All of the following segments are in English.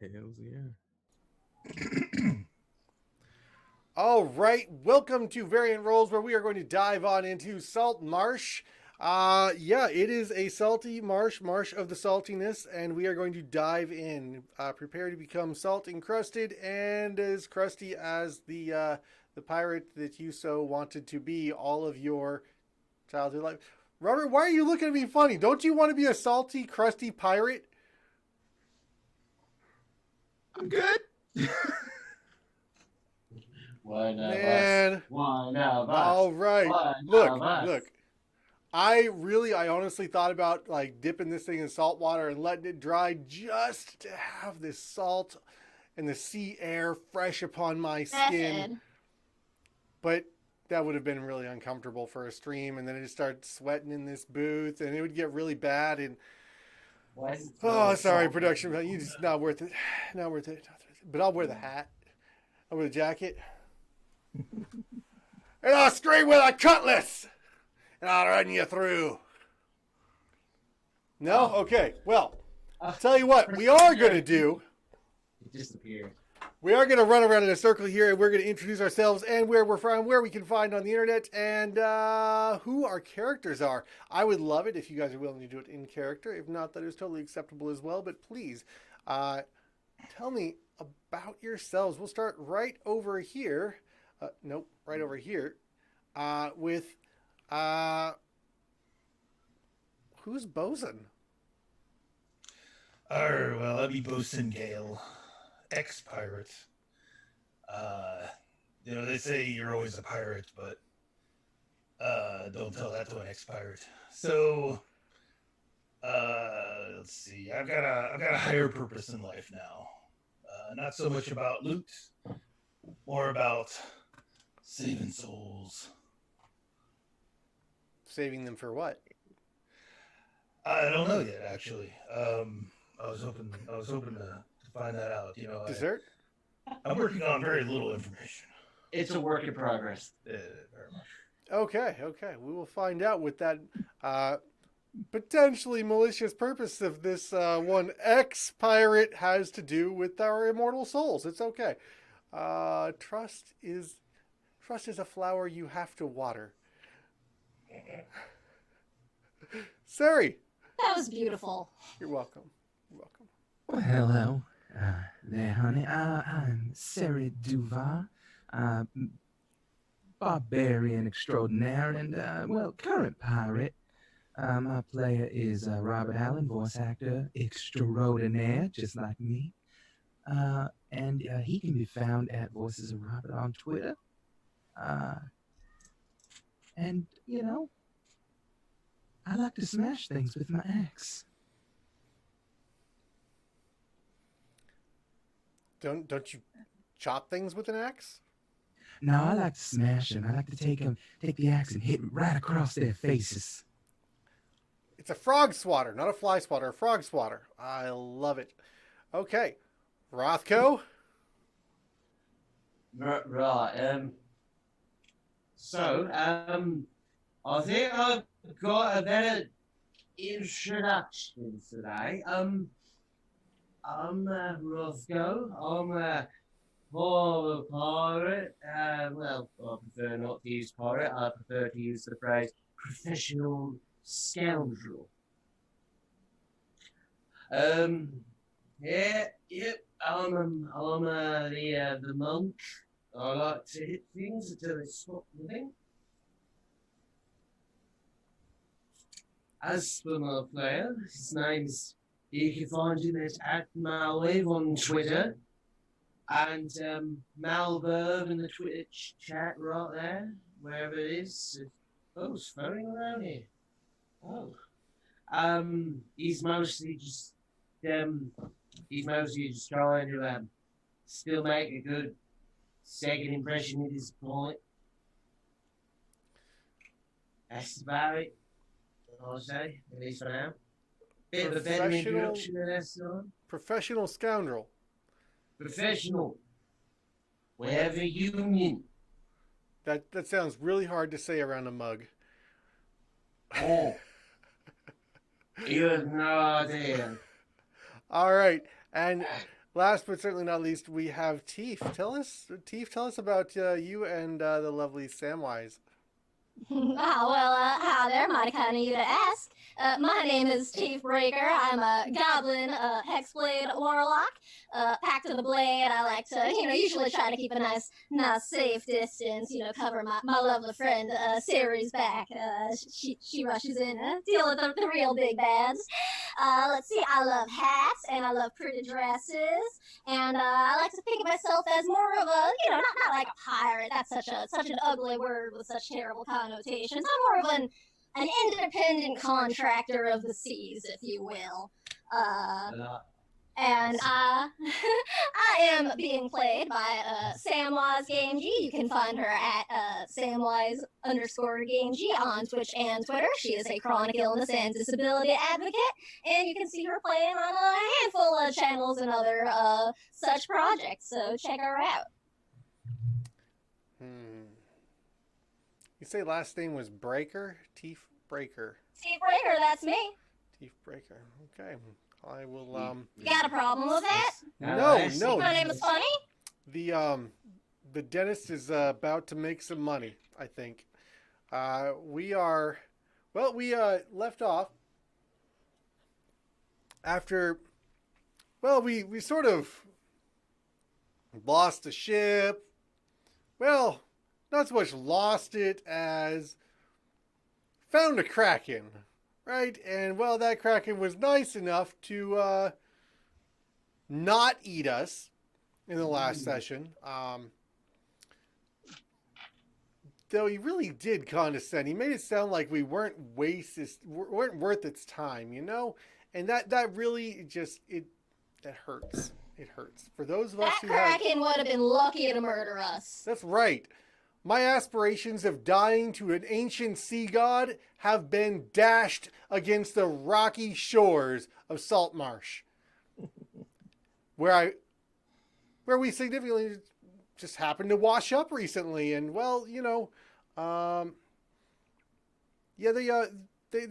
Hells yeah. All right, welcome to Variant Roles, where we are going to dive on into Saltmarsh. Yeah, it is a salty marsh of the saltiness, and we are going to dive in. Prepare to become salt encrusted and as crusty as the pirate that you so wanted to be all of your childhood life. Robert, why are you looking at me funny? Don't you want to be a salty, crusty pirate? I'm good. One of us. Man, One of us. all right. One Look, of us. look. I honestly thought about like dipping this thing in salt water and letting it dry just to have this salt and the sea air fresh upon my skin. Method. But that would have been really uncomfortable for a stream, and then I'd start sweating in this booth, and it would get really bad. And Why is it oh, so sorry, salty? production value, it's not worth it, not worth it. But I'll wear the hat, I'll wear the jacket, and I'll stream with a cutlass, and I'll run you through. No? Okay. Well, I'll tell you what, we are going to do. It disappeared. We are going to run around in a circle here, and we're going to introduce ourselves and where we're from, where we can find on the internet, and who our characters are. I would love it if you guys are willing to do it in character. If not, that is totally acceptable as well. But please, tell me about yourselves. We'll start right over here. Nope, right over here. With who's Bosun? Well, Abbey Bosun Gale, ex-pirate. They say you're always a pirate, but don't tell that to an ex-pirate. So, let's see. I've got a higher purpose in life now. Not so much about loot, more about saving souls. Saving them for what? I don't know yet, actually. I was hoping to find that out. Dessert? I'm working on very little information. It's a work in progress. Very much. Okay. We will find out what that potentially malicious purpose of this one ex-pirate has to do with our immortal souls. It's okay. Trust is a flower you have to water. Sari, That was beautiful. you're welcome. You're welcome. Well, hello there, honey. I'm Sarah Duval, uh, barbarian extraordinaire, and, current pirate. My player is Robert Allen, voice actor extraordinaire, just like me. And he can be found at Voices of Robert on Twitter. And, I like to smash things with my axe. Don't you chop things with an axe? No, I like to smash them. I like to take the axe and hit 'em right across their faces. It's a frog swatter, not a fly swatter. A frog swatter. I love it. Okay, Rothko. Right. So, I think I've got a better introduction today. I'm Roscoe. I'm a former pirate. Well, I prefer not to use pirate. I prefer to use the phrase professional scoundrel. Yeah, yep. I'm the monk. I like to hit things until they stop moving. As for my player, his name's, you can find him at @Malwave on Twitter, and Malverb in the Twitter chat right there, wherever it is. Oh, it's phoning around here. Oh, he's mostly just trying to still make a good second impression at this point. That's about it. I'll say, at least for now. Bit of a better introduction than that song. Professional scoundrel. Professional. Wherever union. That sounds really hard to say around a mug. Oh. You have no idea. All right, and last but certainly not least, we have Teef. Teef, tell us about you and the lovely Samwise. Hi there. Mighty kind of you to ask. My name is Chief Breaker. I'm a goblin, hexblade warlock. Pact of the Blade. I like to, usually try to keep a nice, safe distance. Cover my lovely friend Siri's back. She rushes in, deal with the real big bads. Let's see. I love hats and I love pretty dresses. And I like to think of myself as more of a, not like a pirate. That's such an ugly word with such terrible connotations. I'm more of an independent contractor of the seas, if you will. And I am being played by Samwise Game G. You can find her at Samwise_Game G on Twitch and Twitter. She is a chronic illness and disability advocate, and you can see her playing on a handful of channels and other such projects. So check her out. You say last name was Breaker? Teef Breaker. Teef Breaker, that's me. Teef Breaker. Okay. I will You got a problem with that? No. My name is funny? The dentist is about to make some money, I think. We left off after we sort of lost the ship. Well, not so much lost it as found a kraken, right? And that kraken was nice enough to not eat us in the last session. Though he really did condescend. He made it sound like we weren't worth its time, And that really just that hurts. It hurts. For those of us who kraken would have been lucky to murder us. That's right. My aspirations of dying to an ancient sea god have been dashed against the rocky shores of Saltmarsh, where we significantly just happened to wash up recently. And they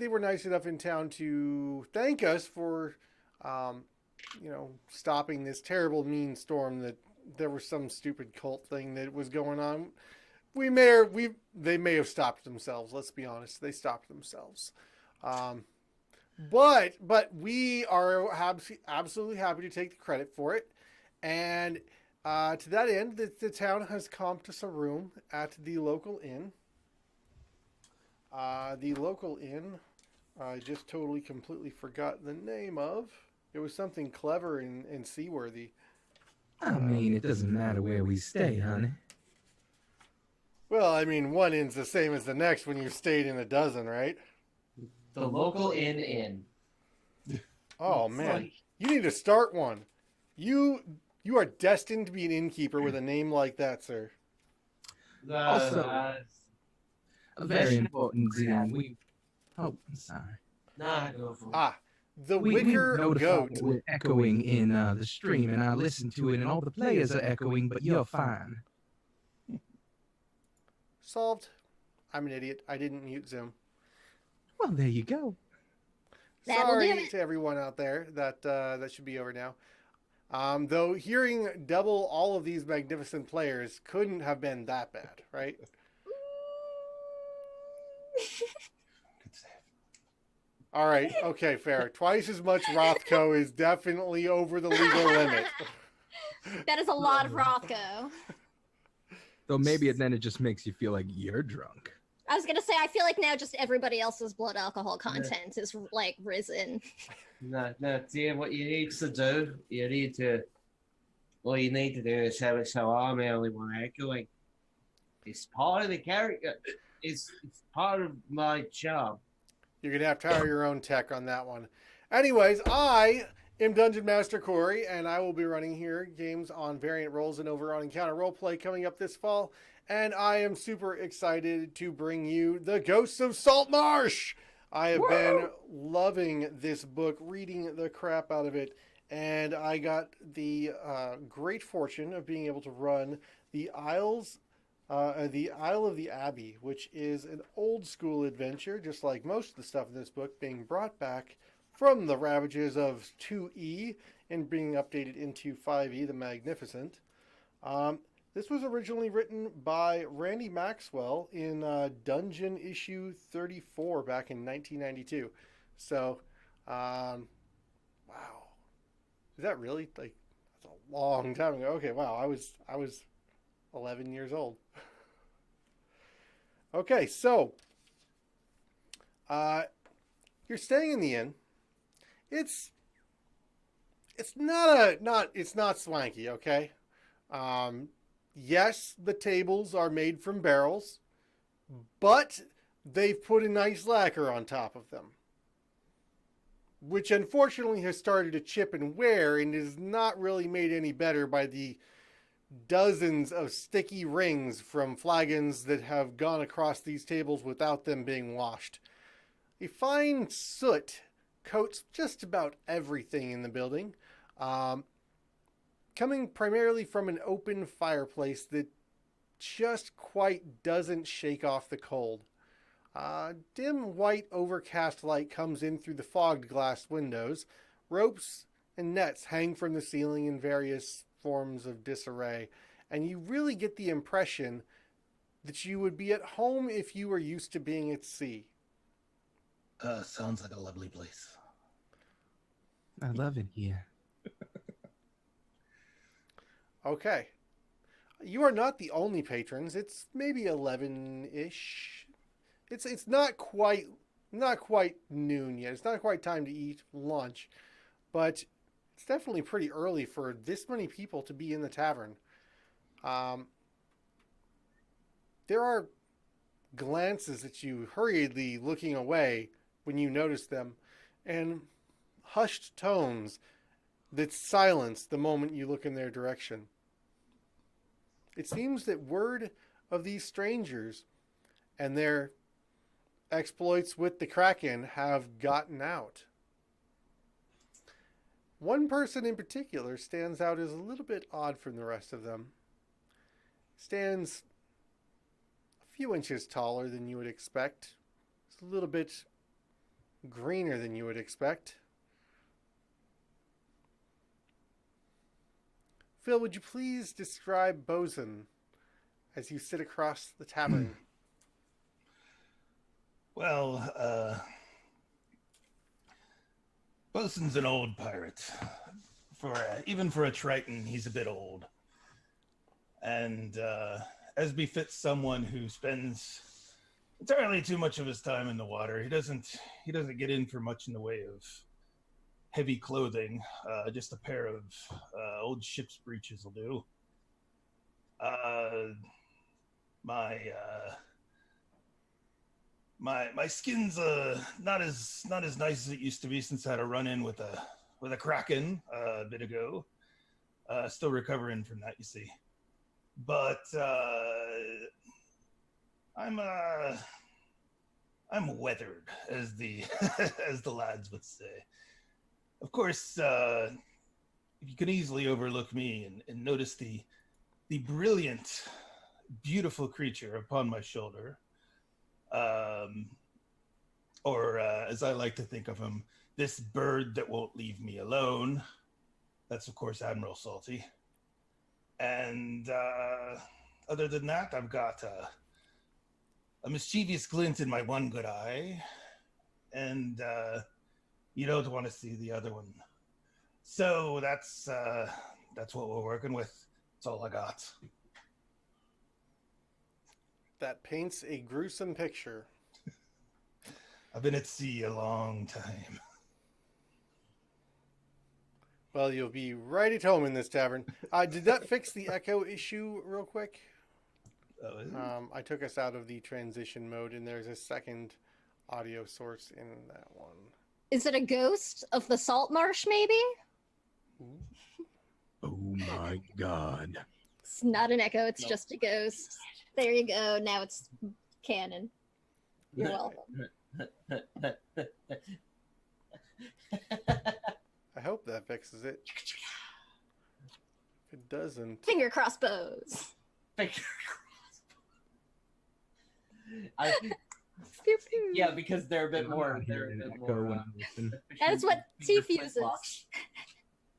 were nice enough in town to thank us for stopping this terrible mean storm that there was some stupid cult thing that was going on. They may have stopped themselves. Let's be honest. They stopped themselves. But we are absolutely happy to take the credit for it. And to that end, the town has comped us a room at the local inn. The local inn, I just totally completely forgot the name of. It was something clever and seaworthy. I mean, it doesn't matter where we stay, honey. Well, I mean, one inn's the same as the next when you've stayed in a dozen, right? The local inn. Oh, man. You need to start one. You are destined to be an innkeeper with a name like that, sir. Also, a very important thing. I'm sorry. Nah, go for it. The We Wicker notified Goat. that we're echoing in the stream, and I listened to it, and all the players are echoing, but you're fine. Solved. I'm an idiot. I didn't mute Zoom. Well, there you go. Sorry to everyone out there. That should be over now. Though hearing double all of these magnificent players couldn't have been that bad, right? Good save. All right. Okay, fair. Twice as much Rothko is definitely over the legal limit. That is a lot of Rothko. Though maybe then it just makes you feel like you're drunk. I was gonna say, I feel like now just everybody else's blood alcohol content is risen. No, Tim, what you need to do, all you need to do is have it so I'm the only one echoing. It's part of the character. It's part of my job. You're going to have to hire your own tech on that one. Anyways, I am Dungeon Master Corey, and I will be running here games on Variant Roles and over on Encounter Roleplay coming up this fall. And I am super excited to bring you The Ghosts of Saltmarsh. I have been loving this book, reading the crap out of it, and I got the great fortune of being able to run the Isle of the Abbey, which is an old school adventure, just like most of the stuff in this book, being brought back from the ravages of 2E and being updated into 5E, the Magnificent. This was originally written by Randy Maxwell in Dungeon issue 34 back in 1992. So, wow. Is that really like that's a long time ago? Okay, wow. I was 11 years old. Okay, so you're staying in the inn. It's not swanky, okay? Yes, the tables are made from barrels, but they've put a nice lacquer on top of them, which unfortunately has started to chip and wear and is not really made any better by the dozens of sticky rings from flagons that have gone across these tables without them being washed. A fine soot coats just about everything in the building, coming primarily from an open fireplace that just quite doesn't shake off the cold. Dim white overcast light comes in through the fogged glass windows. Ropes and nets hang from the ceiling in various forms of disarray, and you really get the impression that you would be at home if you were used to being at sea. Sounds like a lovely place. I love it here. Okay. You are not the only patrons. It's maybe 11-ish. It's not quite noon yet. It's not quite time to eat lunch, but it's definitely pretty early for this many people to be in the tavern. There are glances at you hurriedly looking away when you notice them, and hushed tones that silence the moment you look in their direction. It seems that word of these strangers and their exploits with the Kraken have gotten out. One person in particular stands out as a little bit odd from the rest of them. Stands a few inches taller than you would expect. It's a little bit greener than you would expect. Phil, would you please describe Bosun as you sit across the tavern? Well, Bosun's an old pirate. Even for a Triton, he's a bit old. And as befits someone who spends entirely too much of his time in the water, he doesn't get in for much in the way of heavy clothing. Just a pair of old ship's breeches will do. My skin's not as nice as it used to be since I had a run-in with a Kraken a bit ago. Still recovering from that, you see. But I'm weathered, as the as the lads would say. Of course, you can easily overlook me and notice the brilliant, beautiful creature upon my shoulder. Or as I like to think of him, this bird that won't leave me alone. That's, of course, Admiral Salty. And other than that, I've got a mischievous glint in my one good eye. And you don't want to see the other one. So that's what we're working with. That's all I got. That paints a gruesome picture. I've been at sea a long time. Well, you'll be right at home in this tavern. Did that fix the echo issue real quick? I took us out of the transition mode, and there's a second audio source in that one. Is it a ghost of the Saltmarsh, maybe? Oh my god. It's not an echo, it's just a ghost. There you go, now it's canon. You're welcome. I hope that fixes it. If it doesn't... Finger crossbows. Pew, pew. Yeah, because they're a bit I'm more. not They're a hearing an bit echo more. when I listen. That is what efficient Tiff with uses. flintblocks.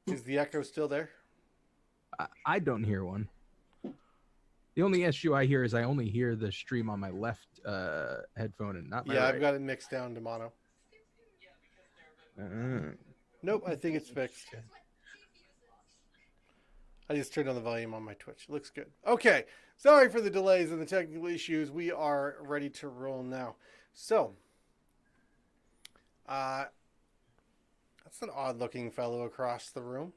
Is the echo still there? I don't hear one. The only issue I hear is I only hear the stream on my left headphone and not my Yeah, right. I've got it mixed down to mono. Nope, I think it's fixed. I just turned on the volume on my Twitch. It looks good. Okay, sorry for the delays and the technical issues. We are ready to roll now. So, that's an odd-looking fellow across the room.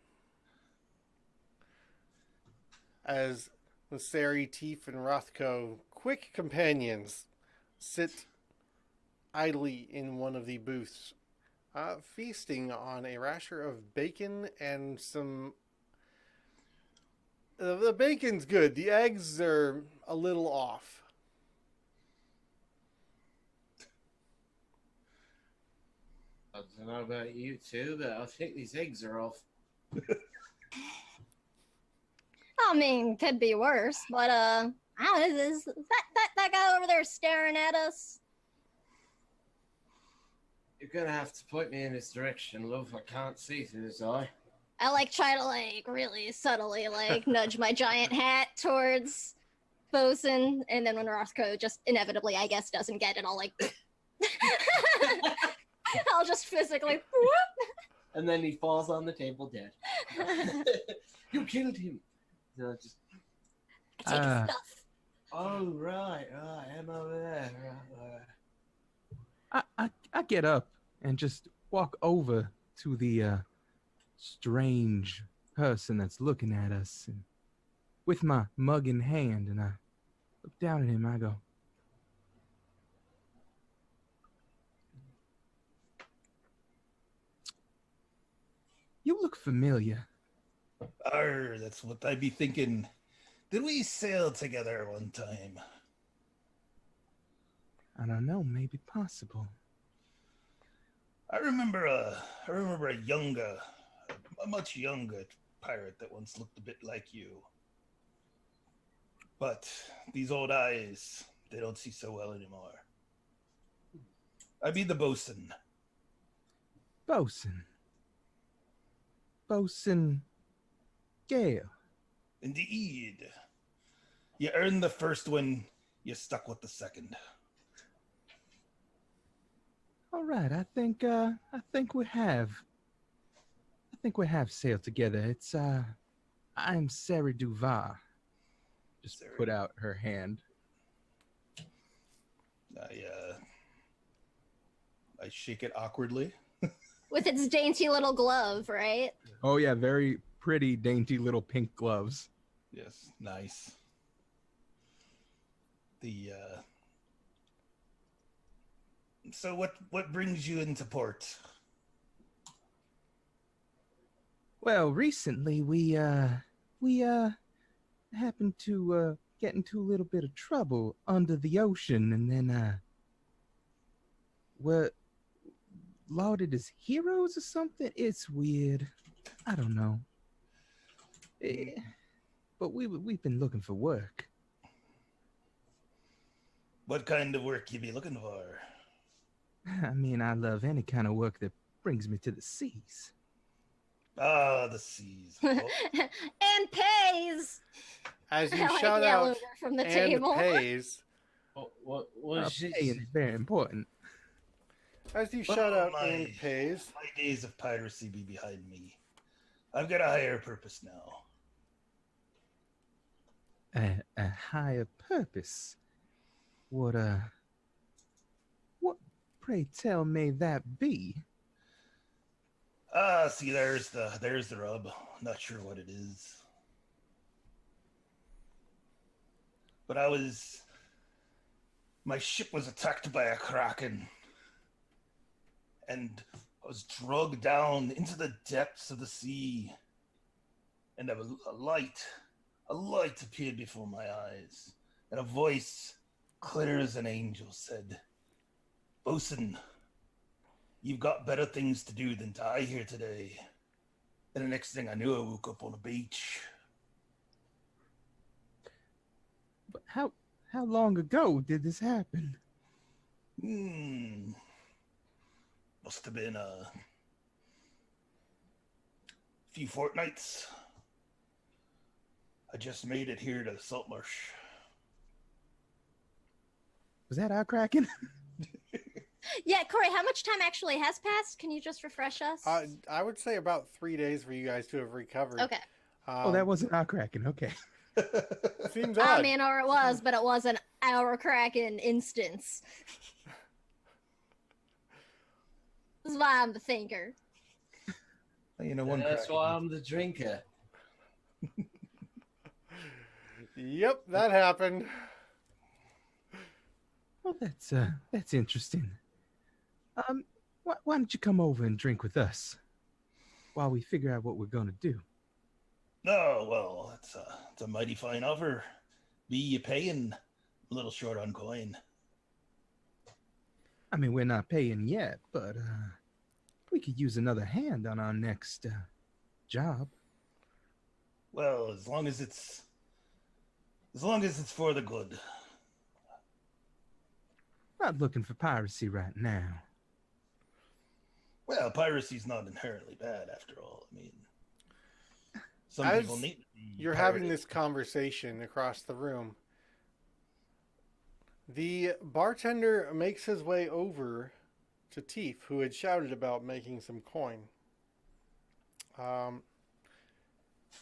As Sari, Teef, and Rothko, quick companions, sit idly in one of the booths, feasting on a rasher of bacon and some... the bacon's good. The eggs are a little off. I don't know about you two, but I think these eggs are off. I mean, could be worse, but I don't know, is that guy over there staring at us? You're gonna have to point me in this direction, love. I can't see through this eye. I try to really subtly nudge my giant hat towards Bosun, and then when Roscoe just inevitably, I guess, doesn't get it, I'll just physically whoop. And then he falls on the table dead. You killed him. So just... Take his stuff. Oh right, I'm over there. Right. I get up and just walk over to the strange person that's looking at us, and with my mug in hand, and I look down at him. I go, "You look familiar." That's what I be thinking. Did we sail together one time? I don't know, maybe possible. I remember a much younger pirate that once looked a bit like you. But these old eyes, they don't see so well anymore. I be the bosun. Bosun Gale. Indeed. You earned the first one, you stuck with the second. All right, I think we have sailed together. It's I'm Sari Duvar. Just Sari. put out her hand. I shake it awkwardly. With its dainty little glove, right? Oh yeah, very pretty, dainty little pink gloves. Yes, nice. So what brings you into port? Well, recently we happened to get into a little bit of trouble under the ocean, and then were lauded as heroes or something. It's weird. I don't know. But we've been looking for work. What kind of work you be looking for? I mean, I love any kind of work that brings me to the seas. Ah, the seas. And pays. As you I shout yell out over from the and table. pays, What was Paying it? is very important. as you Oh, shout out my. and pays, My days of piracy be behind me. I've got a higher purpose now. A higher purpose. What pray tell may that be? See, there's the rub. Not sure what it is. But my ship was attacked by a kraken, and I was dragged down into the depths of the sea, and a light appeared before my eyes, and a voice, clear as an angel, said, "Bosun, you've got better things to do than die here today." And the next thing I knew, I woke up on a beach. But how long ago did this happen? Hmm. Must have been a few fortnights. I just made it here to Saltmarsh. Was that our Kraken? Yeah, Corey, how much time actually has passed? Can you just refresh us? I would say about 3 days for you guys to have recovered. Okay. Oh, that wasn't our Kraken. Okay. Seems odd. I mean, or it was, but it wasn't our Kraken instance. This is why I'm the thinker. You know, one That's Kraken. why I'm the drinker. Yep, that happened. Well, that's interesting. Why don't you come over and drink with us while we figure out what we're gonna do? Oh, well, it's a mighty fine offer. Be you paying a little short on coin. I mean, we're not paying yet, but we could use another hand on our next job. Well, as long as it's for the good. Not looking for piracy right now. Well, piracy's not inherently bad after all. I mean, some As people need to be You're pirated. having this conversation across the room. The bartender makes his way over to Teef, who had shouted about making some coin.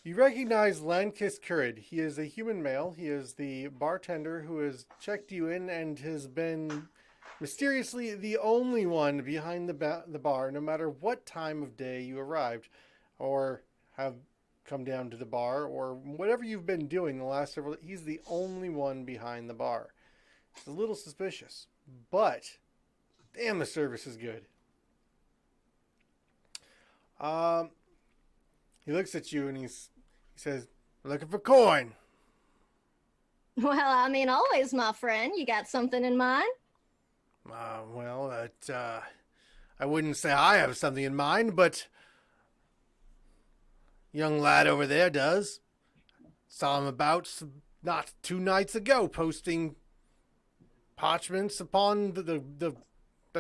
You recognize Landkis Currid. He is a human male. He is the bartender who has checked you in and has been mysteriously the only one behind the bar, no matter what time of day you arrived or have come down to the bar or whatever you've been doing the last several. He's the only one behind the bar. It's a little suspicious, but damn, the service is good. He looks at you and he says, "Looking for coin." Well, I mean, always, my friend. You got something in mind? I wouldn't say I have something in mind, but young lad over there does. Saw him about not 2 nights ago, posting parchments upon the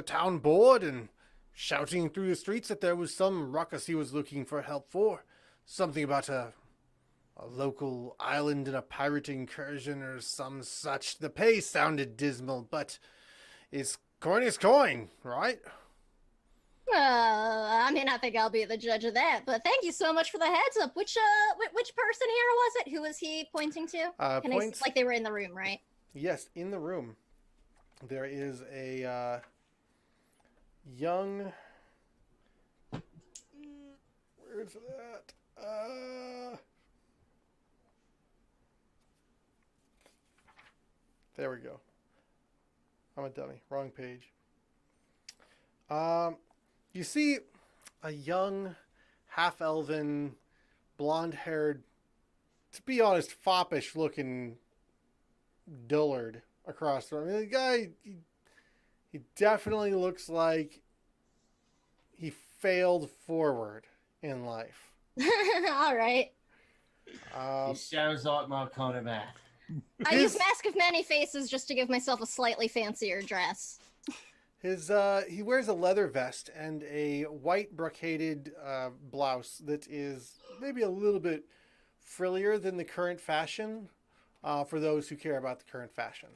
town board and shouting through the streets that there was some ruckus he was looking for help for. Something about a local island and a pirate incursion or some such. The pay sounded dismal, but is coin, right? I mean, I think I'll be the judge of that. But thank you so much for the heads up. Which person here was it? Who was he pointing to? Like they were in the room, right? Yes, in the room. There is a young. Where's that? There we go. I'm a dummy. Wrong page. You see a young, half-elven, blonde-haired, to be honest, foppish-looking dullard across the room. I mean, the guy, he definitely looks like he failed forward in life. All right. It sounds like my kind of man. I use Mask of Many Faces just to give myself a slightly fancier dress. He wears a leather vest and a white brocaded blouse that is maybe a little bit frillier than the current fashion, for those who care about the current fashion.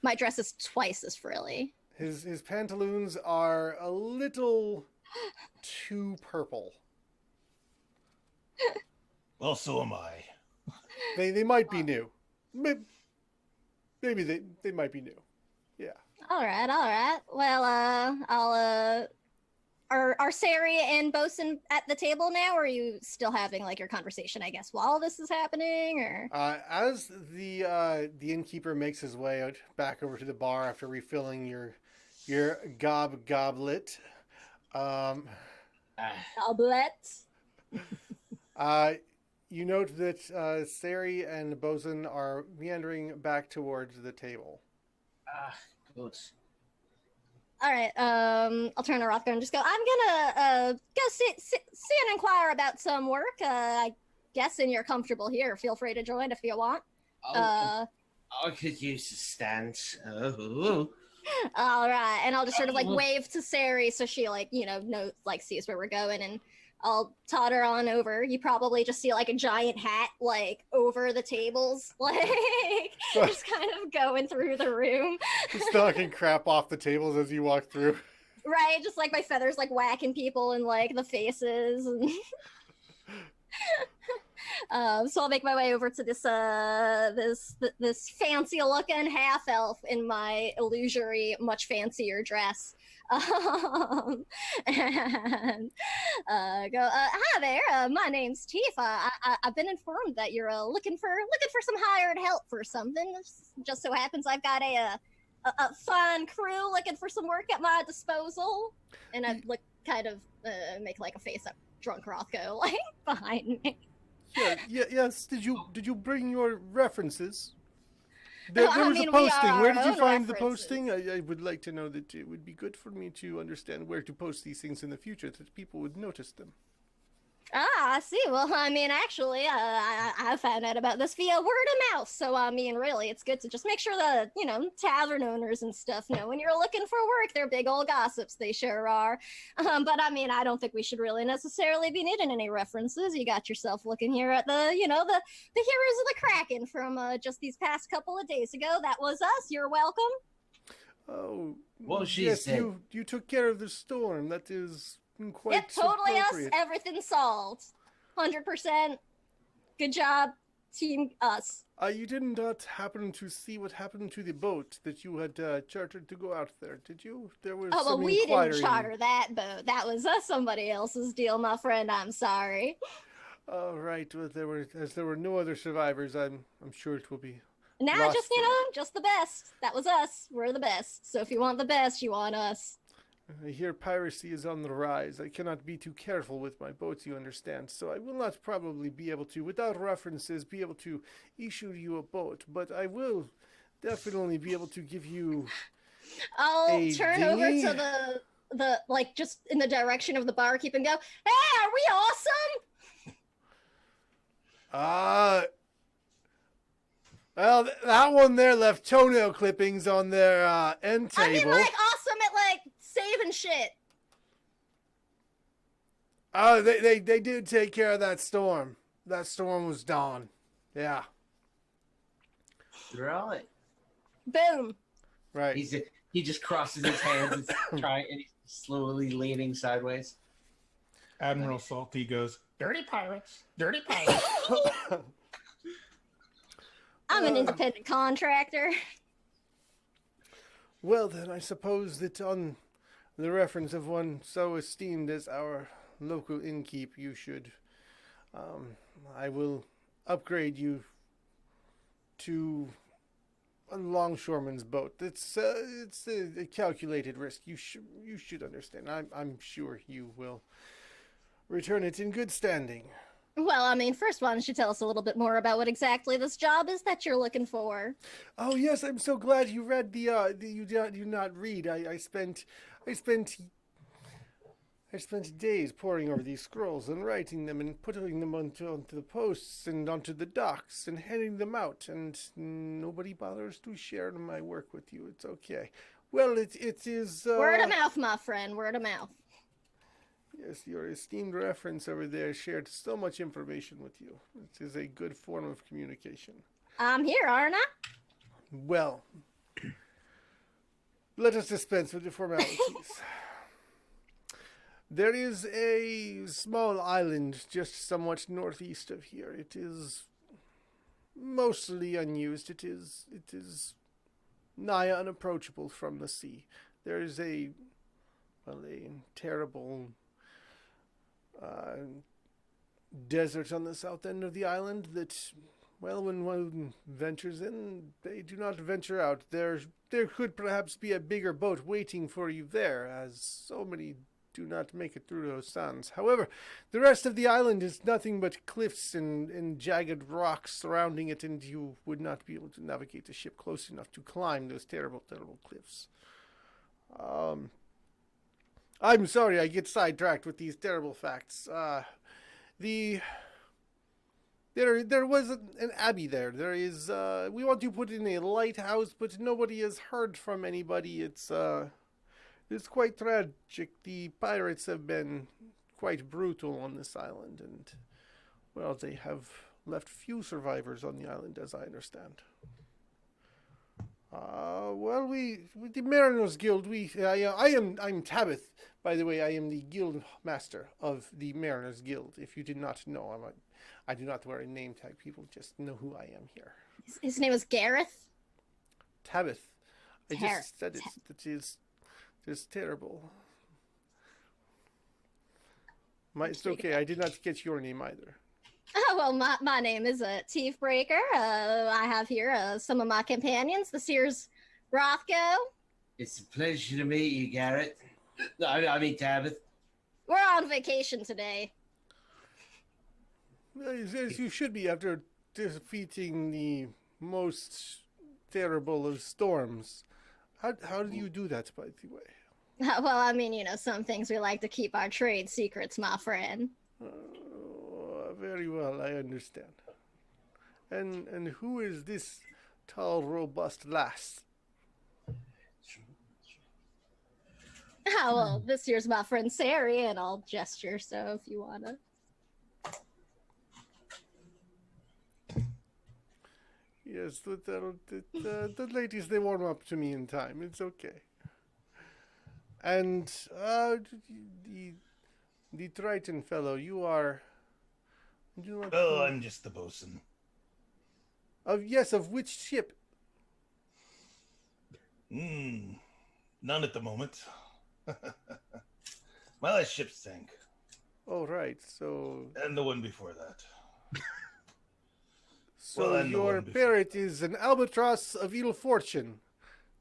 My dress is twice as frilly. His pantaloons are a little too purple. Well, so am I. They might be new. Maybe they might be new. Yeah. All right. Well, are Sari and Bosun at the table now, or are you still having like your conversation, I guess, while this is happening, or? As the innkeeper makes his way out back over to the bar after refilling your goblet. Goblet. You note that Sari and Bosun are meandering back towards the table. Good. All right. I'll turn to Rothgar and just go. I'm gonna go see and inquire about some work. I guessing you're comfortable here. Feel free to join if you want. I could use a stand. Oh. All right, and I'll just sort of like wave to Sari so she like knows like sees where we're going, and I'll totter on over. You probably just see like a giant hat like over the tables, like just kind of going through the room. Just knocking crap off the tables as you walk through. Right, just like my feathers like whacking people in like the faces and so I'll make my way over to this this fancy looking half elf in my illusory, much fancier dress. And go, hi there. My name's Tifa. I've been informed that you're looking for some hired help for something. Just so happens I've got a fine crew looking for some work at my disposal. And I look kind of make like a face up drunk Rothko like behind me. Yes. Did you bring your references? There was a posting. Where did you find the posting? I would like to know that it would be good for me to understand where to post these things in the future, that people would notice them. Ah, I see. Well, I mean, actually, I found out about this via word of mouth. So, I mean, really, it's good to just make sure the, tavern owners and stuff know when you're looking for work. They're big old gossips. They sure are. But, I mean, I don't think we should really necessarily be needing any references. You got yourself looking here at the, the heroes of the Kraken from just these past couple of days ago. That was us. You're welcome. Oh, well, yes, you took care of the storm. That is... Yep, totally us. Everything's solved. 100%. Good job, team us. You did not happen to see what happened to the boat that you had chartered to go out there, did you? There was some we inquiry. Didn't charter that boat. That was somebody else's deal, my friend. I'm sorry. All right. Well, there were no other survivors. I'm sure it will be. Nah, just the best. That was us. We're the best. So if you want the best, you want us. I hear piracy is on the rise. I cannot be too careful with my boats, you understand, so I will not probably be able to, without references, be able to issue you a boat, but I will definitely be able to give you I'll turn over to the like, just in the direction of the barkeep and go, hey, are we awesome? Well, that one there left toenail clippings on their end table. I mean, like, awesome at, like, saving shit. Oh, they did take care of that storm. That storm was dawn. Yeah. Right. Boom. Right. He just crosses his hands and he's slowly leaning sideways. Admiral Salty goes, dirty pirates, dirty pirates. I'm an independent contractor. Well, then, I suppose that on the reference of one so esteemed as our local innkeep, you should... I will upgrade you to a longshoreman's boat. It's a calculated risk. You should understand. I'm sure you will return it in good standing. Well, I mean, first, why don't you tell us a little bit more about what exactly this job is that you're looking for? Oh yes, I'm so glad you read you did not read. I spent days poring over these scrolls and writing them and putting them onto the posts and onto the docks and handing them out, and nobody bothers to share my work with you. It's okay. Well, it is... Word of mouth, my friend, word of mouth. Yes, your esteemed reference over there shared so much information with you. It is a good form of communication. I'm here, aren't I? Well, let us dispense with the formalities. There is a small island just somewhat northeast of here. It is mostly unused. It is nigh unapproachable from the sea. There is a terrible desert on the south end of the island that, well, when one ventures in, they do not venture out. There could perhaps be a bigger boat waiting for you there, as so many do not make it through those sands. However, the rest of the island is nothing but cliffs and jagged rocks surrounding it, and you would not be able to navigate the ship close enough to climb those terrible, terrible cliffs. I'm sorry I get sidetracked with these terrible facts. The There was an abbey there. There is. We want to put in a lighthouse, but nobody has heard from anybody. It's quite tragic. The pirates have been quite brutal on this island, and well, they have left few survivors on the island, as I understand. Well, with the Mariners Guild, I'm Tabith, by the way. I am the guild master of the Mariners Guild. If you did not know, I do not wear a name tag. People just know who I am here. His name was Gareth? Tabith. I just said it. That is just terrible. It's okay. I did not get your name either. Oh, well, my name is Teeth Breaker. I have here some of my companions. This here's Rothko. It's a pleasure to meet you, Garrett. I mean, Tabith. We're on vacation today. As you should be after defeating the most terrible of storms. How do you do that, by the way? Well, I mean, some things we like to keep our trade secrets, my friend. Very well, I understand. And who is this tall, robust lass? Oh, well, this here's my friend Sari, and I'll gesture, so if you wanna. Yes, the ladies, they warm up to me in time. It's okay. And the Triton fellow, you are. I'm just the bosun. Of which ship? None at the moment. My last ship sank. Oh, right. So. And the one before that. So your parrot is an albatross of ill fortune.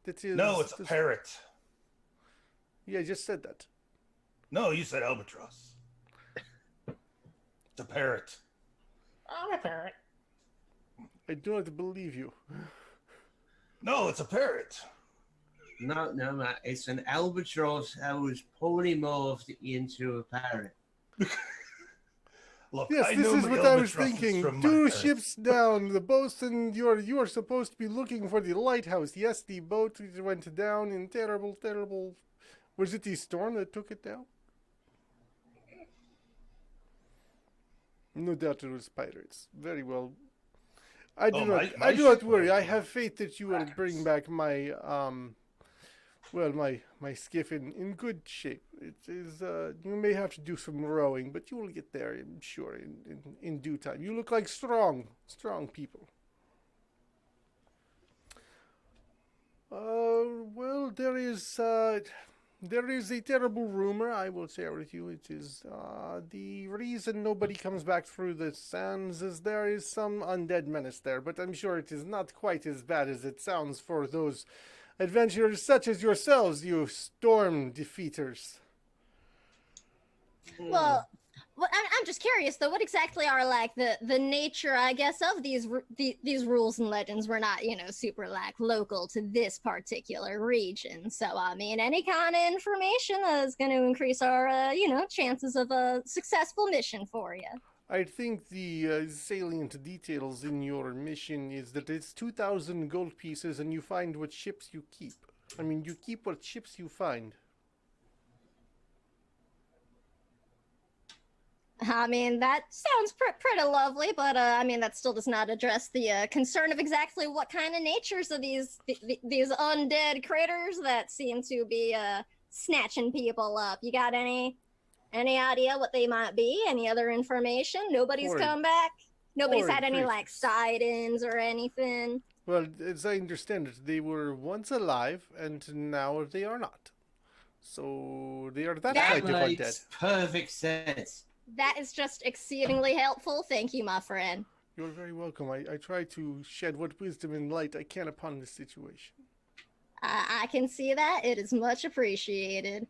That is. No, it's a parrot. Yeah, I just said that. No, you said albatross. It's a parrot. I'm a parrot. I do not believe you. No, it's a parrot. No, it's an albatross. I was polymorphed into a parrot. Look, yes, this is what I was thinking. 2 ships down. The bosun, you are supposed to be looking for the lighthouse. Yes, the boat went down in terrible. Was it the storm that took it down? No doubt it was pirates. Very well. I do not worry. I have faith that you will bring back my my skiff in good shape. It is you may have to do some rowing, but you will get there, I'm sure, in due time. You look like strong people. Well, there is a terrible rumor I will share with you. It is the reason nobody comes back through the sands is there is some undead menace there, but I'm sure it is not quite as bad as it sounds for those adventurers such as yourselves, you storm defeaters. Well, I'm just curious though. What exactly are like the nature, I guess, of these rules and legends? We're not, super like local to this particular region. So I mean, any kind of information is going to increase our, chances of a successful mission for you. I think the salient details in your mission is that it's 2,000 gold pieces, and you find what ships you keep. I mean, you keep what ships you find. I mean, that sounds pretty lovely, but I mean, that still does not address the concern of exactly what kind of natures of these undead critters that seem to be snatching people up. You got any idea what they might be? Any other information? Nobody's come back? Nobody's had any, like, sightings or anything? Well, as I understand it, they were once alive, and now they are not. So, they are that kind of undead. Makes perfect sense. That is just exceedingly helpful. Thank you, my friend. You're very welcome. I try to shed what wisdom and light I can upon this situation. I can see that. It is much appreciated.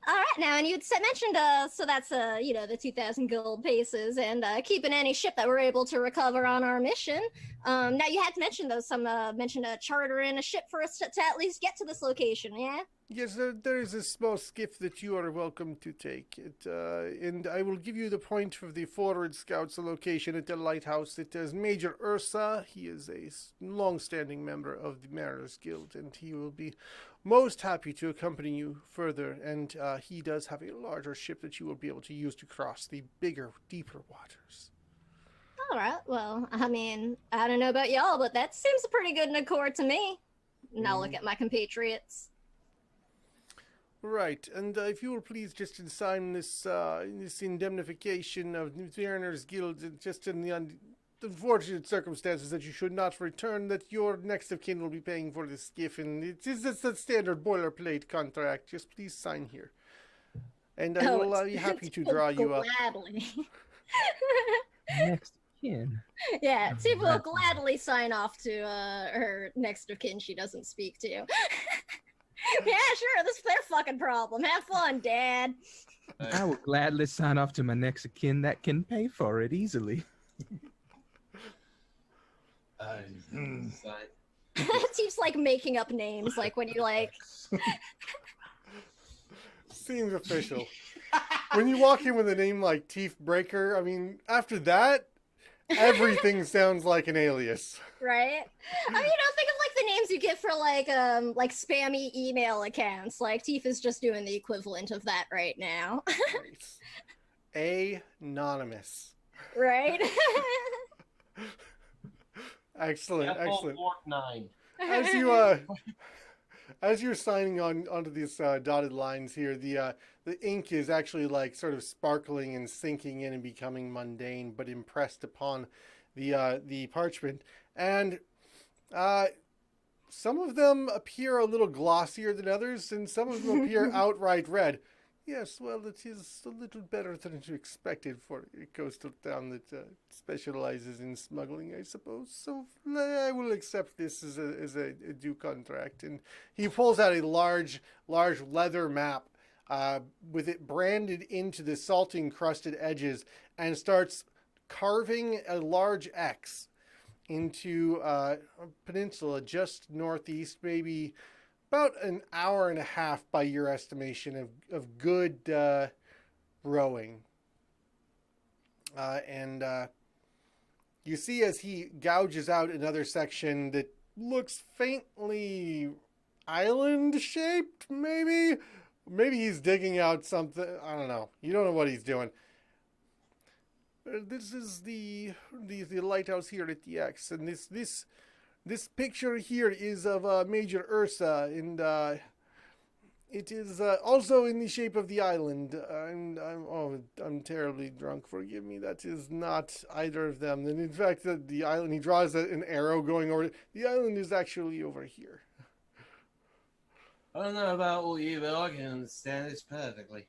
All right, now, and you mentioned, so that's, the 2,000 gold pieces and keeping any ship that we're able to recover on our mission. Now, you had mentioned, though, mentioned chartering a ship for us to at least get to this location, yeah? Yes, there is a small skiff that you are welcome to take. And I will give you the point of the forward scout's location at the lighthouse. It is Major Ursa. He is a long-standing member of the Mariners Guild, and he will be most happy to accompany you further. And he does have a larger ship that you will be able to use to cross the bigger, deeper waters. All right. Well, I mean, I don't know about y'all, but that seems pretty good in accord to me. Now look at my compatriots. Right, and if you will please just sign this this indemnification of the Mariners Guild, just in the unfortunate circumstances that you should not return, that your next of kin will be paying for the skiff, and it's a standard boilerplate contract. Just please sign here, and I will be happy to draw you up. Gladly. Next of kin. Yeah, Tifa will gladly sign off to her next of kin she doesn't speak to. Yeah, sure, this is their fucking problem. Have fun, Dad. I will gladly sign off to my next of kin that can pay for it easily. Tifa's like making up names, like when you like. Seems official. When you walk in with a name like Teeth Breaker, I mean, after that, everything sounds like an alias. Right? I mean, think of like the names you get for like spammy email accounts. Like Tifa's just doing the equivalent of that right now. Anonymous. Right? Excellent, excellent. Fork 9. As you're signing onto these dotted lines here, the ink is actually like sort of sparkling and sinking in and becoming mundane, but impressed upon the parchment. And some of them appear a little glossier than others, and some of them appear outright red. Yes, well, it is a little better than you expected for a coastal town that specializes in smuggling, I suppose. So I will accept this as a due contract. And he pulls out a large leather map with it branded into the salt-encrusted edges and starts carving a large X into a peninsula just northeast, maybe about an hour and a half by your estimation of good rowing. And you see as he gouges out another section that looks faintly island-shaped, maybe? Maybe he's digging out something. I don't know. You don't know what he's doing. This is the lighthouse here at the X, and this picture here is of Major Ursa, and it is also in the shape of the island. I'm terribly drunk. Forgive me. That is not either of them. And in fact, the island, he draws an arrow going over it. The island is actually over here. I don't know about all you, but I can understand this perfectly.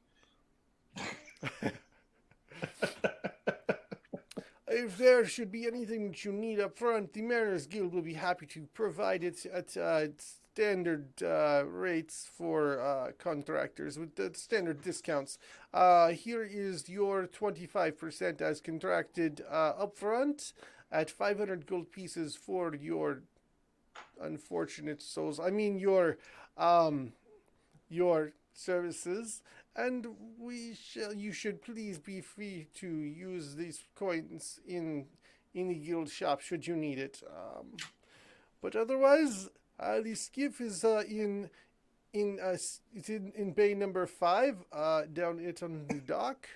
If there should be anything that you need up front, the Mariners Guild will be happy to provide it at standard rates for contractors with the standard discounts. Here is your 25% as contracted up front at 500 gold pieces for your unfortunate souls. I mean your services. And you should please be free to use these coins in the guild shop should you need it. But otherwise, the skiff is in bay number 5 down it on the dock.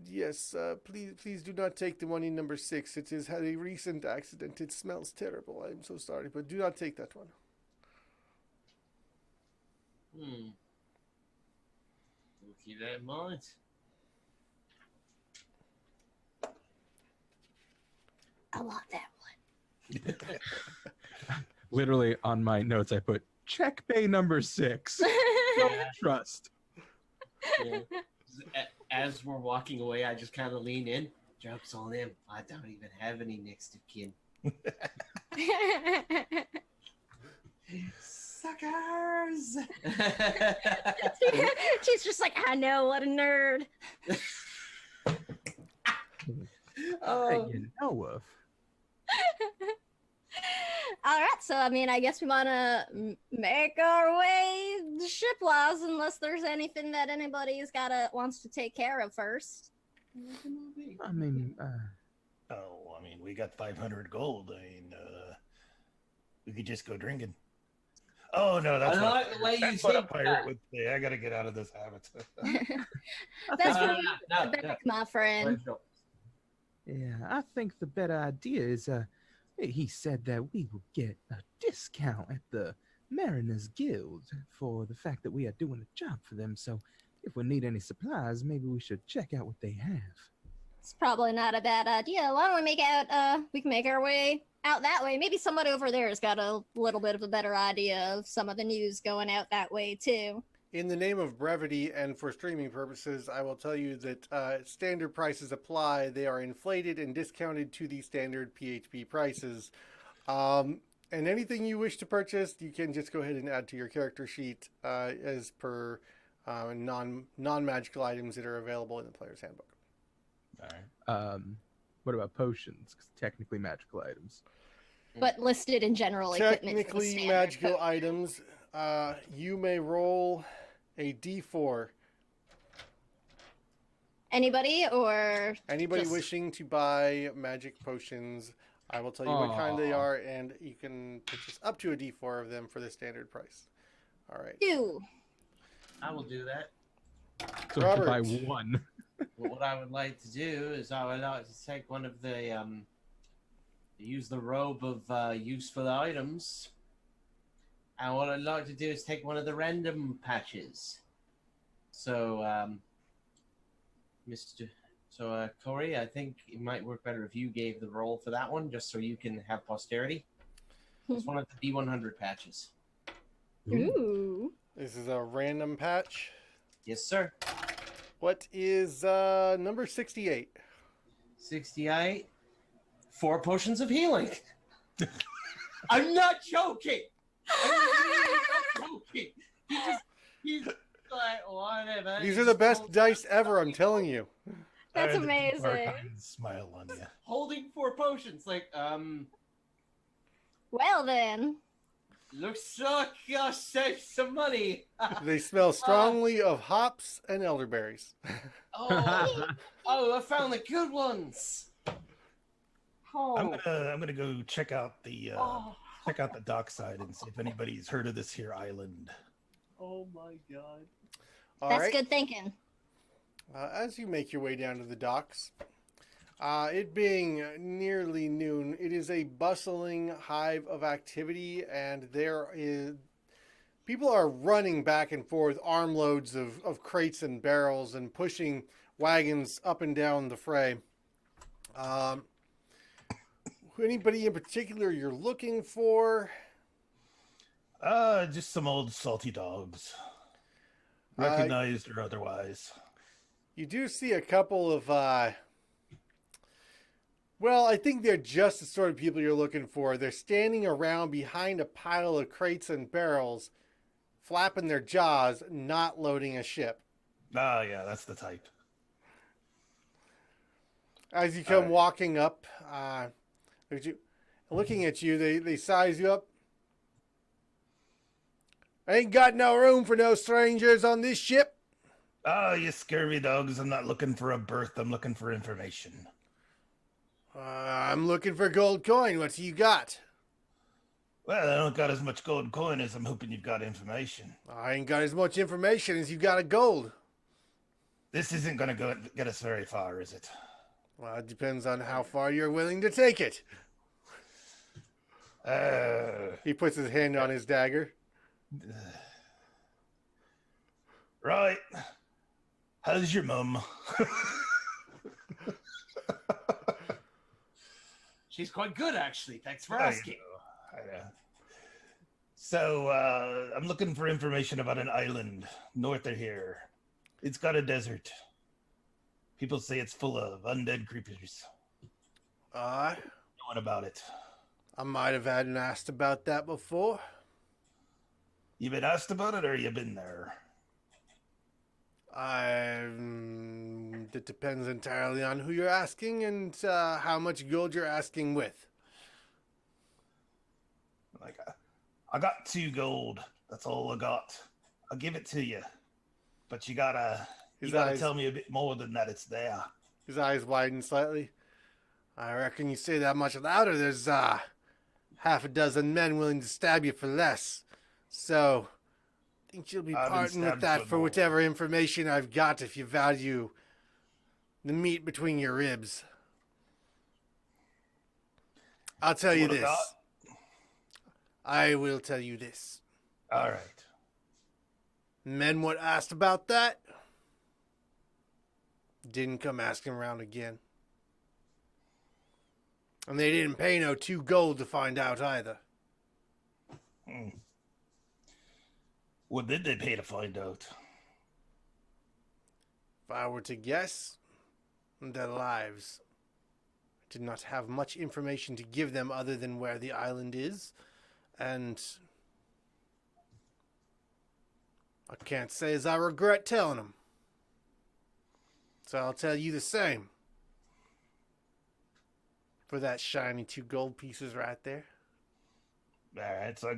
Yes, please do not take the one in number 6. It has had a recent accident. It smells terrible. I'm so sorry, but do not take that one. We'll keep that in mind. I want that one. Literally on my notes, I put check bay number 6. Don't trust. Yeah. As we're walking away, I just kind of lean in. Joke's on them. I don't even have any next of kin. Suckers! She's just like, I know, what a nerd. That you know of. All right, so I mean, I guess we want to make our way ship-wise, unless there's anything that anybody's wants to take care of first. I mean, Oh, I mean, we got 500 gold. I mean, we could just go drinking. Oh no, that's I what, like the way you that's what a think pirate that. would say. I gotta get out of this habit. That's No, for you, no, back, my friend. yeah, I think the better idea is, he said that we will get a discount at the Mariners Guild for the fact that we are doing a job for them. So if we need any supplies, maybe we should check out what they have. It's probably not a bad idea. Why don't we can make our way out that way. Maybe somebody over there has got a little bit of a better idea of some of the news going out that way too. In the name of brevity and for streaming purposes, I will tell you that standard prices apply. They are inflated and discounted to the standard PHP prices. And anything you wish to purchase, you can just go ahead and add to your character sheet as per non-magical items that are available in the player's handbook. All right. What about potions? 'Cause technically magical items. But listed in general equipment. Technically magical items, you may roll a d4. Anybody or Anybody just... wishing to buy magic potions, I will tell you what kind they are, and you can purchase up to a d4 of them for the standard price. All right. You. I will do that. So I have to buy Robert. one. But what I would like to do is I would like to take one of the use the robe of useful items. And what I'd like to do is take one of the random patches. So, Corey, I think it might work better if you gave the roll for that one, just so you can have posterity. It's one of the B100 patches. Ooh. This is a random patch. Yes, sir. What is number 68? 68. 4 potions of healing. I'm not joking. I'm really not joking. He's like, whatever. These are the best dice ever, I'm telling you. That's All right, amazing. the Archon smile on you. Holding 4 potions. Like, Well then. looks like I'll save some money. They smell strongly of hops and elderberries. Oh, I found the good ones. Oh, I'm gonna go check out the oh, dockside and see if anybody's heard of this here island. oh my god. All That's right. good thinking. As you make your way down to the docks, it being nearly noon, it is a bustling hive of activity, and people are running back and forth armloads of crates and barrels and pushing wagons up and down the fray. Anybody in particular you're looking for? Just some old salty dogs, recognized or otherwise. You do see a couple of, well, I think they're just the sort of people you're looking for. They're standing around behind a pile of crates and barrels, flapping their jaws, not loading a ship. Ah, yeah, that's the type. As you come walking up, looking at you, they size you up. Ain't got no room for no strangers on this ship. Oh, you scurvy dogs! I'm not looking for a berth. I'm looking for information. I'm looking for gold coin. What you got? Well, I don't got as much gold coin as I'm hoping you've got information. I ain't got as much information as you got of gold. This isn't going to get us very far, is it? Well, it depends on how far you're willing to take it. He puts his hand on his dagger. Right. How's your mum? She's quite good, actually. Thanks for asking. I know. So, I'm looking for information about an island north of here. It's got a desert. People say it's full of undead creatures. Knowing about it. I might have had asked about that before. You been asked about it, or you been there? It depends entirely on who you're asking and how much gold you're asking with. Like, I got 2 gold. That's all I got. I'll give it to you. But you gotta tell me a bit more than that it's there. His eyes widen slightly. I reckon you say that much louder, there's half a dozen men willing to stab you for less. So, I think you'll be parting with that for whatever information I've got if you value the meat between your ribs. I'll tell you this. I will tell you this. All right. Men what asked about that didn't come asking around again. And they didn't pay no 2 gold to find out either. What did they pay to find out? If I were to guess, their lives. I did not have much information to give them other than where the island is, and I can't say as I regret telling them. So I'll tell you the same. For that shiny 2 gold pieces right there. All right, so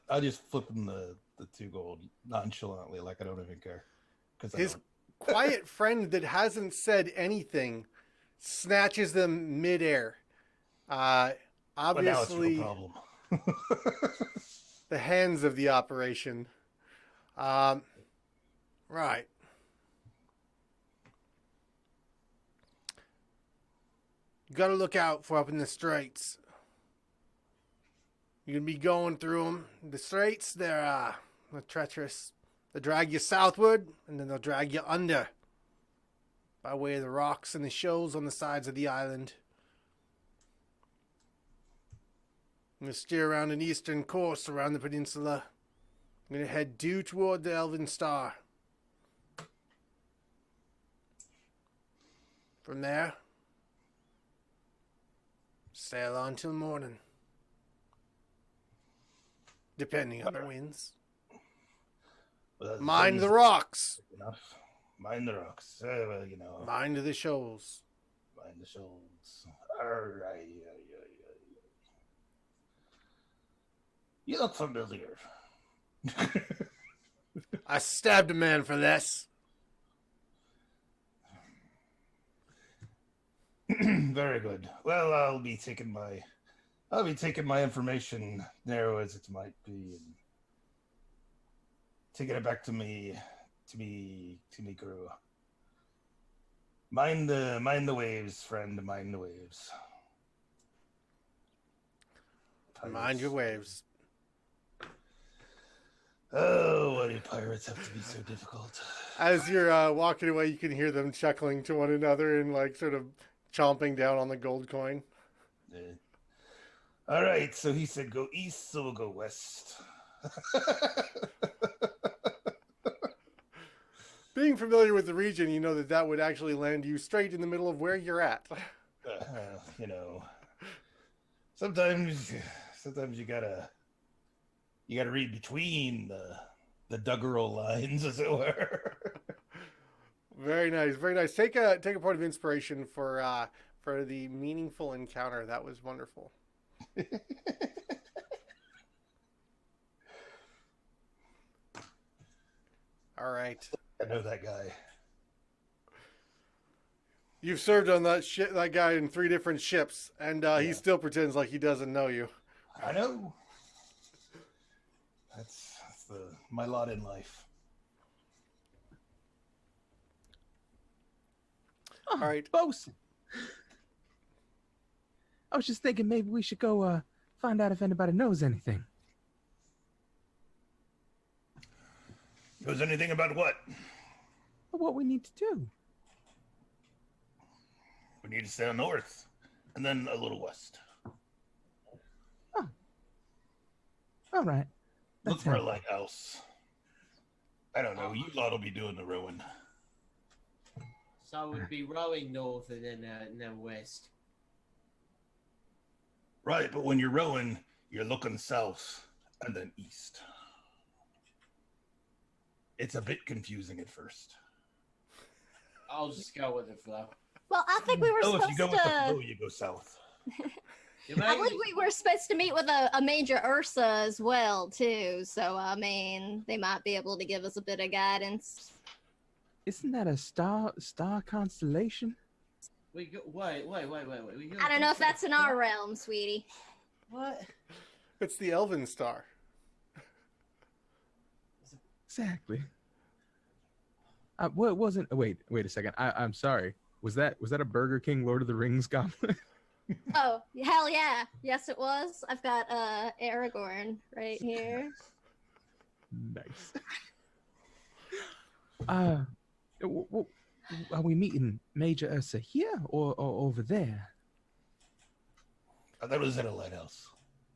I'll just flip him the 2 gold nonchalantly, like I don't even care. His quiet friend that hasn't said anything snatches them midair. Obviously, but now it's your problem. The hands of the operation. Right. You got to look out for up in the straits. You're going to be going through them. The straits, they're treacherous. They'll drag you southward, and then they'll drag you under by way of the rocks and the shoals on the sides of the island. I'm going to steer around an eastern course around the peninsula. I'm going to head due toward the Elven Star. From there, sail on till morning. Depending on the winds. Well, mind the rocks. Enough. Mind the rocks. Well, you know. Mind the shoals. Mind the shoals. All right. You look familiar. I stabbed a man for less. Very good. Well, I'll be taking my information, narrow as it might be, and taking it back to me crew. Mind the waves, friend. Mind the waves. Pirates. Mind your waves. Oh, why do pirates have to be so difficult? As you're walking away, you can hear them chuckling to one another and like sort of chomping down on the gold coin. Yeah. All right, so he said go east, so we'll go west. Being familiar with the region, you know that would actually land you straight in the middle of where you're at. You know, sometimes you gotta read between the doggerel lines, as it were. Very nice, very nice. Take a point of inspiration for the meaningful encounter. That was wonderful. All right. I know that guy. You've served on that guy in 3 different ships, and he still pretends like he doesn't know you. I know. That's my lot in life. Oh, all right, bosun. I was just thinking maybe we should go find out if anybody knows anything. Knows anything about what? What we need to do. We need to sail north, and then a little west. Oh. All right. Look for a lighthouse. I don't know. You lot will be doing the rowing. So we'd be rowing north and then west. Right, but when you're rowing, you're looking south and then east. It's a bit confusing at first. I'll just go with the flow. Well, I think we were Oh, if supposed you go with the to. flow, you go south. I believe we were supposed to meet with a Major Ursa as well, too. So, I mean, they might be able to give us a bit of guidance. Isn't that a star constellation? Wait. I don't know if that's in our realm, sweetie. What? It's the Elven Star. Exactly. Well, it wasn't. Wait a second. I'm sorry. Was that a Burger King Lord of the Rings goblin? Oh, hell yeah. Yes, it was. I've got Aragorn right here. Nice. Are we meeting Major Ursa here or over there? I thought it was at a lighthouse.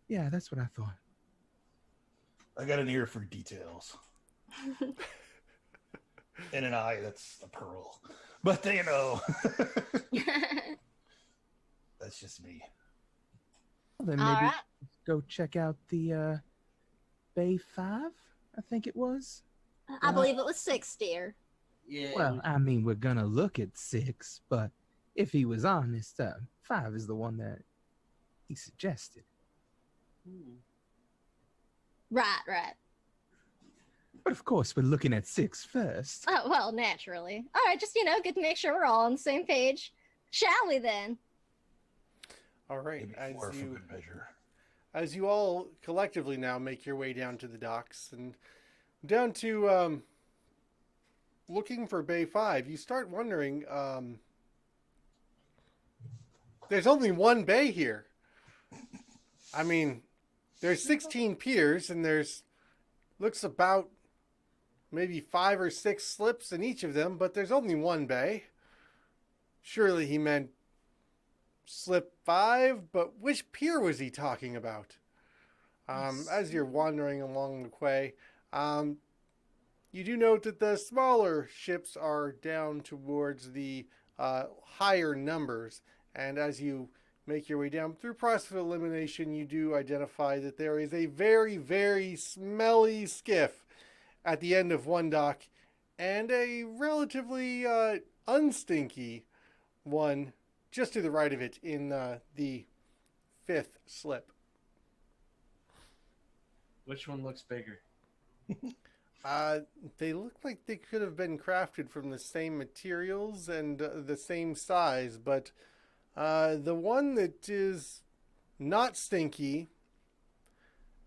Yeah, that's what I thought. I got an ear for details. And an eye that's a pearl. But, you know. That's just me. Well, then All maybe right. go check out the Bay 5, I think it was. I believe it was 6, dear. Yeah. Well, I mean, we're gonna look at 6, but if he was honest, 5 is the one that he suggested. Right. But of course, we're looking at 6 first. Oh, well, naturally. All right, just, good to make sure we're all on the same page. Shall we then? All right. Maybe 4 for good measure. As you all collectively now make your way down to the docks and down to looking for Bay 5, you start wondering, there's only one bay here. I mean, there's 16 piers and there's looks about maybe 5 or 6 slips in each of them, but there's only one bay. Surely he meant slip 5, but which pier was he talking about? As you're wandering along the quay, you do note that the smaller ships are down towards the higher numbers, and as you make your way down through process of elimination, you do identify that there is a very, very smelly skiff at the end of one dock, and a relatively unstinky one just to the right of it in the 5th slip. Which one looks bigger? They look like they could have been crafted from the same materials and the same size, but the one that is not stinky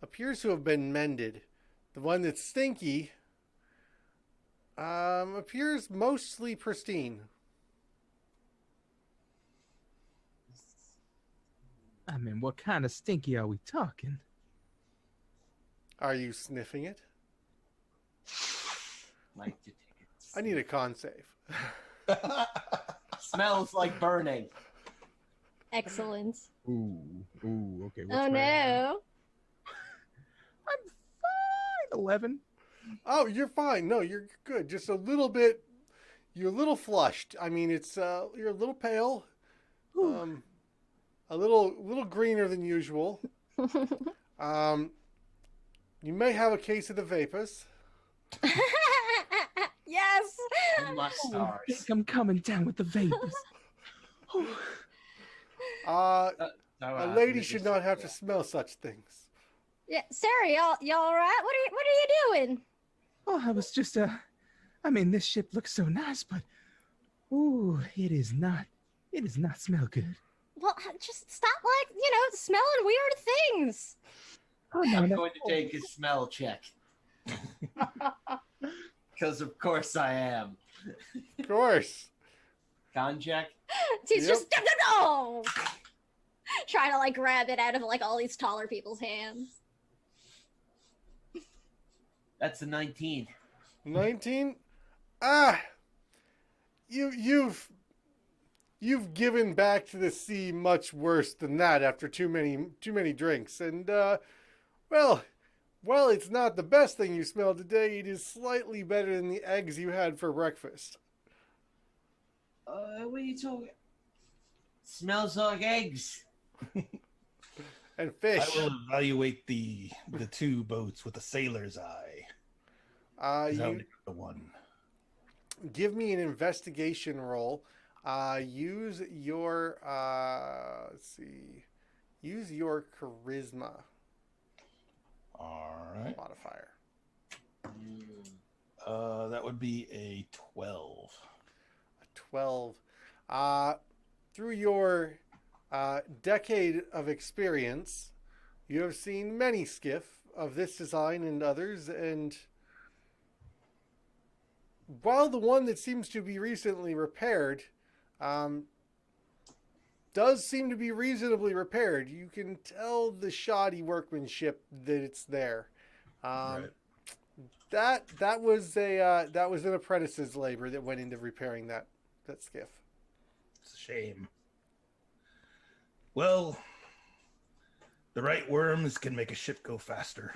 appears to have been mended. The one that's stinky appears mostly pristine. I mean, what kind of stinky are we talking? Are you sniffing it? Like to take it. I need a con save. Smells like burning. Excellent. Ooh, okay. Oh, no. I'm fine. 11. Oh, you're fine. No, you're good. Just a little bit. You're a little flushed. I mean, it's you're a little pale. A little greener than usual. You may have a case of the vapors. Yes. Oh, my I stars. think I'm coming down with the vapors. A lady should not have to smell such things. Yeah, Sarah, y'all all right? What are you doing? Oh, I was just I mean, this ship looks so nice, but ooh, it does not smell good. Well, just stop, smelling weird things. Oh no, I'm no. going to take a smell check. Because of course I am. Of course. Con check? He's Yep. just no. Trying to grab it out of all these taller people's hands. That's a 19. 19. You've given back to the sea much worse than that after too many drinks, and well, while it's not the best thing you smelled today, it is slightly better than the eggs you had for breakfast. What are you talking? Smells like eggs. And fish. I will evaluate the 2 boats with a sailor's eye. You The one. give me an investigation roll. Use your let's see. Use your charisma All right. modifier. That would be a 12. 12. Through your decade of experience, you have seen many skiff of this design and others, and while the one that seems to be recently repaired does seem to be reasonably repaired, you can tell the shoddy workmanship that it's there. Right. That was an apprentice's labor that went into repairing that skiff. It's a shame. Well, the right worms can make a ship go faster.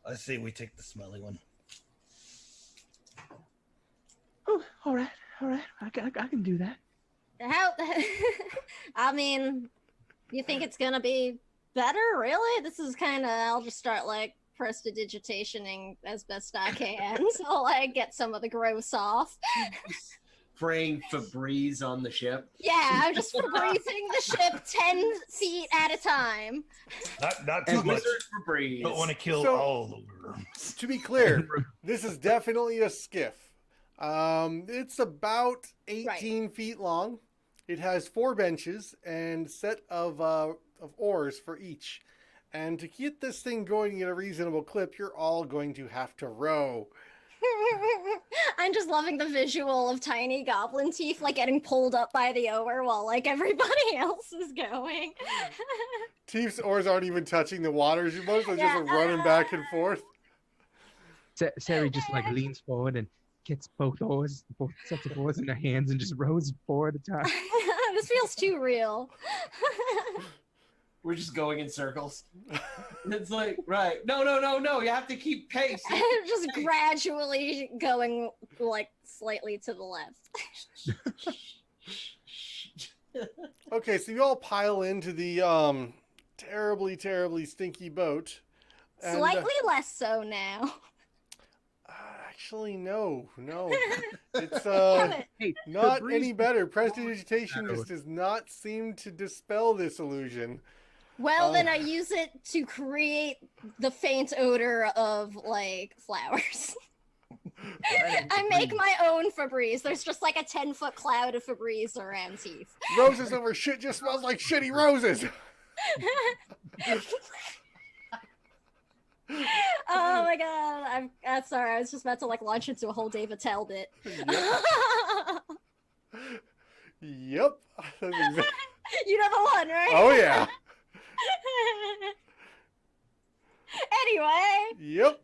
I say we take the smelly one. Oh, all right. I can do that. How? I mean, you think it's gonna be better? Really? This is kind of. I'll just start like prestidigitationing as best I can, so like get some of the gross off. Spraying Febreze on the ship. Yeah, I'm just breathing the ship 10 feet at a time. Not too much. Wizard Febreze. Don't want to kill So- all the worms. To be clear, this is definitely a skiff. It's about 18 feet long. It has 4 benches and a set of oars for each. And to get this thing going at a reasonable clip, you're all going to have to row. I'm just loving the visual of tiny goblin teeth like getting pulled up by the oar while like everybody else is going. Teef's oars aren't even touching the water. She's mostly Yeah. just running back and forth. Sari just like leans forward and gets both sets of oars in her hands and just rows 4 at a time. This feels too real. We're just going in circles. It's like, right. No. You have to keep pace. Just gradually going like slightly to the left. Okay, so you all pile into the terribly, terribly stinky boat. And, Slightly less so now. actually, no. It's Damn it. Hey, not Febreze- any better. Prestidigitation just does not seem to dispel this illusion. Well, then I use it to create the faint odor of like flowers. I make my own Febreze. There's just like a 10-foot cloud of Febreze around Teeth. Roses over shit just smells like shitty roses. Oh my god, I'm sorry. I was just about to like launch into a whole Dave Attell bit. Yep. You know the one, right? Oh yeah. Anyway. Yep.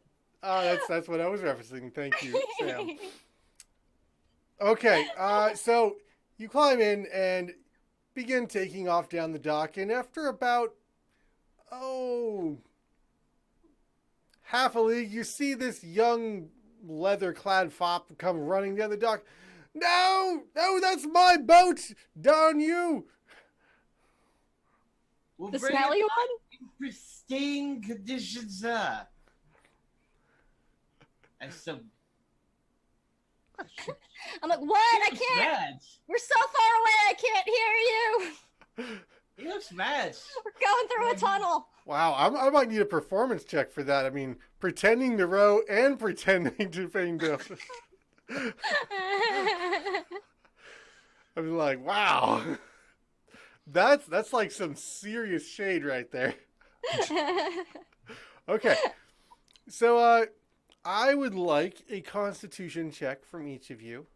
That's what I was referencing. Thank you, Sam. Okay, so you climb in and begin taking off down the dock, and after about half a league, you see this young leather-clad fop come running down the dock. No, that's my boat, darn you! We'll The bring smelly it one? in pristine condition, sir. And some I'm like, what? I can't. mad. We're so far away. I can't hear you. He looks mad. We're going through a tunnel. Wow, I might need a performance check for that. I mean, pretending to row and pretending to feign death. I'm like, wow. That's like some serious shade right there. Okay. So I would like a constitution check from each of you.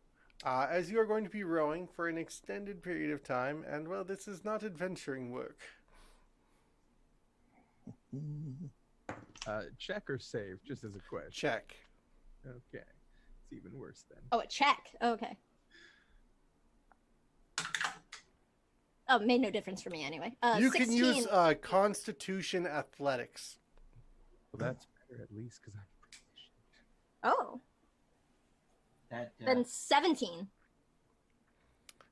As you are going to be rowing for an extended period of time, and well, this is not adventuring work. Check or save, just as a question. Check. Okay. It's even worse then. Oh, a check. Okay. Oh, made no difference for me anyway. You 16. can use Constitution Athletics. Well, that's better at least because I'm Oh, That, then 17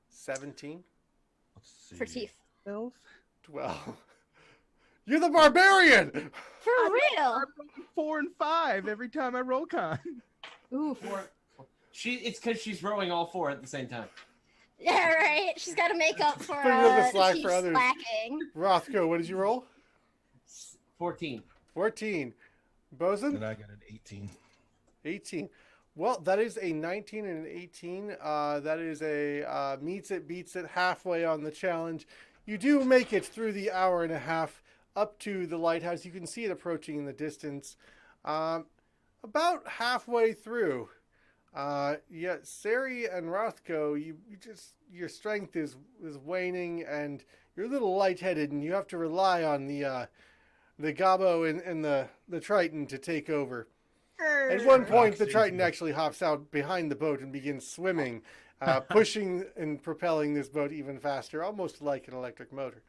17, Let's see. for Teeth. 12. 12. You're the barbarian! For real. 4 and 5 every time I roll con. Oof. It's because she's rowing all 4 at the same time. Yeah, right. She's got to make up for Put a little bit slack she's for others. slacking. Rothko, what did you roll? 14. 14. Bosun? And I got an 18. 18. Well, that is a 19 and an 18. That is a meets it, beats it halfway on the challenge. You do make it through the hour and a half up to the lighthouse. You can see it approaching in the distance. About halfway through, Sari and Rothko, you just your strength is waning and you're a little lightheaded, and you have to rely on the Gobbo and the Triton to take over. At one point, the Triton actually hops out behind the boat and begins swimming, pushing and propelling this boat even faster, almost like an electric motor.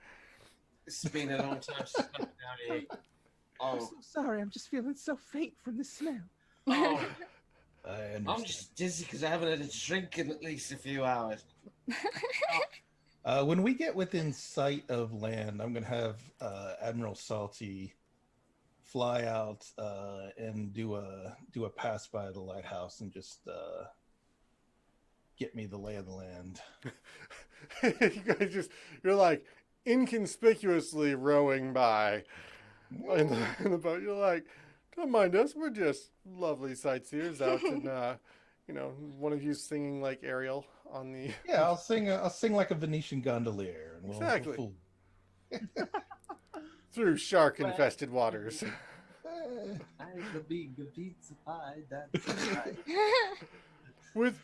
It's been a long time since I've been down here. I'm Oh, so sorry. I'm just feeling so faint from the smell. oh. I understand. I'm just dizzy because I haven't had a drink in at least a few hours. When we get within sight of land, I'm going to have Admiral Salty fly out and do a pass by the lighthouse and just get me the lay of the land. You guys you're like inconspicuously rowing by in the boat. You're like, don't mind us. We're just lovely sightseers out in, one of you singing like Ariel on the... Yeah, I'll sing like a Venetian gondolier. And Exactly. We'll through shark-infested waters. I could be good pizza pie, that's right. With,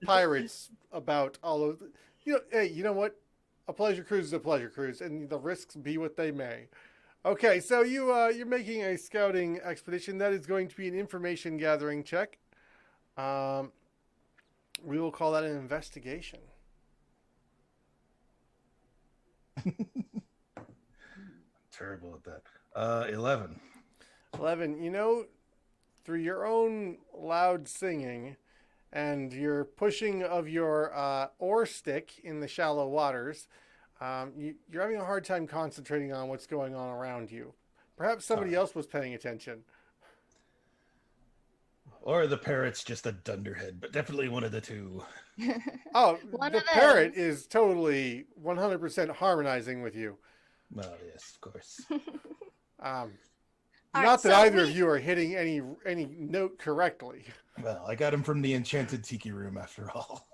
pirates about all of... Hey, you know what? A pleasure cruise is a pleasure cruise, and the risks be what they may. Okay, so you're making a scouting expedition. That is going to be an information gathering check. We will call that an investigation. terrible at that. 11. 11. Through your own loud singing and your pushing of your oar stick in the shallow waters, you're having a hard time concentrating on what's going on around you. Perhaps somebody else was paying attention. Or the parrot's just a dunderhead, but definitely one of the two. Oh, One the of parrot those. is totally 100% harmonizing with you. Well, yes, of course. Not right, that so either of you are hitting any note correctly. Well, I got him from the enchanted tiki room after all.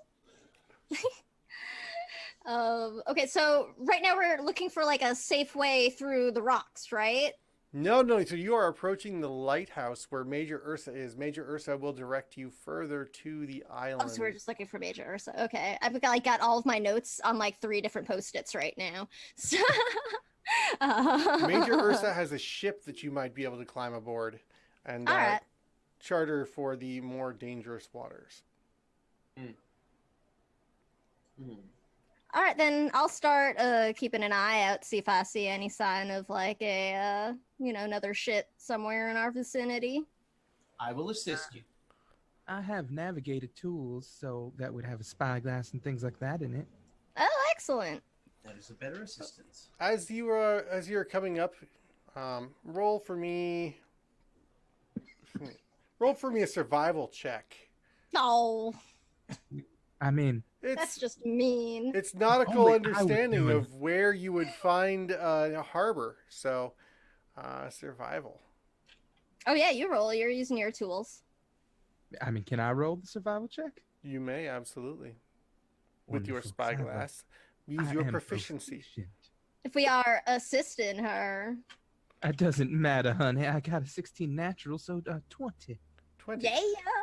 Okay, so right now we're looking for like a safe way through the rocks, right? No. So you are approaching the lighthouse where Major Ursa is. Major Ursa will direct you further to the island. Oh, so we're just looking for Major Ursa. Okay, I've got all of my notes on like 3 different post-its right now. So, Major Ursa has a ship that you might be able to climb aboard and All right. charter for the more dangerous waters. All right, then I'll start keeping an eye out, see if I see any sign of like a another ship somewhere in our vicinity. I will assist you. I have navigated tools, so that would have a spyglass and things like that in it. Oh, excellent. That is a better assistance. As you're coming up, roll for me a survival check. Oh, I mean, that's just mean. It's nautical Only I would understanding do it. of where you would find a harbor. So, survival. Oh yeah, you roll. You're using your tools. I mean, can I roll the survival check? You may, absolutely. With your Wonderful. spyglass. Use I your am proficiency. proficient. If we are assisting her. It doesn't matter, honey. I got a 16 natural, so 20. 20.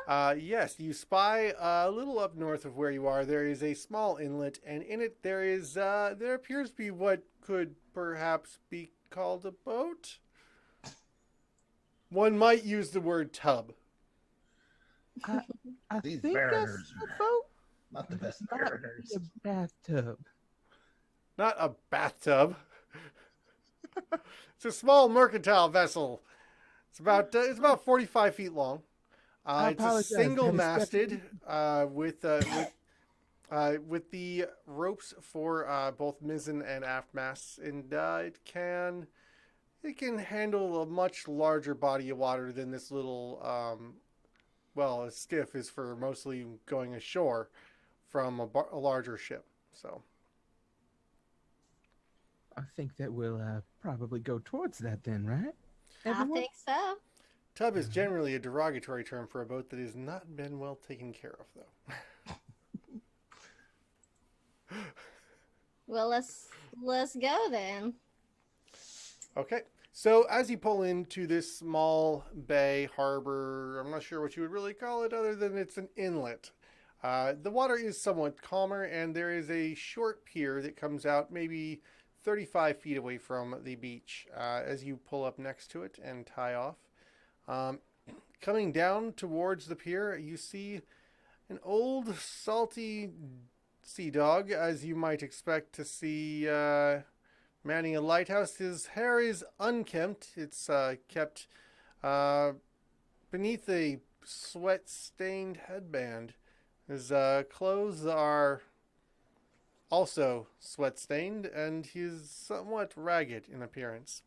Yeah. Yes, you spy a little up north of where you are. There is a small inlet, and in it there appears to be what could perhaps be called a boat. One might use the word tub. I These think that's mariners a are boat. Not the best Not mariners. a bathtub. Not a bathtub. It's a small mercantile vessel. It's about 45 feet long. I It's a apologize, single-masted with the ropes for both mizzen and aft masts, and it can handle a much larger body of water than this little. A skiff is for mostly going ashore. from a larger ship. So I think that we'll probably go towards that then, right? I Everyone? think so. tub is generally a derogatory term for a boat that has not been well taken care of, though. Well, let's go then. Okay. So as you pull into this small bay harbor, I'm not sure what you would really call it other than it's an inlet. The water is somewhat calmer, and there is a short pier that comes out maybe 35 feet away from the beach. As you pull up next to it and tie off, coming down towards the pier, you see an old salty sea dog, as you might expect to see manning a lighthouse. His hair is unkempt. It's kept beneath a sweat-stained headband. His clothes are also sweat-stained, and he's somewhat ragged in appearance.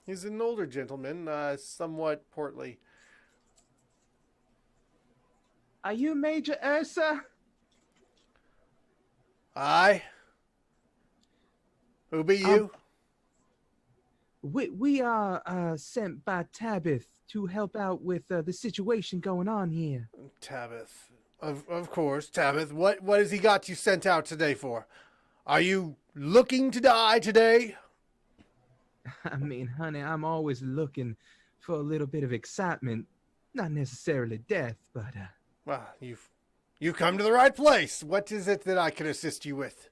He's an older gentleman, somewhat portly. Are you Major Ursa? Aye. Who be you? We are sent by Tabith to help out with the situation going on here. Tabith. Of course, Tabith. What has he got you sent out today for? Are you looking to die today? I mean, honey, I'm always looking for a little bit of excitement. Not necessarily death, but Well, you've come to the right place. What is it that I can assist you with?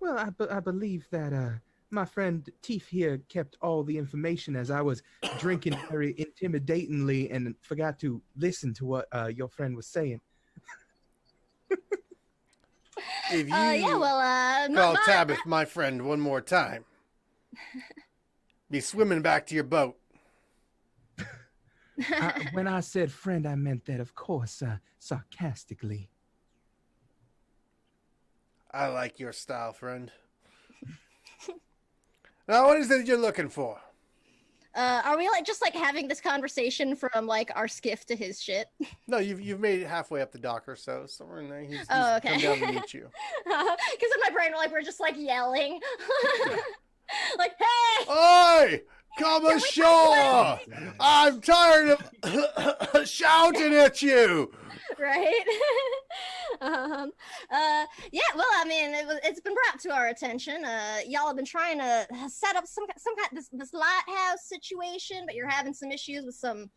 well, I believe that my friend Teef here kept all the information as I was drinking very intimidatingly and forgot to listen to what your friend was saying. If you Yeah, well, call Tabith my friend one more time, be swimming back to your boat. When I said friend, I meant that, of course, sarcastically. I like your style, friend. Now, what is it you're looking for? are we just having this conversation from our skiff to his ship? No, you've made it halfway up the dock or so. Somewhere in there, he's Oh, okay. come down to meet you. Because in my brain, we're just yelling, hey! Oi! Come ashore! I'm tired of shouting at you. Right? Yeah, well, I mean, it's been brought to our attention. Y'all have been trying to set up some kind of this lighthouse situation, but you're having some issues with some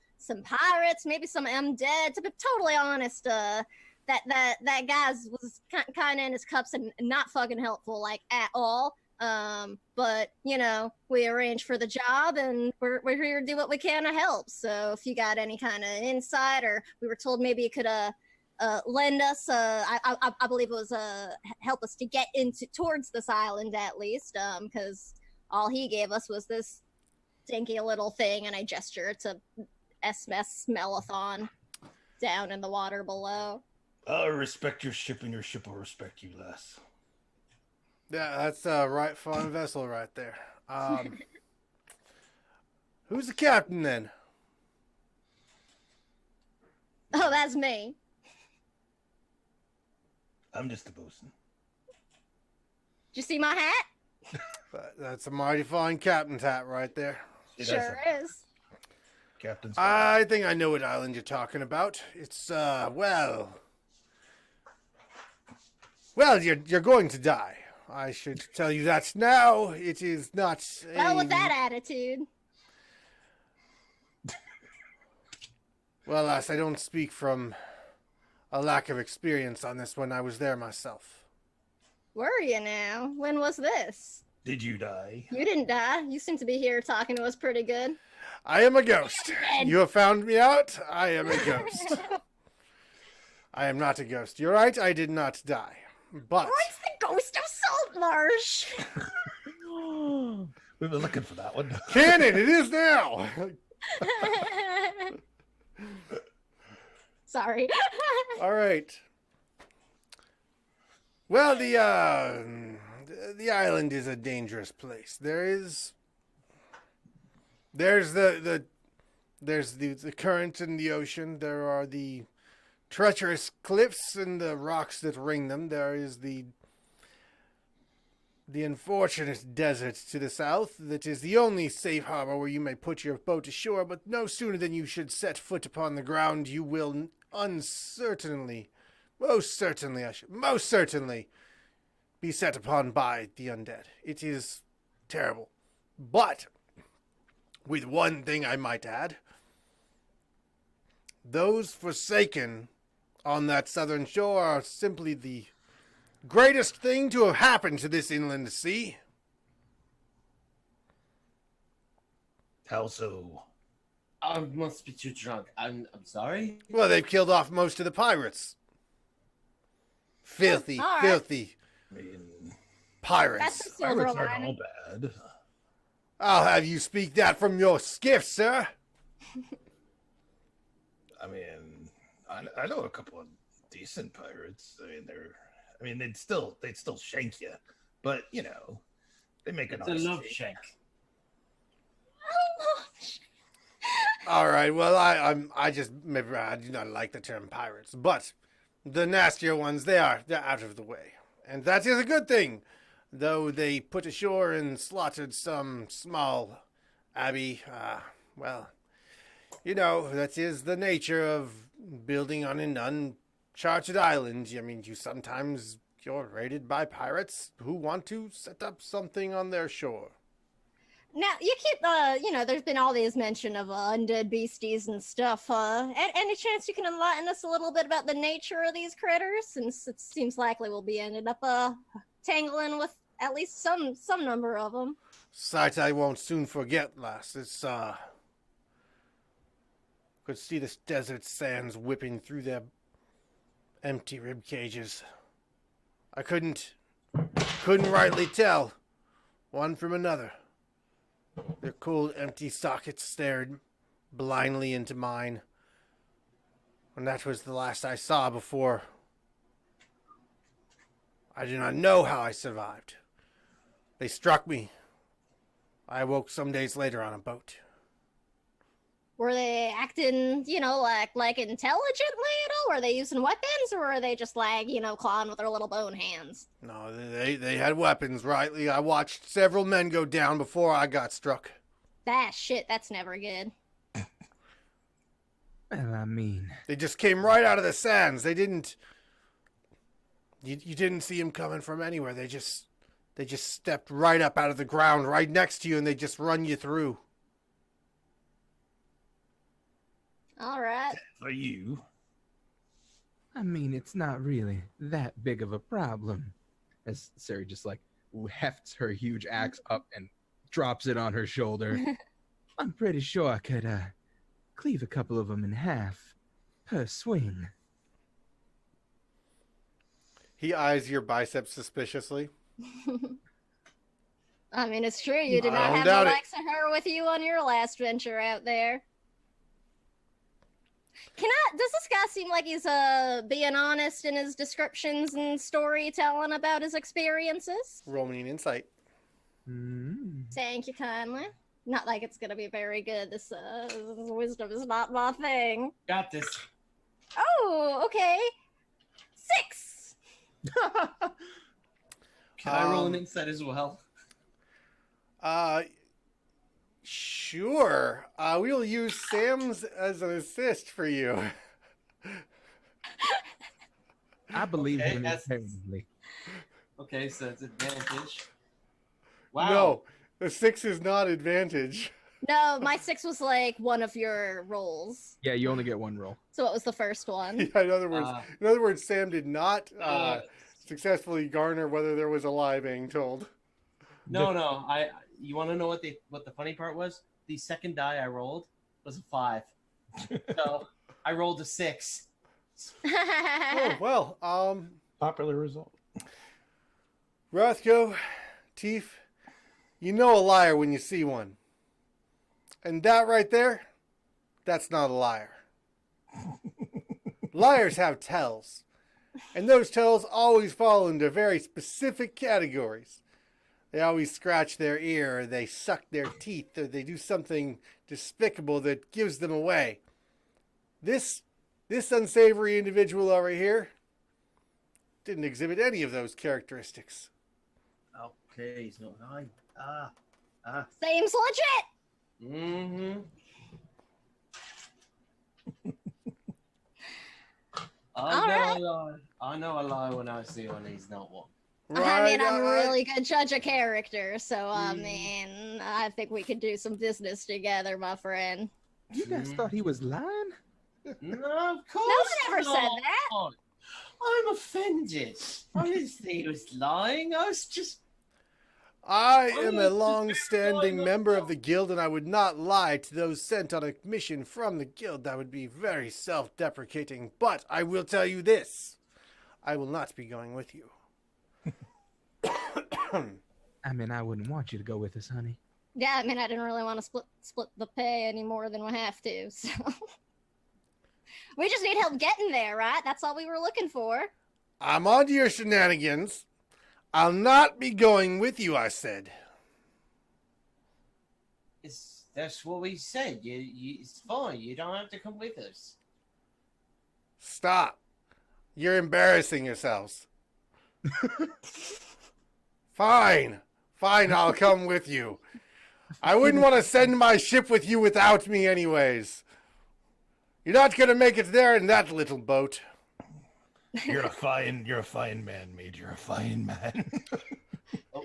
pirates, maybe some dead. To be totally honest, that guy was kind of in his cups and not fucking helpful, at all. But we arranged for the job, and we're here to do what we can to help. So if you got any kind of insight, or we were told maybe you could lend us, I believe it was help us to get towards this island at least, because all he gave us was this dinky little thing, and I gestured to SMS Melathon down in the water below. I'll respect your ship, and your ship will respect you less. Yeah, that's a right fine vessel right there. Who's the captain then? Oh, that's me. I'm just a bosun. Did you see my hat? That's a mighty fine captain's hat right there. Sure is. Captain's. I think I know what island you're talking about. It's well, you're going to die. I should tell you that now. It is not. Well, with that attitude. Well, lass, I don't speak from a lack of experience on this one. I was there myself. Were you now? When was this? Did you die? You didn't die. You seem to be here talking to us pretty good. I am a ghost. You have found me out. I am a ghost. I am not a ghost. You're right. I did not die. But What's the ghost of Saltmarsh? We've been looking for that one. canon, it is now. Sorry. All right. Well, the island is a dangerous place. There's the current in the ocean. There are the treacherous cliffs and the rocks that ring them. There is the unfortunate desert to the south that is the only safe harbor where you may put your boat ashore, but no sooner than you should set foot upon the ground, you will most certainly be set upon by the undead. It is terrible. But, with one thing I might add, those forsaken on that southern shore are simply the greatest thing to have happened to this inland sea. How so? I must be too drunk. I'm sorry. Well, they've killed off most of the pirates. Filthy, All right. filthy I mean, That's pirates. a silver pirates aren't all lining. bad. I'll have you speak that from your skiff, sir. I mean, I know a couple of decent pirates. I mean, they'd still shank you, but you know, they make an It's a honest love take. shank. All right. Well, I do not like the term pirates, but the nastier ones, they're out of the way, and that is a good thing. Though they put ashore and slaughtered some small abbey, well, you know, that is the nature of building on an uncharted island. I mean, you're raided by pirates who want to set up something on their shore. Now, you keep, there's been all these mention of undead beasties and stuff. Any chance you can enlighten us a little bit about the nature of these critters? Since it seems likely we'll be ended up, tangling with at least some number of them. Sight I won't soon forget, lass. It's, could see the desert sands whipping through their empty rib cages. I couldn't rightly tell one from another. Their cold, empty sockets stared blindly into mine. And that was the last I saw before. I do not know how I survived. They struck me. I awoke some days later on a boat. Were they acting, like intelligently at all? Were they using weapons, or were they just like, clawing with their little bone hands? No, they had weapons, rightly. I watched several men go down before I got struck. Shit, that's never good. Well, I mean, They just came right out of the sands. They didn't... You didn't see them coming from anywhere. They just stepped right up out of the ground right next to you, and they just run you through. All right. For you, it's not really that big of a problem. As Sari just like hefts her huge axe up and drops it on her shoulder. I'm pretty sure I could cleave a couple of them in half per swing. He eyes your biceps suspiciously. It's true. You did I not don't have doubt the it. likes of her with you on your last venture out there. Does this guy seem like he's being honest in his descriptions and storytelling about his experiences? Roll me an insight. Thank you kindly. Not like it's gonna be very good. This wisdom is not my thing. Got this. Oh, okay. 6. Can I roll an insight as well? Sure. We'll use Sam's as an assist for you. I believe Okay, him that's- entirely. Okay, so it's advantage. Wow. No, the 6 is not advantage. No, my 6 was like one of your rolls. Yeah, you only get one roll. So it was the first one. Yeah, in other words, Sam did not Uh, successfully garner whether there was a lie being told. No. You want to know what the funny part was? The second die I rolled was a 5. So I rolled a 6. Oh, well, popular result. Rothko, Teef, you know a liar when you see one. And that right there, that's not a liar. Liars have tells. And those tells always fall into very specific categories. They always scratch their ear, or they suck their teeth, or they do something despicable that gives them away. This This unsavory individual over here didn't exhibit any of those characteristics. Oh, please, not I. Seems legit. Mm-hmm. All right. I know a lie when I see one. He's not one. I mean, I'm a right. really good judge of character, so I mean, I think we could do some business together, my friend. You guys thought he was lying? No, of course No one ever said not. that. I'm offended. I didn't think he was lying. I was just. I am a long-standing member of the guild, and I would not lie to those sent on a mission from the guild. That would be very self-deprecating. But I will tell you this. I will not be going with you. I mean, I wouldn't want you to go with us, honey. Yeah, I mean, I didn't really want to split the pay any more than we have to, so. We just need help getting there, right? That's all we were looking for. I'm on to your shenanigans. I'll not be going with you, I said. That's what we said. It's fine. You don't have to come with us. Stop. You're embarrassing yourselves. Fine. Fine, I'll come with you. I wouldn't want to send my ship with you without me anyways. You're not going to make it there in that little boat. You're a fine man, Mage. You're a fine man.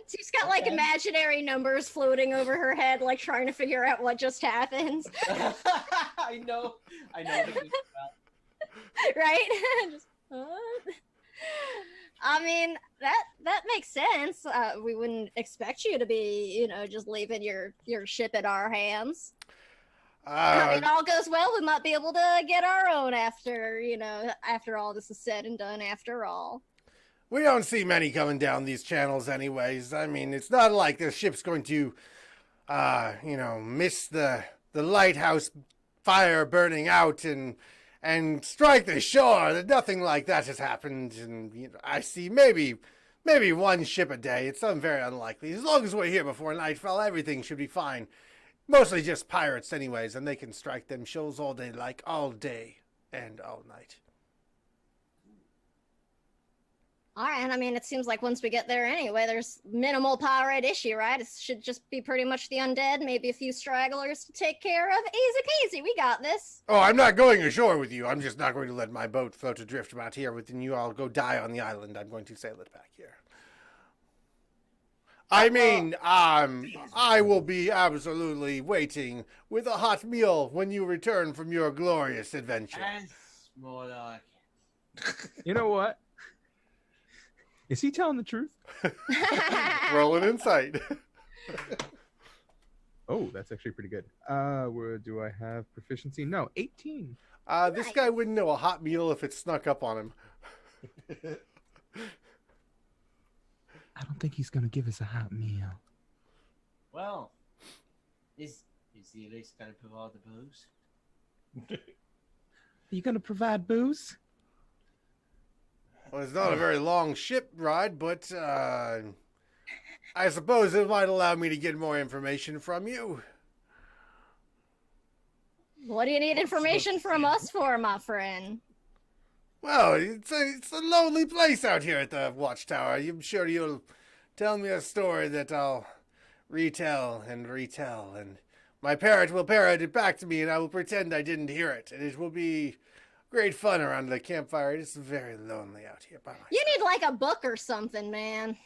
She's got like imaginary numbers floating over her head, like trying to figure out what just happened. I know. Right? Just, what? I mean, that makes sense. We wouldn't expect you to be, just leaving your ship in our hands. If it all goes well, we might be able to get our own after all this is said and done, after all. We don't see many coming down these channels anyways. I mean, it's not like the ship's going to, miss the lighthouse fire burning out and strike the shore. Nothing like that has happened. And I see maybe one ship a day. It's something very unlikely. As long as we're here before nightfall, everything should be fine. Mostly just pirates anyways, and they can strike them shoals all day, like all day and all night. All right, and I mean, it seems like once we get there anyway, there's minimal pirate issue, right? It should just be pretty much the undead, maybe a few stragglers to take care of. Easy peasy, we got this. Oh, I'm not going ashore with you. I'm just not going to let my boat float adrift out here within you all go die on the island. I'm going to sail it back here. I mean, I will be absolutely waiting with a hot meal when you return from your glorious adventure. That's more like it. You know what? Is he telling the truth? Roll an insight. Oh, that's actually pretty good. Where do I have proficiency? No, 18. This guy wouldn't know a hot meal if it snuck up on him. I don't think he's going to give us a hot meal. Well, is he at least going to provide the booze? Are you going to provide booze? Well, it's not a very long ship ride, but I suppose it might allow me to get more information from you. What do you need information from us for, my friend? Well, it's a lonely place out here at the watchtower. I'm sure you'll tell me a story that I'll retell, and my parrot will parrot it back to me, and I will pretend I didn't hear it, and it will be great fun around the campfire. It's very lonely out here by myself. You need like a book or something, man.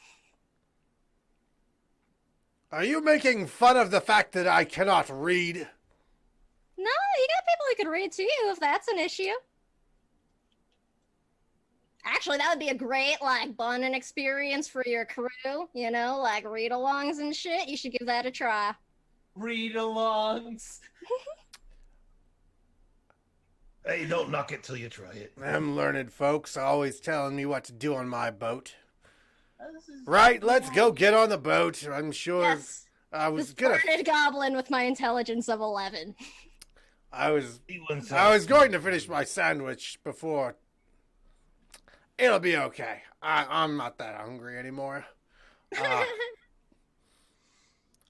Are you making fun of the fact that I cannot read? No, you got people who could read to you if that's an issue. Actually, that would be a great, bonding experience for your crew, like read-alongs and shit. You should give that a try. Read-alongs. Hey, don't knock it till you try it. Them learned folks always telling me what to do on my boat. Right, let's go get on the boat. I'm sure Yes, I was this gonna... learned goblin with my intelligence of 11. I was going to finish my sandwich before... It'll be okay. I'm not that hungry anymore.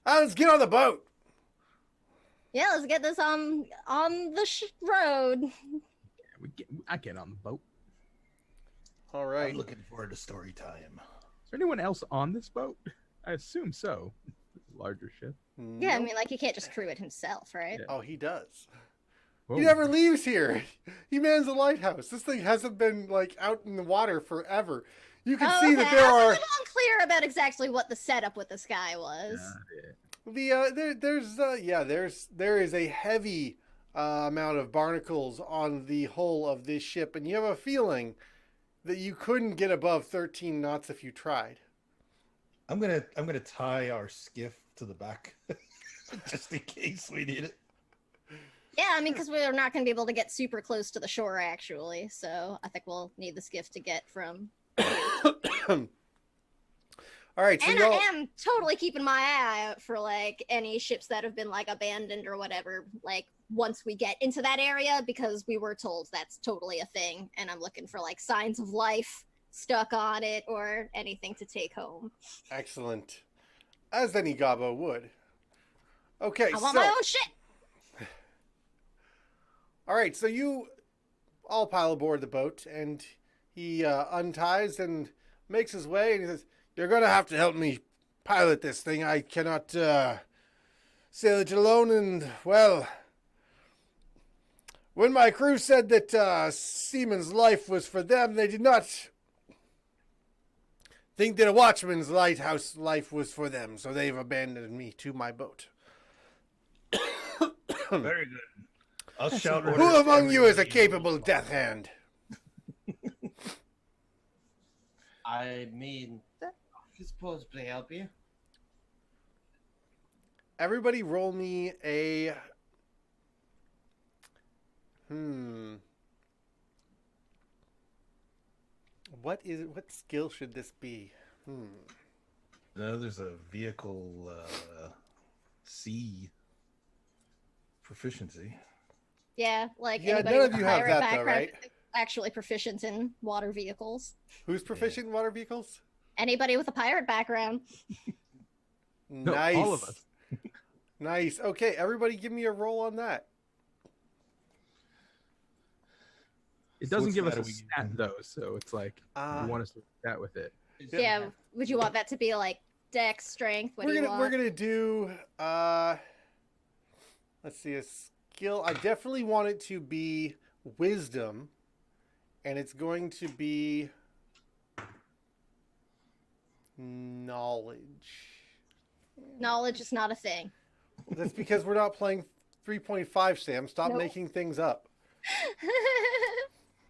Let's get on the boat. Yeah, let's get this on the road. I get on the boat. All right. I'm looking forward to story time. Is there anyone else on this boat? I assume so. Larger ship. Yeah, I Nope. mean, like, he can't just crew it himself, right? Yeah. Oh, he does. Whoa. He never leaves here. He mans the lighthouse. This thing hasn't been like out in the water forever. You can see that there I was a are little unclear about exactly what the setup with this guy was. there is a heavy amount of barnacles on the hull of this ship, and you have a feeling that you couldn't get above 13 knots if you tried. I'm gonna tie our skiff to the back, just in case we need it. Yeah, I mean, because we're not going to be able to get super close to the shore, actually. So I think we'll need the skiff to get from. All right, so And y'all, I am totally keeping my eye out for like any ships that have been like abandoned or whatever. Like once we get into that area, because we were told that's totally a thing, and I'm looking for like signs of life stuck on it or anything to take home. excellent, as any gobbo would. Okay, I want so my own ship. all right, so you all pile aboard the boat, and he unties and makes his way, and he says, "You're going to have to help me pilot this thing. I cannot sail it alone, and, well, when my crew said that seaman's life was for them, they did not think that a watchman's lighthouse life was for them, so they've abandoned me to my boat." Very good. I'll shout. Who orders among you is a everybody capable knows. death hand? I mean, that could supposedly help you. Everybody roll me a... What skill should this be? No, there's a vehicle C proficiency. Yeah, like Yeah, anybody none with of a you have pirate that, though, background right? is actually proficient in water vehicles. Who's proficient in water vehicles? Anybody with a pirate background. No, Nice. all of us. Nice. Okay, everybody give me a roll on that. It doesn't What's give us that a we- stat though, so it's like you want us to stat with it. Yeah, would you want that to be like dex, strength? What do you want? We're gonna do let's see, a skill. I definitely want it to be wisdom, and it's going to be knowledge. Knowledge is not a thing. That's because we're not playing 3.5, Sam. Stop Nope. making things up.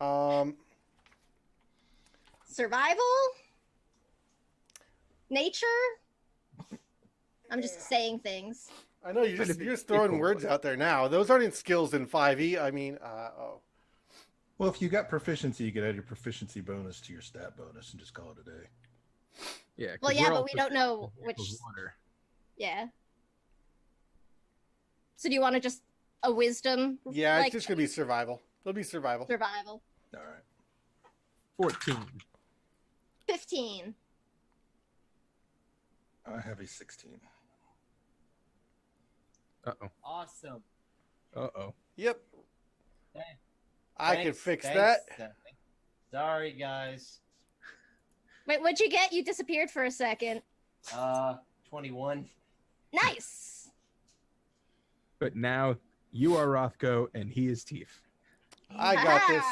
Um, Survival? Nature? I'm just saying things. I know you're just throwing words out there now. Those aren't in skills in 5e. I mean, Well, if you got proficiency, you could add your proficiency bonus to your stat bonus and just call it a day. Yeah. 'cause Well, yeah, we're but all we don't know proficient which. with water. Yeah. So do you want to just a wisdom? yeah, like, it's just gonna be survival. It'll be survival. survival. All right. 14. 15. I have a 16. Uh-oh. Awesome. Uh-oh. Yep. Thanks. I can Thanks, fix thanks, that. Stephanie. Sorry, guys. Wait, what'd you get? You disappeared for a second. 21. Nice. But now you are Rothko and he is Teef. I got this.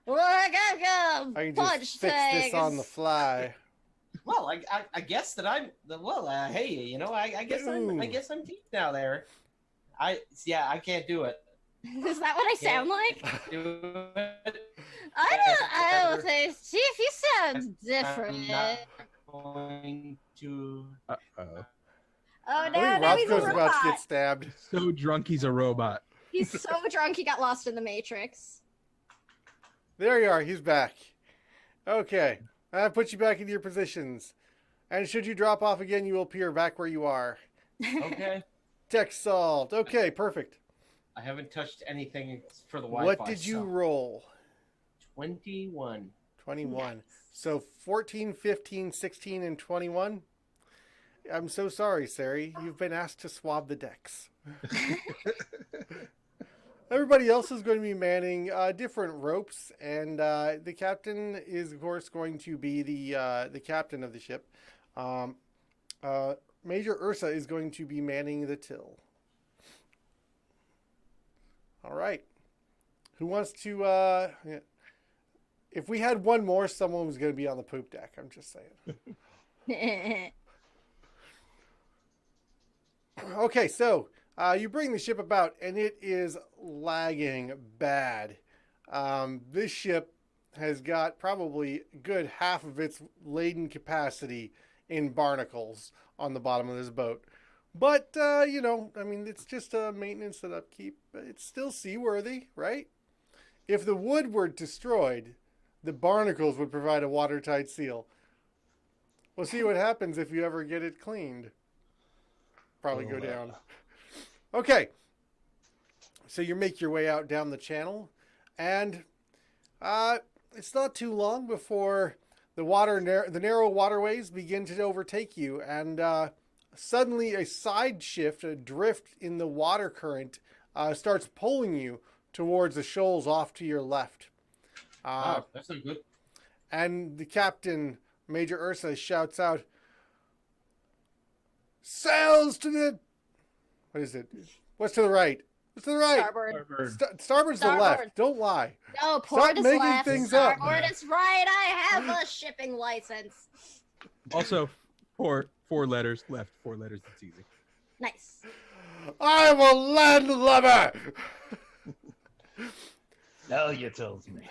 Well, I got I can punch just fix this on the fly. Well, I guess that I'm hey, you know, I guess I'm deep now there. I can't do it. Is that what I sound like? Do it. I don't think, Chief, you sound different. I'm not going to. Uh-oh. Oh I no, think now he's a Rothko's about to robot. get stabbed. So drunk he's a robot. He's so drunk he got lost in the Matrix. There you are. He's back. Okay. I put you back into your positions. And should you drop off again, you will appear back where you are. Okay. Tech solved. Okay, perfect. I haven't touched anything for the Wi-Fi. What did you so- roll? 21. 21. Nice. So 14, 15, 16, and 21? I'm so sorry, Sari. You've been asked to swab the decks. Everybody else is going to be manning different ropes, and the captain is, of course, going to be the captain of the ship. Major Ursa is going to be manning the till. All right. Who wants to? If we had one more, someone was going to be on the poop deck. I'm just saying. Okay, so you bring the ship about, and it is lagging bad. This ship has got probably a good half of its laden capacity in barnacles on the bottom of this boat. But, it's just a maintenance and upkeep. It's still seaworthy, right? If the wood were destroyed, the barnacles would provide a watertight seal. We'll see what happens if you ever get it cleaned. Probably go down. Okay. So you make your way out down the channel, and it's not too long before the narrow waterways begin to overtake you, and suddenly a side shift, a drift in the water current, starts pulling you towards the shoals off to your left. Wow, that's not good. And the captain, Major Ursa, shouts out, "Sails to the..." What is it? What's to the right? What's to the right? Starboard. Starboard's the left. Don't lie. No, port is making left. things up. Starboard is right. I have a shipping license. Also, four letters left, 4 letters. It's easy. Nice. I'm a landlubber. Now you tells me.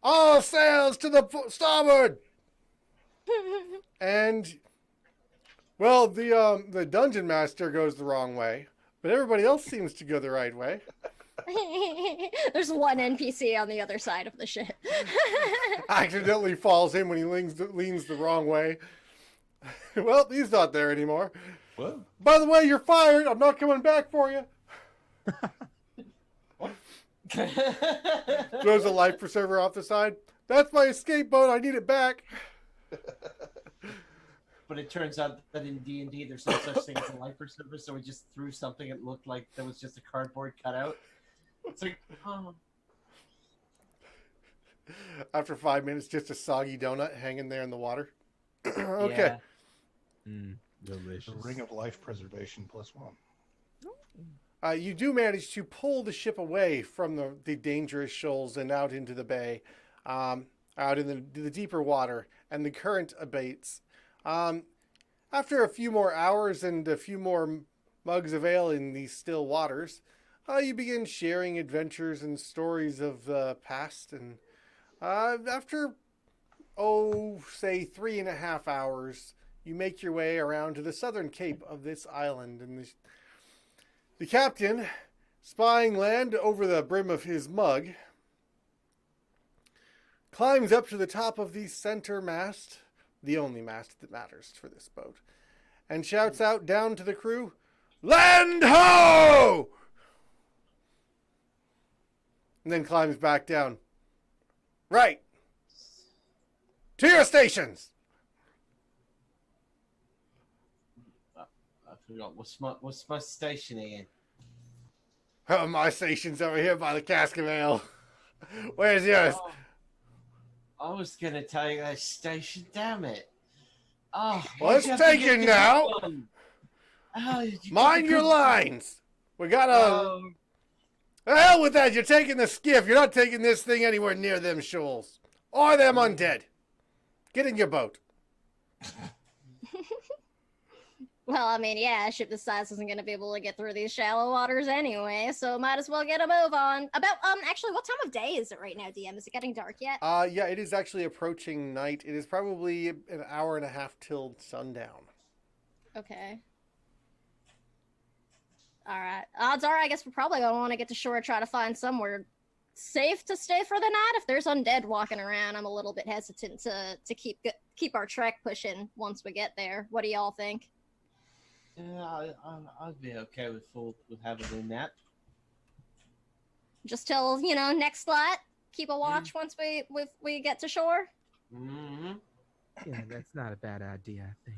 All sails to the starboard. And, well, the dungeon master goes the wrong way, but everybody else seems to go the right way. There's one NPC on the other side of the ship. Accidentally falls in when he leans the wrong way. Well, he's not there anymore. What? By the way, you're fired. I'm not coming back for you. Throws a life preserver off the side. That's my escape boat. I need it back. But it turns out that in D&D there's no such thing as a life preserver, so we just threw something that looked like there was just a cardboard cutout. It's like, oh. After 5 minutes, just a soggy donut hanging there in the water. Okay. Yeah. Delicious. The ring of life preservation +1. You do manage to pull the ship away from the dangerous shoals and out into the bay, out in the deeper water, and the current abates. After a few more hours and a few more mugs of ale in these still waters, you begin sharing adventures and stories of the past. And after, say 3.5 hours, you make your way around to the southern cape of this island. And the captain, spying land over the brim of his mug, climbs up to the top of the center mast, the only mast that matters for this boat, and shouts out down to the crew, "Land ho!" And then climbs back down. Right. To your stations. I forgot what's my station again. Oh, my station's over here by the cask of ale. Where's yours? Oh, I was gonna tell you that station. Damn it! Oh, Well, it's taken now. Mind your lines. We got a... The hell with that. You're taking the skiff. You're not taking this thing anywhere near them shoals. Or them undead. Get in your boat. Well, I mean, yeah, a ship this size isn't going to be able to get through these shallow waters anyway, so might as well get a move on. Actually, what time of day is it right now, DM? Is it getting dark yet? Yeah, it is actually approaching night. It is probably an hour and a half till sundown. Okay. Alright. Odds are, I guess we're probably going to want to get to shore, try to find somewhere safe to stay for the night. If there's undead walking around, I'm a little bit hesitant to keep our trek pushing once we get there. What do y'all think? Yeah, I'd be okay with having a nap. Just till, next light. Keep a watch once we get to shore. Mm-hmm. Yeah, that's not a bad idea, I think.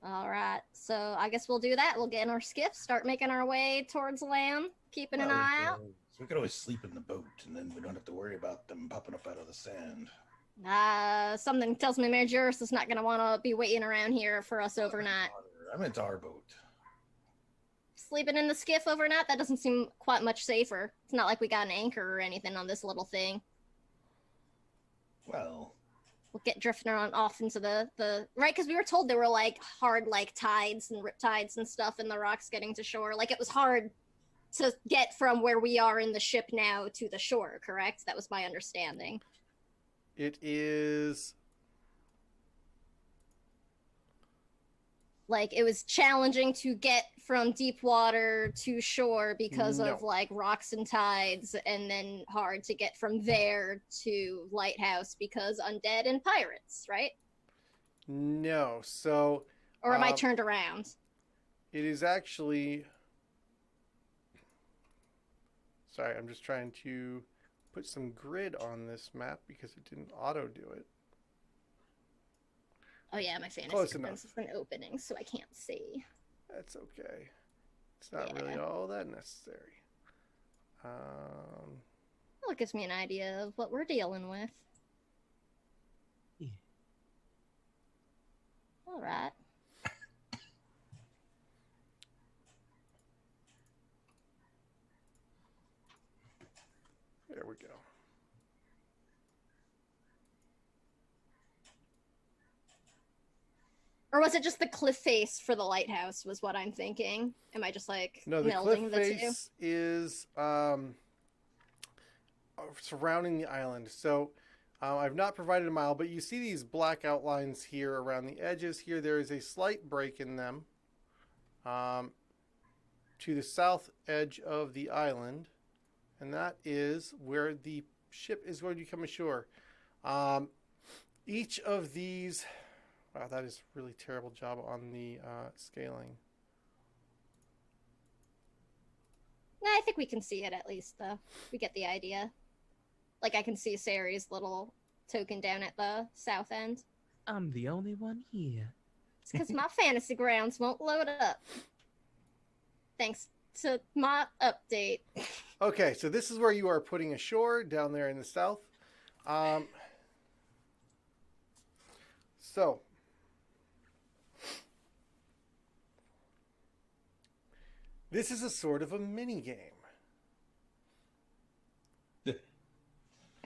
All right, so I guess we'll do that. We'll get in our skiff, start making our way towards land. keeping an Well, eye out. we could always sleep in the boat, and then we don't have to worry about them popping up out of the sand. Something tells me Mayor Juris is not going to want to be waiting around here for us overnight. I meant our boat. Sleeping in the skiff overnight? That doesn't seem quite much safer. It's not like we got an anchor or anything on this little thing. Well, We'll get drifting on off into the right, because we were told there were like hard like tides and riptides and stuff in the rocks getting to shore. Like it was hard to get from where we are in the ship now to the shore, correct? That was my understanding. It is. Like it was challenging to get from deep water to shore because of No. like rocks and tides, and then hard to get from there to lighthouse because undead and pirates, right? No. So Or am I turned around? it is actually. Sorry, I'm just trying to put some grid on this map because it didn't auto do it. Oh yeah, my fantasy Close enough. has been opening, so I can't see. That's okay. It's not Yeah. really all that necessary. Well, it gives me an idea of what we're dealing with. Yeah. All right. There we go. Or was it just the cliff face for the lighthouse was what I'm thinking? Am I just like No, the cliff melding the two? face is surrounding the island. So I've not provided a mile, but you see these black outlines here around the edges. Here, there is a slight break in them to the south edge of the island, and that is where the ship is going to come ashore. Each of these... Wow, that is a really terrible job on the scaling. Nah, I think we can see it at least, though. We get the idea. Like, I can see Sari's little token down at the south end. I'm the only one here. It's because my fantasy grounds won't load up. Thanks to my update. Okay, so this is where you are putting ashore, down there in the south. So, this is a sort of a mini game.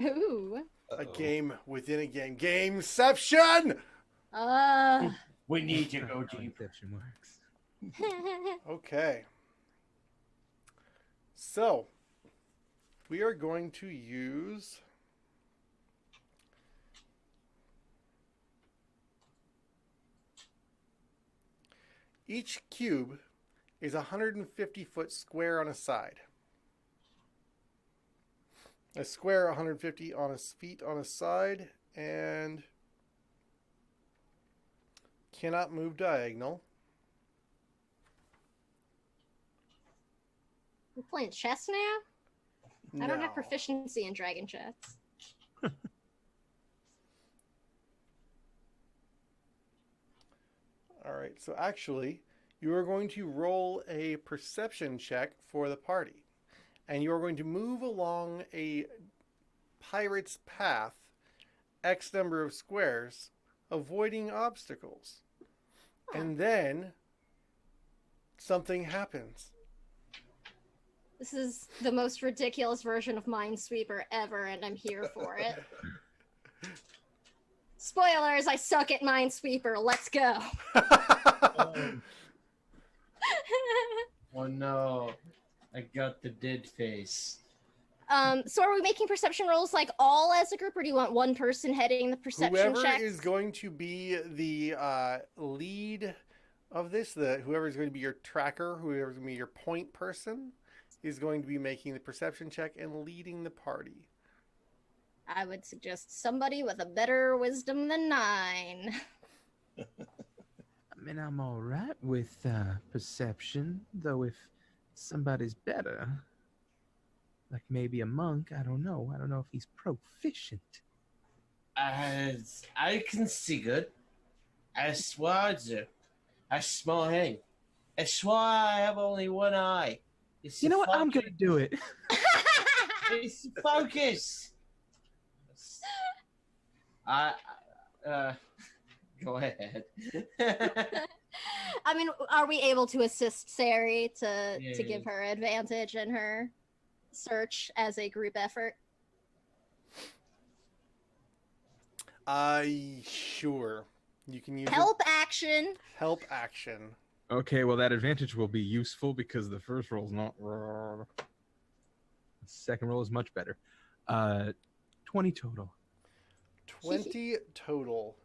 Ooh. A game within a game. Gameception! We need to go How deep. Inception works. Okay. So, we are going to use... Each cube is 150 foot square on a side. A square 150 on a feet on a side, and cannot move diagonal. We're playing chess now? I don't have No. proficiency in dragon chess. All right, so actually, you are going to roll a perception check for the party. And you are going to move along a pirate's path, X number of squares, avoiding obstacles. And then something happens. This is the most ridiculous version of Minesweeper ever, and I'm here for it. Spoilers, I suck at Minesweeper. Let's go. Oh no, I got the dead face. So are we making perception rolls like all as a group, or do you want one person heading the perception Whoever checks? is going to be the lead of this, whoever is going to be your tracker, whoever is going to be your point person, is going to be making the perception check and leading the party. I would suggest somebody with a better wisdom than 9. I mean, I'm all right with perception, though if somebody's better, like maybe a monk, I don't know. I don't know if he's proficient. As I can see good. I swear I do. I smell hang. I swear I have only one eye. It's You the know what? I'm focus. gonna do it. It's the focus. I go ahead. I mean, are we able to assist Sari to Yeah. give her advantage in her search as a group effort? Sure. You can use Help action. help action. Okay, well that advantage will be useful because the first roll's not. The second roll is much better. 20 total. 20 total.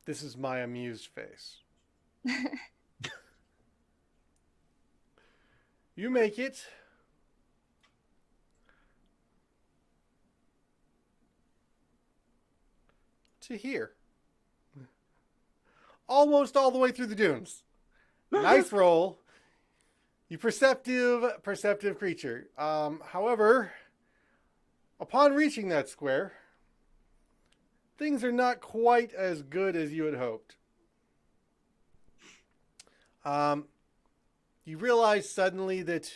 This is my amused face. You make it to here. Almost all the way through the dunes. Nice roll. You perceptive creature. However, upon reaching that square, things are not quite as good as you had hoped. You realize suddenly that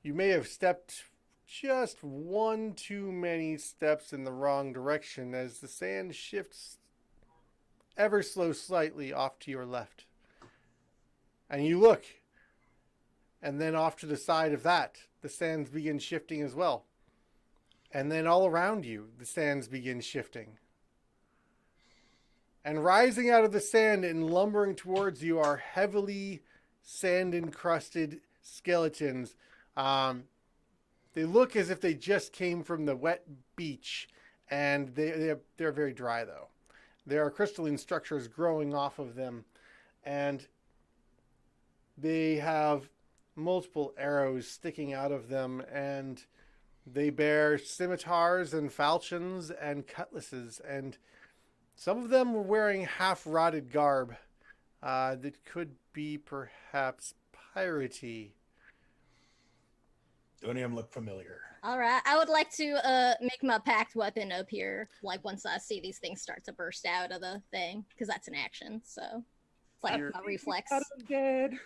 you may have stepped just one too many steps in the wrong direction as the sand shifts ever so slightly off to your left. And you look, and then off to the side of that, the sands begin shifting as well. And then all around you, the sands begin shifting. And rising out of the sand and lumbering towards you are heavily sand-encrusted skeletons. They look as if they just came from the wet beach, and they're very dry, though. There are crystalline structures growing off of them, and they have multiple arrows sticking out of them, and they bear scimitars and falchions and cutlasses, and some of them were wearing half-rotted garb that could be perhaps piratey. Do any of them look familiar? All right, I would like to make my packed weapon appear. Like once I see these things start to burst out of the thing, because that's an action. So it's like my reflex. Dead.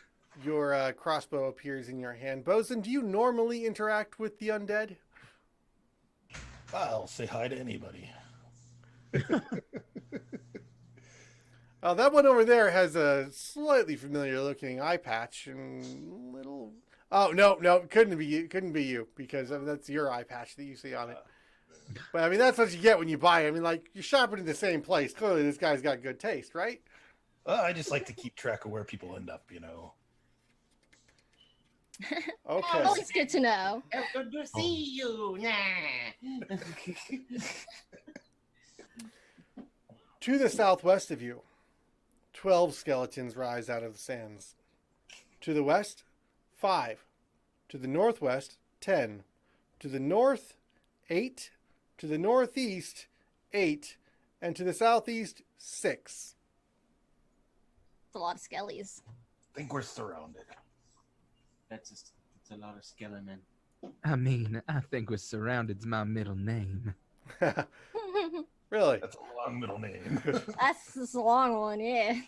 Your crossbow appears in your hand. Bosun, do you normally interact with the undead? I'll say hi to anybody. That one over there has a slightly familiar-looking eye patch and little. Oh no, couldn't be you because that's your eye patch that you see on it. But I mean, that's what you get when you buy it. I mean, like you're shopping in the same place. Clearly, this guy's got good taste, right? I just like to keep track of where people end up, you know. Okay. Well, it's good to know. Good to see you. Nah. To the southwest of you, 12 skeletons rise out of the sands. To the west, 5. To the northwest, 10. To the north, 8. To the northeast, 8. And to the southeast, 6. It's a lot of skellies. I think we're surrounded. That's a lot of skeleton. I mean, I think we're surrounded's my middle name. Really? That's a long middle name. That's this long one, yeah.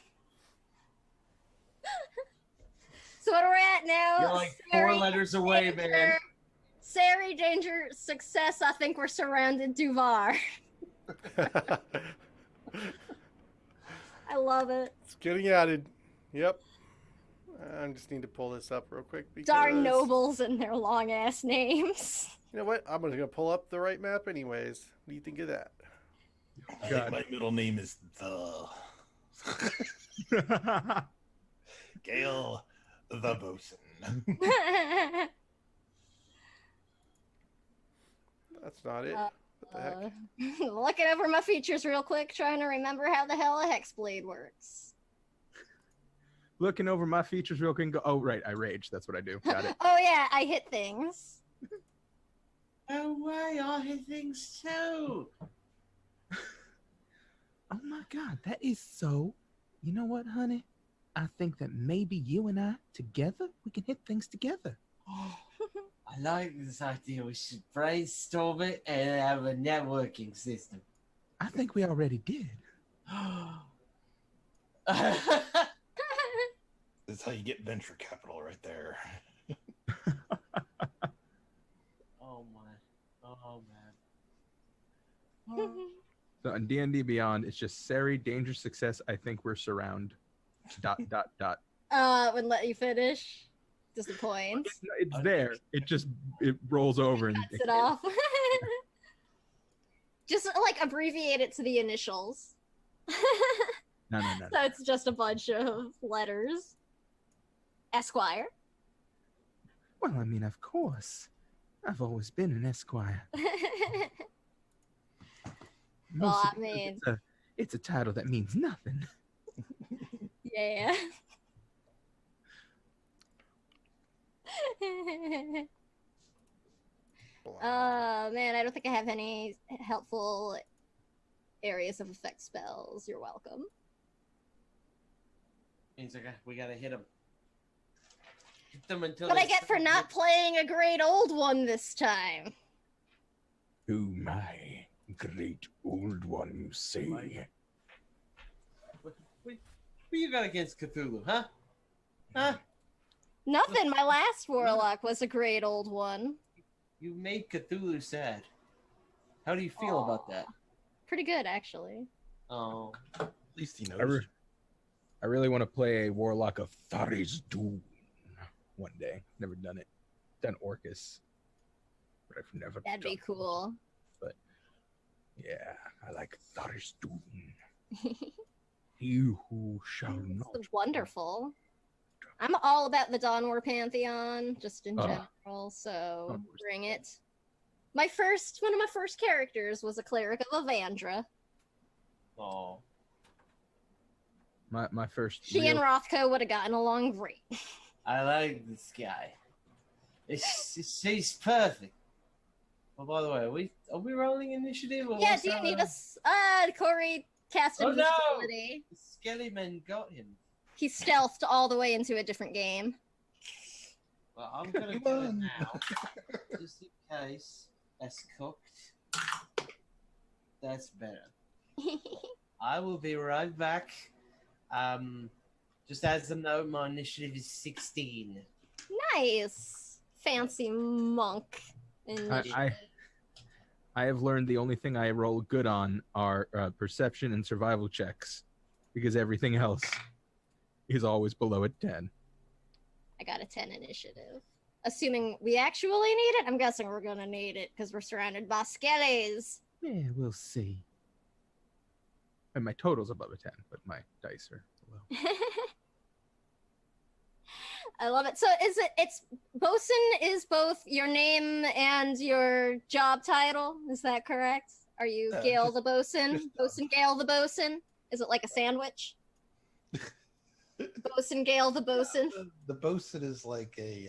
So what we're at now? You're like 4 letters away, man. Sari, danger, success. I think we're surrounded. Duvar. I love it. It's getting added. Yep. I just need to pull this up real quick because... Darn nobles and their long ass names. You know what? I'm going to pull up the right map anyways. What do you think of that? I think my middle name is the Gale the Bosun. That's not it. What the heck? Looking over my features real quick, trying to remember how the hell a hexblade works. Looking over my features real quick and go, oh, right, I rage. That's what I do. Got it. Oh, yeah, I hit things. No way, I hit things too. Oh my God, that is so. You know what, honey? I think that maybe you and I together, we can hit things together. I like this idea. We should brainstorm it and have a networking system. I think we already did. That's how you get venture capital right there. Oh my. Oh man. So on D&D Beyond, it's just Sari, danger, success. I think we're surround. ... Would let you finish. Disappoint. It's there. It rolls over and Cuts it off. Just like abbreviate it to the initials. No. So it's just a bunch of letters. Esquire. Well, I mean, of course. I've always been an esquire. Well, Mostly I mean- because it's a title that means nothing. Yeah. Man, I don't think I have any helpful areas of effect spells. You're welcome. Means we gotta hit them. Hit them until. What I they get for stop not playing a great old one this time. Oh my, great old one, you say? What you got against Cthulhu, huh? Huh? Nothing. My last warlock was a great old one. You made Cthulhu sad. How do you feel about that? Pretty good, actually. Oh. At least he knows. I really want to play a warlock of Thari's Doom one day. Never done it. Done Orcus, but I've never. That'd be cool. But yeah, I like Thari's Doom. He who shall not. It's wonderful. I'm all about the Dawn War Pantheon, just in general, so Dawn War's bring it. One of my first characters was a cleric of Avandra. Oh. My first. She and Rothko would have gotten along great. I like this guy. She's perfect. Oh, by the way, are we rolling initiative? Or Yeah, do you need us? Corey casted Oh, no! invisibility. The Skellyman got him. He stealthed all the way into a different game. Well, I'm gonna do it now, just in case. That's cooked. That's better. I will be right back. Just as a note, my initiative is 16. Nice. Fancy monk initiative. I have learned the only thing I roll good on are perception and survival checks, because everything else is always below a 10. I got a 10 initiative. Assuming we actually need it, I'm guessing we're gonna need it because we're surrounded by skellies. Yeah, we'll see. And my total's above a 10, but my dice are below. I love it. So it's Bosun is both your name and your job title, is that correct? Are you Gale the Bosun? Bosun Gale the Bosun? Is it like a sandwich? Bosun Gale the Bosun? The bosun is like a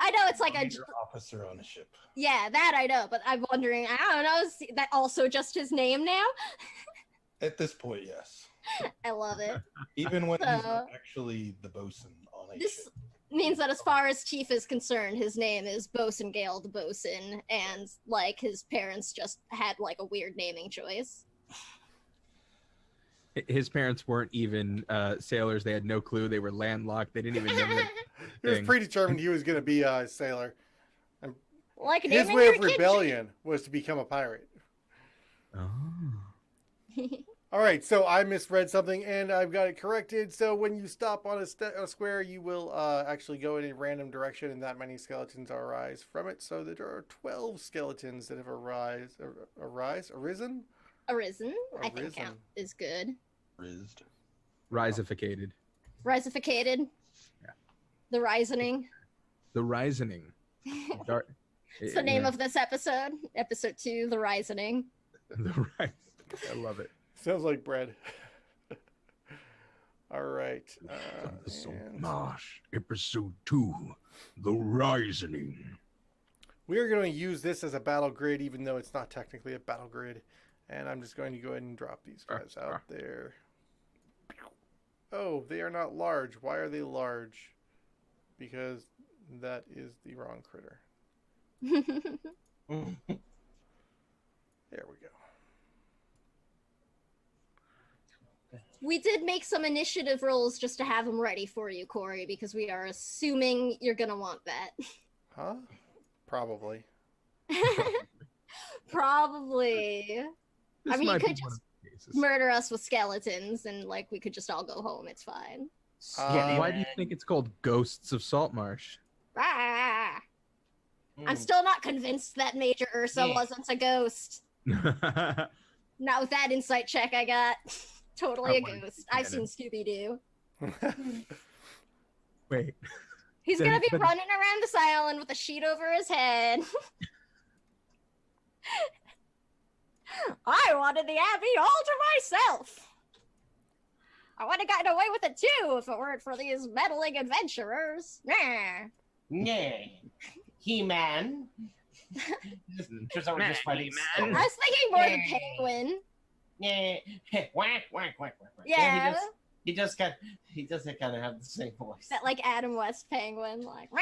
I know it's like a officer on a ship. yeah, that I know, but I'm wondering, I don't know, is that also just his name now? At this point, yes. I love it. Even when he's So- not actually the bosun on a This ship. means that as far as Chief is concerned, his name is Bosun Gale the Bosun, and like his parents just had like a weird naming choice. His parents weren't even sailors. They had no clue. They were landlocked. They didn't even know that He was thing. predetermined he was going to be a sailor. Like His naming way your of kid rebellion was to become a pirate. Oh. All right, so I misread something and I've got it corrected. So when you stop on a square, you will actually go in a random direction, and that many skeletons arise from it. So there are 12 skeletons that have arisen. Arisen, I think Arisen. count is good. Rizzed. Risificated. Risificated. Yeah. The Risening. The Risening. Dark. It's the name of this episode. Episode 2, The Risening. The Rise. I love it. Sounds like bread. All right. and Saltmarsh, episode 2, The Rising. we are going to use this as a battle grid, even though it's not technically a battle grid. And I'm just going to go ahead and drop these guys out there. Oh, they are not large. Why are they large? Because That is the wrong critter. There we go. We did make some initiative rolls just to have them ready for you, Corey, because we are assuming you're gonna want that. Huh? Probably. Probably. This I mean, you might be could one just of the cases. murder us with skeletons and, like, we could just all go home. It's fine. Why do you think it's called Ghosts of Saltmarsh? Ah! I'm Mm. still not convinced that Major Ursa Yeah. wasn't a ghost. Not with that insight check I got. Totally I a wanted to ghost. see I've seen Cannon. Scooby-Doo. Wait. He's Then- gonna be but- running around this island with a sheet over his head. I wanted the Abbey all to myself. I would have gotten away with it too if it weren't for these meddling adventurers. Nah. Yeah. He-Man. just fighting. I was thinking more the penguin. Yeah. Whack, whack, whack, whack, whack. Yeah. He does kind of have the same voice. That like Adam West penguin, like. Wah.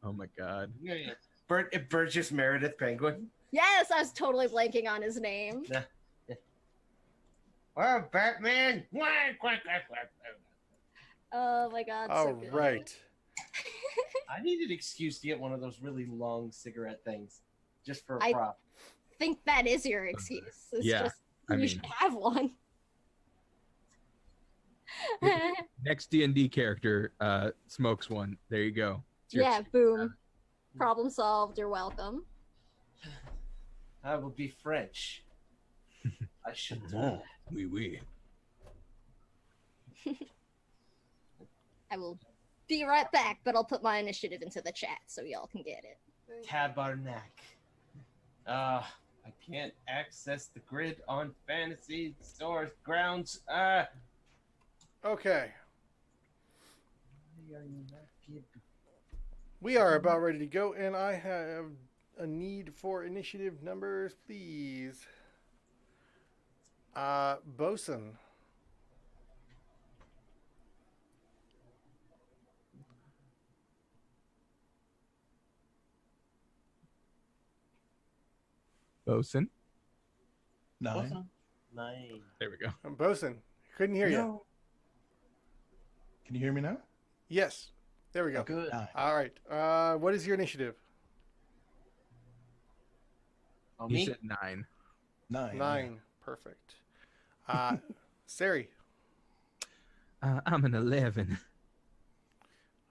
Oh my god. Yeah, yeah. Burgess Meredith Penguin. Yes, I was totally blanking on his name. Oh, Batman! Whack, whack, whack, whack. Oh my god. All so good. right. I need an excuse to get one of those really long cigarette things, just for a I- prop. Think that is your excuse. It's Yeah, just I you mean- should have one. Next D&D character smokes one. There you go. It's your Yeah, excuse. boom. Problem solved. You're welcome. I will be French. I should do that. Oui, oui. I will be right back, but I'll put my initiative into the chat so y'all can get it. Tabarnak. I can't access the grid on Fantasy Source grounds. Okay. We are about ready to go, and I have a need for initiative numbers, please. Bosun. Bosun. 9. Nine. There we go. Bosun. Couldn't hear you. No. Can you hear me now? Yes. There we go. Good. 9. All right. What is your initiative? Oh, He me? said 9. 9. 9. Perfect. Sari. I'm an 11.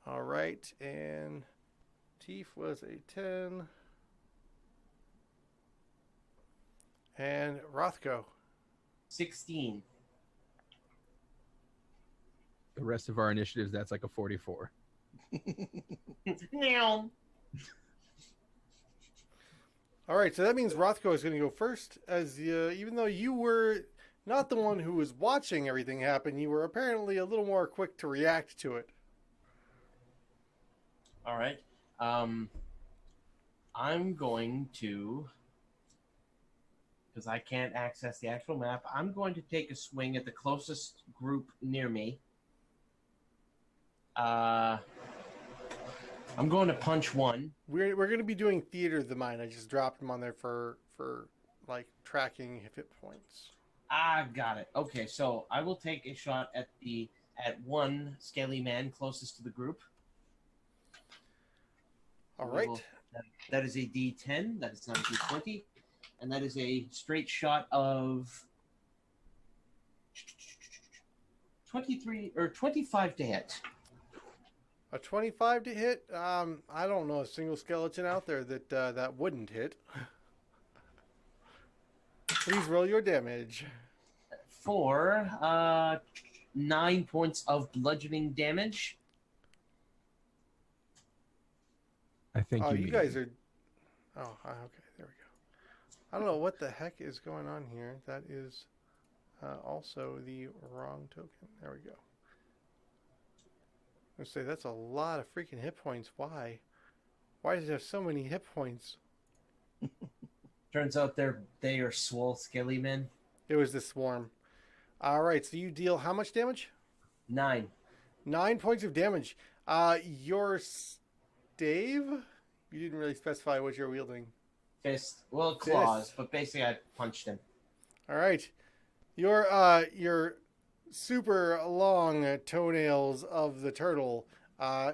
All right. And Teef was a 10. And Rothko. 16. The rest of our initiatives, that's like a 44. Meow. All right, so that means Rothko is going to go first, as even though you were not the one who was watching everything happen, you were apparently a little more quick to react to it. All right. I'm going to, because I can't access the actual map, I'm going to take a swing at the closest group near me. I'm going to punch one. We're going to be doing Theater of the Mind. I just dropped them on there for like tracking hit points. Got it. Okay, so I will take a shot at one scaly man closest to the group. All right. That is a D10. That is not a D20, and that is a straight shot of 23 or 25 to hit. A 25 to hit. I don't know a single skeleton out there that that wouldn't hit. Please roll your damage. For 9 points of bludgeoning damage. I think Oh, you you mean- guys are. Oh, okay. There we go. I don't know what the heck is going on here. That is also the wrong token. There we go. I say that's a lot of freaking hit points. Why? Why does it have so many hit points? Turns out they are swole scaly men. It was the swarm. All right, so you deal how much damage? 9. 9 points of damage. Your Dave, you didn't really specify what you're wielding. Fist. Well, claws, but basically I punched him. All right. Your super long toenails of the turtle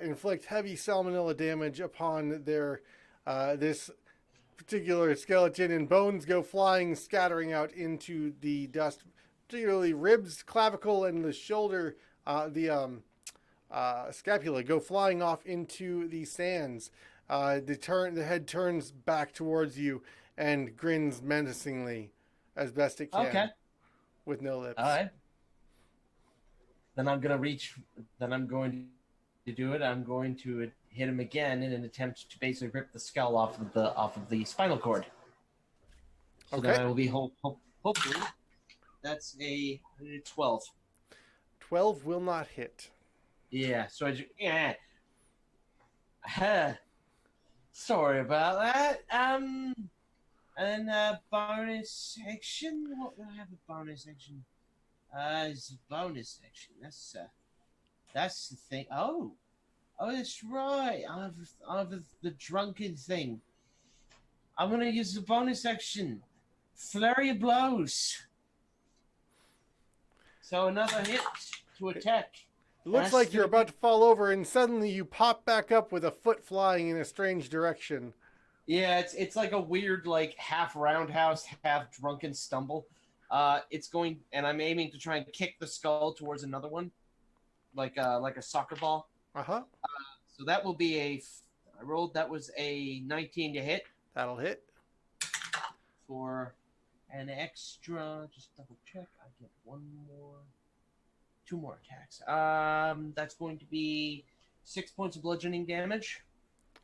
inflict heavy salmonella damage upon their this particular skeleton, and bones go flying, scattering out into the dust. Particularly ribs, clavicle, and the shoulder, the scapula go flying off into the sands. The head turns back towards you and grins menacingly as best it can. Okay. With no lips. All right. Then I'm gonna reach. Then I'm going to do it. I'm going to hit him again in an attempt to basically rip the skull off of the spinal cord. So Okay. then I will be hopefully. That's a 12. 12 will not hit. Yeah. So sorry about that. And bonus action. What do I have a bonus action? It's a bonus action. That's the thing. Oh, that's right. I have the drunken thing. I'm gonna use the bonus action. Flurry of blows. So another hit to attack. It looks like you're about to fall over, and suddenly you pop back up with a foot flying in a strange direction. Yeah, it's like a weird, like half roundhouse, half drunken stumble. It's going, and I'm aiming to try and kick the skull towards another one, like a soccer ball. So that will be I rolled, that was a 19 to hit. That'll hit. For an extra, just double check, I get two more attacks. That's going to be 6 points of bludgeoning damage.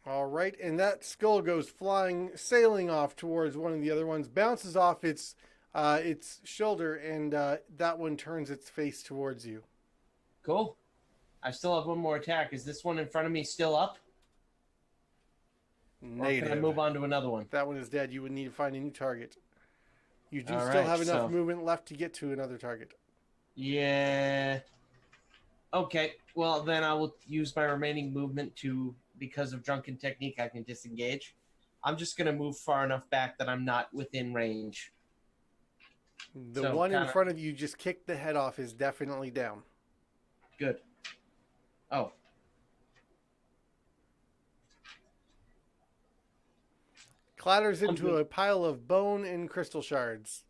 All right, and that skull goes flying, sailing off towards one of the other ones, bounces off its shoulder, and that one turns its face towards you. Cool. I still have one more attack. Is this one in front of me still up? Negative. Or can I move on to another one? That one is dead. You would need to find a new target. You do All still right, have enough so- movement left to get to another target. Yeah. Okay. Well, then I will use my remaining movement to, because of drunken technique, I can disengage. I'm just going to move far enough back that I'm not within range. The So, one in kinda- front of you just kicked the head off is definitely down. Good. Oh. Clatters I'm into good. a pile of bone and crystal shards.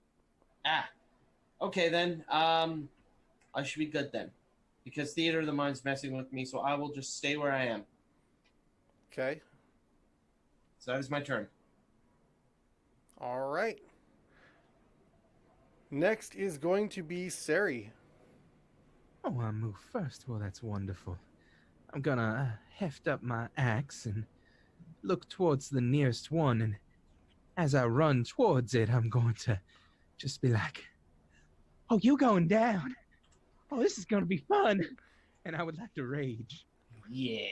Okay, then. I should be good then. Because Theater of the Mind's messing with me, so I will just stay where I am. Okay. So that is my turn. All right. Next is going to be Sari. Oh, I move first. Well, that's wonderful. I'm gonna heft up my axe and look towards the nearest one, and as I run towards it, I'm going to just be like, "Oh, you going down? Oh, this is gonna be fun!" And I would like to rage. Yeah.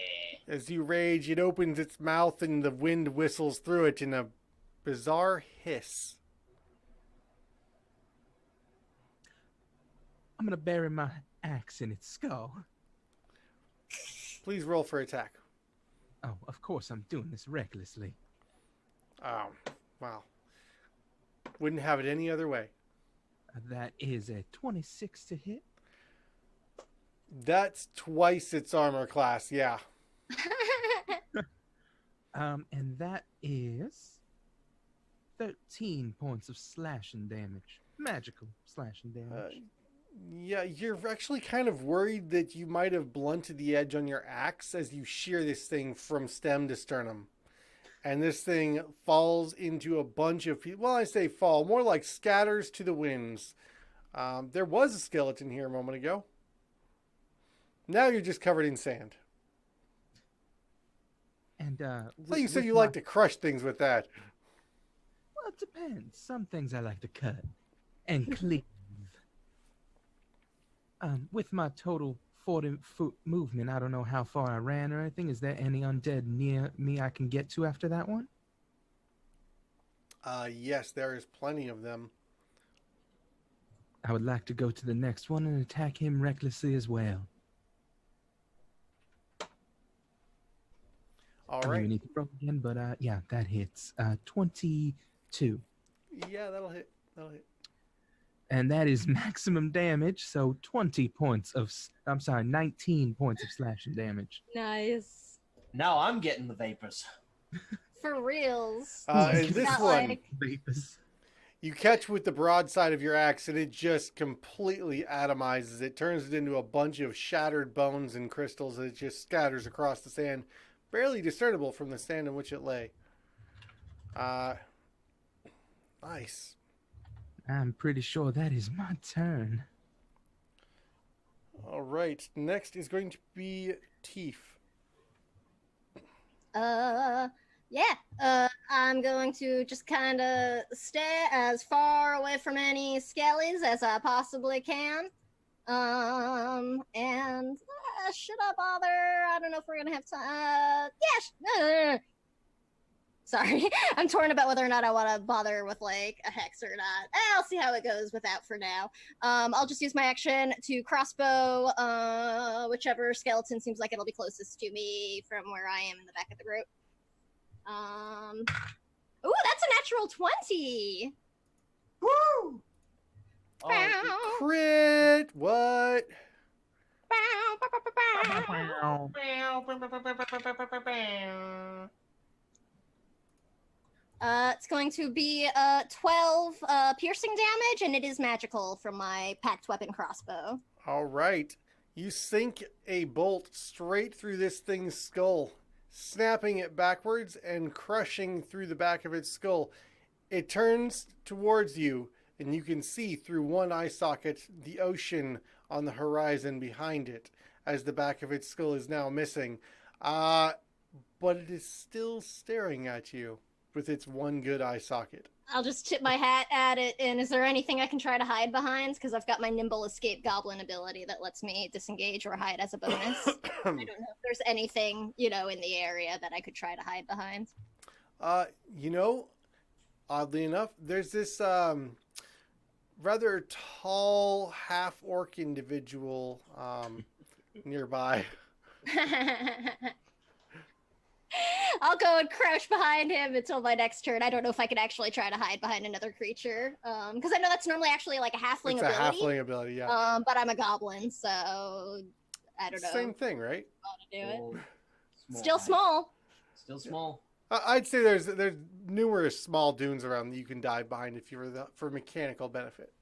As you rage, it opens its mouth and the wind whistles through it in a bizarre hiss. I'm gonna bury my axe in its skull. Please roll for attack. Oh, of course, I'm doing this recklessly. Wow. Wouldn't have it any other way. That is a 26 to hit. That's twice its armor class, yeah. And that is 13 points of slashing damage. Magical slashing damage. Yeah, you're actually kind of worried that you might have blunted the edge on your axe as you shear this thing from stem to sternum. And this thing falls into a bunch of people. Well, I say fall, more like scatters to the winds. There was a skeleton here a moment ago. Now you're just covered in sand. And So you said you like to crush things with that. Well, it depends. Some things I like to cut and cleave. With my total 40-foot movement, I don't know how far I ran or anything. Is there any undead near me I can get to after that one? Yes, there is plenty of them. I would like to go to the next one and attack him recklessly as well. All I don't right. even need to roll again, but yeah, that hits. 22. Yeah, that'll hit. That'll hit. And that is maximum damage, so 20 points of... I'm sorry, 19 points of slashing damage. Nice. Now I'm getting the vapors. For reals. And this Got, one, like- Vapors. you catch with the broadside of your axe, and it just completely atomizes. It turns it into a bunch of shattered bones and crystals, and it just scatters across the sand, barely discernible from the sand in which it lay. Nice. I'm pretty sure that is my turn. All right. Next is going to be Teef. Yeah. I'm going to just kind of stay as far away from any skellies as I possibly can. And should I bother? I don't know if we're gonna have time. Yeah. Sorry, I'm torn about whether or not I want to bother with like a hex or not. I'll see how it goes without for now. I'll just use my action to crossbow whichever skeleton seems like it'll be closest to me from where I am in the back of the group. Ooh, that's a natural 20. Woo! Crit! What? It's going to be 12 piercing damage, and it is magical from my packed weapon crossbow. All right. You sink a bolt straight through this thing's skull, snapping it backwards and crushing through the back of its skull. It turns towards you, and you can see through one eye socket the ocean on the horizon behind it, as the back of its skull is now missing. But it is still staring at you with its one good eye socket. I'll just tip my hat at it, and is there anything I can try to hide behind? Because I've got my nimble escape goblin ability that lets me disengage or hide as a bonus. I don't know if there's anything, in the area that I could try to hide behind. Oddly enough, there's this rather tall half-orc individual nearby. I'll go and crouch behind him until my next turn. I don't know if I can actually try to hide behind another creature, because I know that's normally actually like a halfling It's ability. a halfling ability, yeah. But I'm a goblin, so I don't know. Same thing, right? How to do it. Small Still height. small. Still small. I'd say there's numerous small dunes around that you can dive behind if you were for mechanical benefit.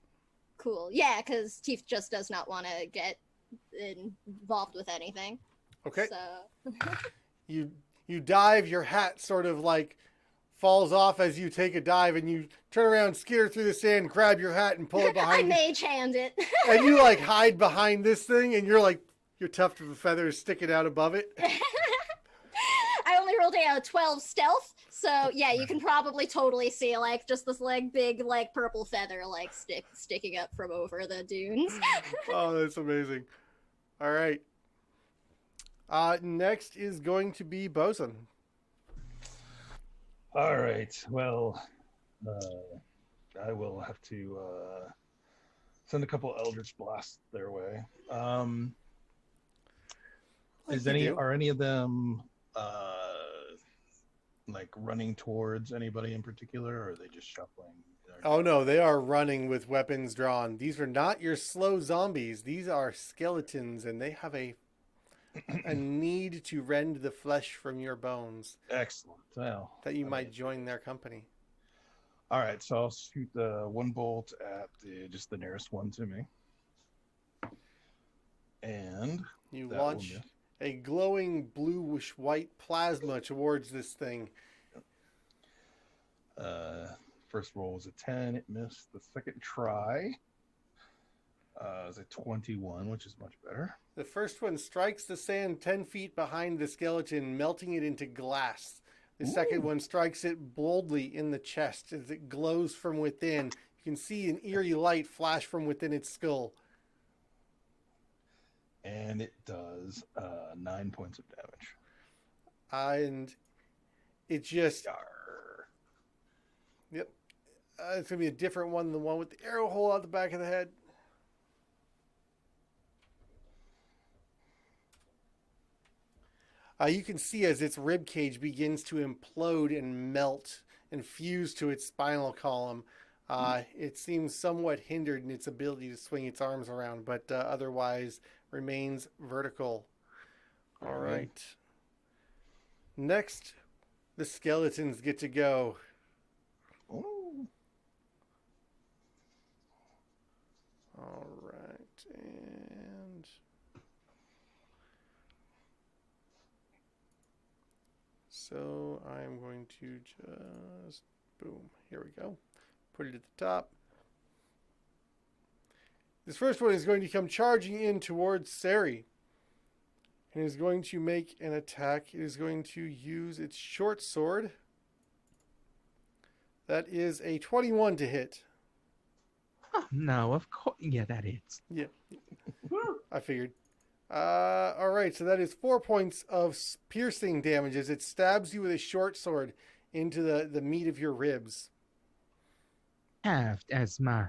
Cool. Yeah, because Teeth just does not want to get involved with anything. Okay. So You dive, your hat sort of like falls off as you take a dive, and you turn around, skitter through the sand, grab your hat, and pull it I behind you. mage hand it. And you like hide behind this thing, and you're like, your tuft of a feather is sticking out above it. I only rolled a 12 stealth, so yeah, you can probably totally see like just this like big like purple feather like sticking up from over the dunes. Oh, that's amazing. All right. Next is going to be Bosun. All right. Well, I will have to send a couple Eldritch Blasts their way. Are any of them like running towards anybody in particular, or are they just shuffling? Oh no, they are running with weapons drawn. These are not your slow zombies. These are skeletons, and they have a need to rend the flesh from your bones. Excellent. Well, that you might join their company. All right, so I'll shoot the one bolt at just the nearest one to me, and you launch a glowing bluish-white plasma towards this thing. First roll was a 10. It missed. The second try is a 21, which is much better. The first one strikes the sand 10 feet behind the skeleton, melting it into glass. The second one strikes it boldly in the chest as it glows from within. You can see an eerie light flash from within its skull. And it does 9 points of damage. And it just... Yep. It's going to be a different one than the one with the arrow hole out the back of the head. You can see as its rib cage begins to implode and melt and fuse to its spinal column. It seems somewhat hindered in its ability to swing its arms around, but otherwise remains vertical. All right. Next, the skeletons get to go. Oh. All right, and so I'm going to just boom. Here we go. Put it at the top. This first one is going to come charging in towards Sari. And is going to make an attack. It is going to use its short sword. That is a 21 to hit. No, of course. Yeah, that is. Yeah. I figured. All right, so that is 4 points of piercing damage as it stabs you with a short sword into the meat of your ribs. Halved as my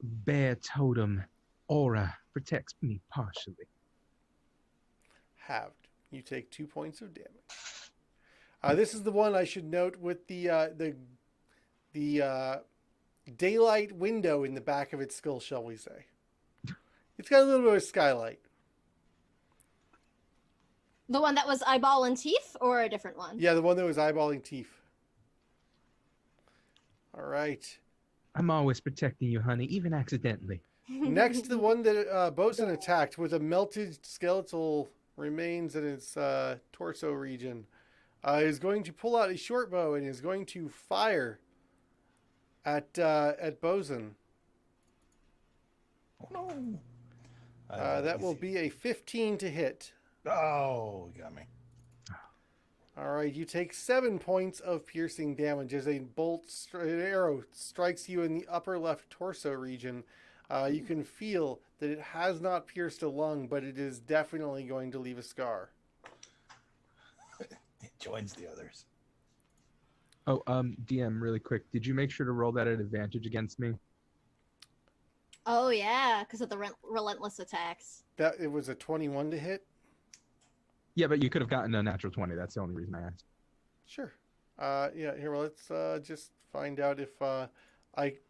bear totem aura protects me partially. Halved. You take 2 points of damage. This is the one I should note with the daylight window in the back of its skull, shall we say. It's got a little bit of skylight. The one that was eyeball and teeth, or a different one? Yeah, the one that was eyeballing teeth. All right. I'm always protecting you, honey, even accidentally. Next, the one that Bosun attacked with a melted skeletal remains in its torso region is going to pull out a short bow and is going to fire at Bosun. Oh, no. That will be a 15 to hit. Oh, you got me. All right, you take 7 points of piercing damage as an arrow strikes you in the upper left torso region. You can feel that it has not pierced a lung, but it is definitely going to leave a scar. It joins the others. Oh, DM, really quick. Did you make sure to roll that at advantage against me? Oh, yeah, because of the relentless attacks. That it was a 21 to hit. Yeah, but you could have gotten a natural 20. That's the only reason I asked. Sure. Yeah. Here, well, let's just find out if I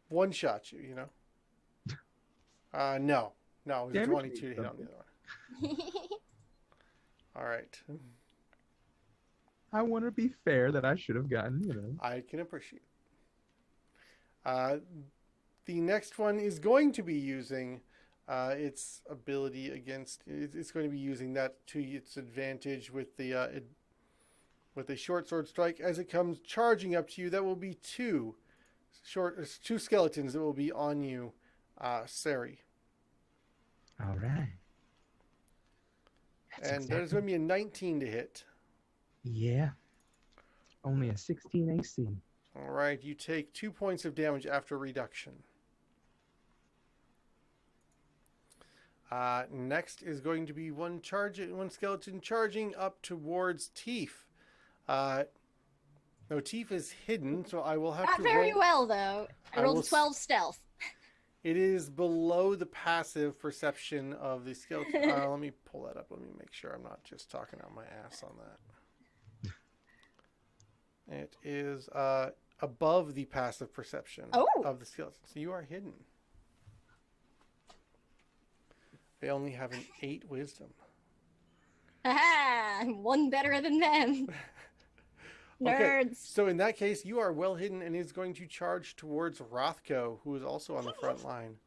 one shot you. You know. No, it was a 22 to hit on the other one. All right. I want to be fair that I should have gotten, you know. I can appreciate. The next one is going to be using its ability against. It's going to be using that to its advantage with the with a short sword strike as it comes charging up to you. That will be two skeletons that will be on you, Sari. All right. And that is going to be a 19 to hit. Yeah. Only a 16 AC. All right, you take 2 points of damage after reduction. Next is going to be one skeleton charging up towards Teef. No, Teef is hidden, so I will have Not to very roll. well, though. I rolled a 12 stealth. It is below the passive perception of the skeleton. Let me pull that up. Let me make sure I'm not just talking out my ass on that. It is above the passive perception of the skeleton. So you are hidden. They only have an 8 wisdom. Aha! I'm one better than them. Nerds. Okay, so in that case, you are well hidden and is going to charge towards Rothko, who is also on the front line.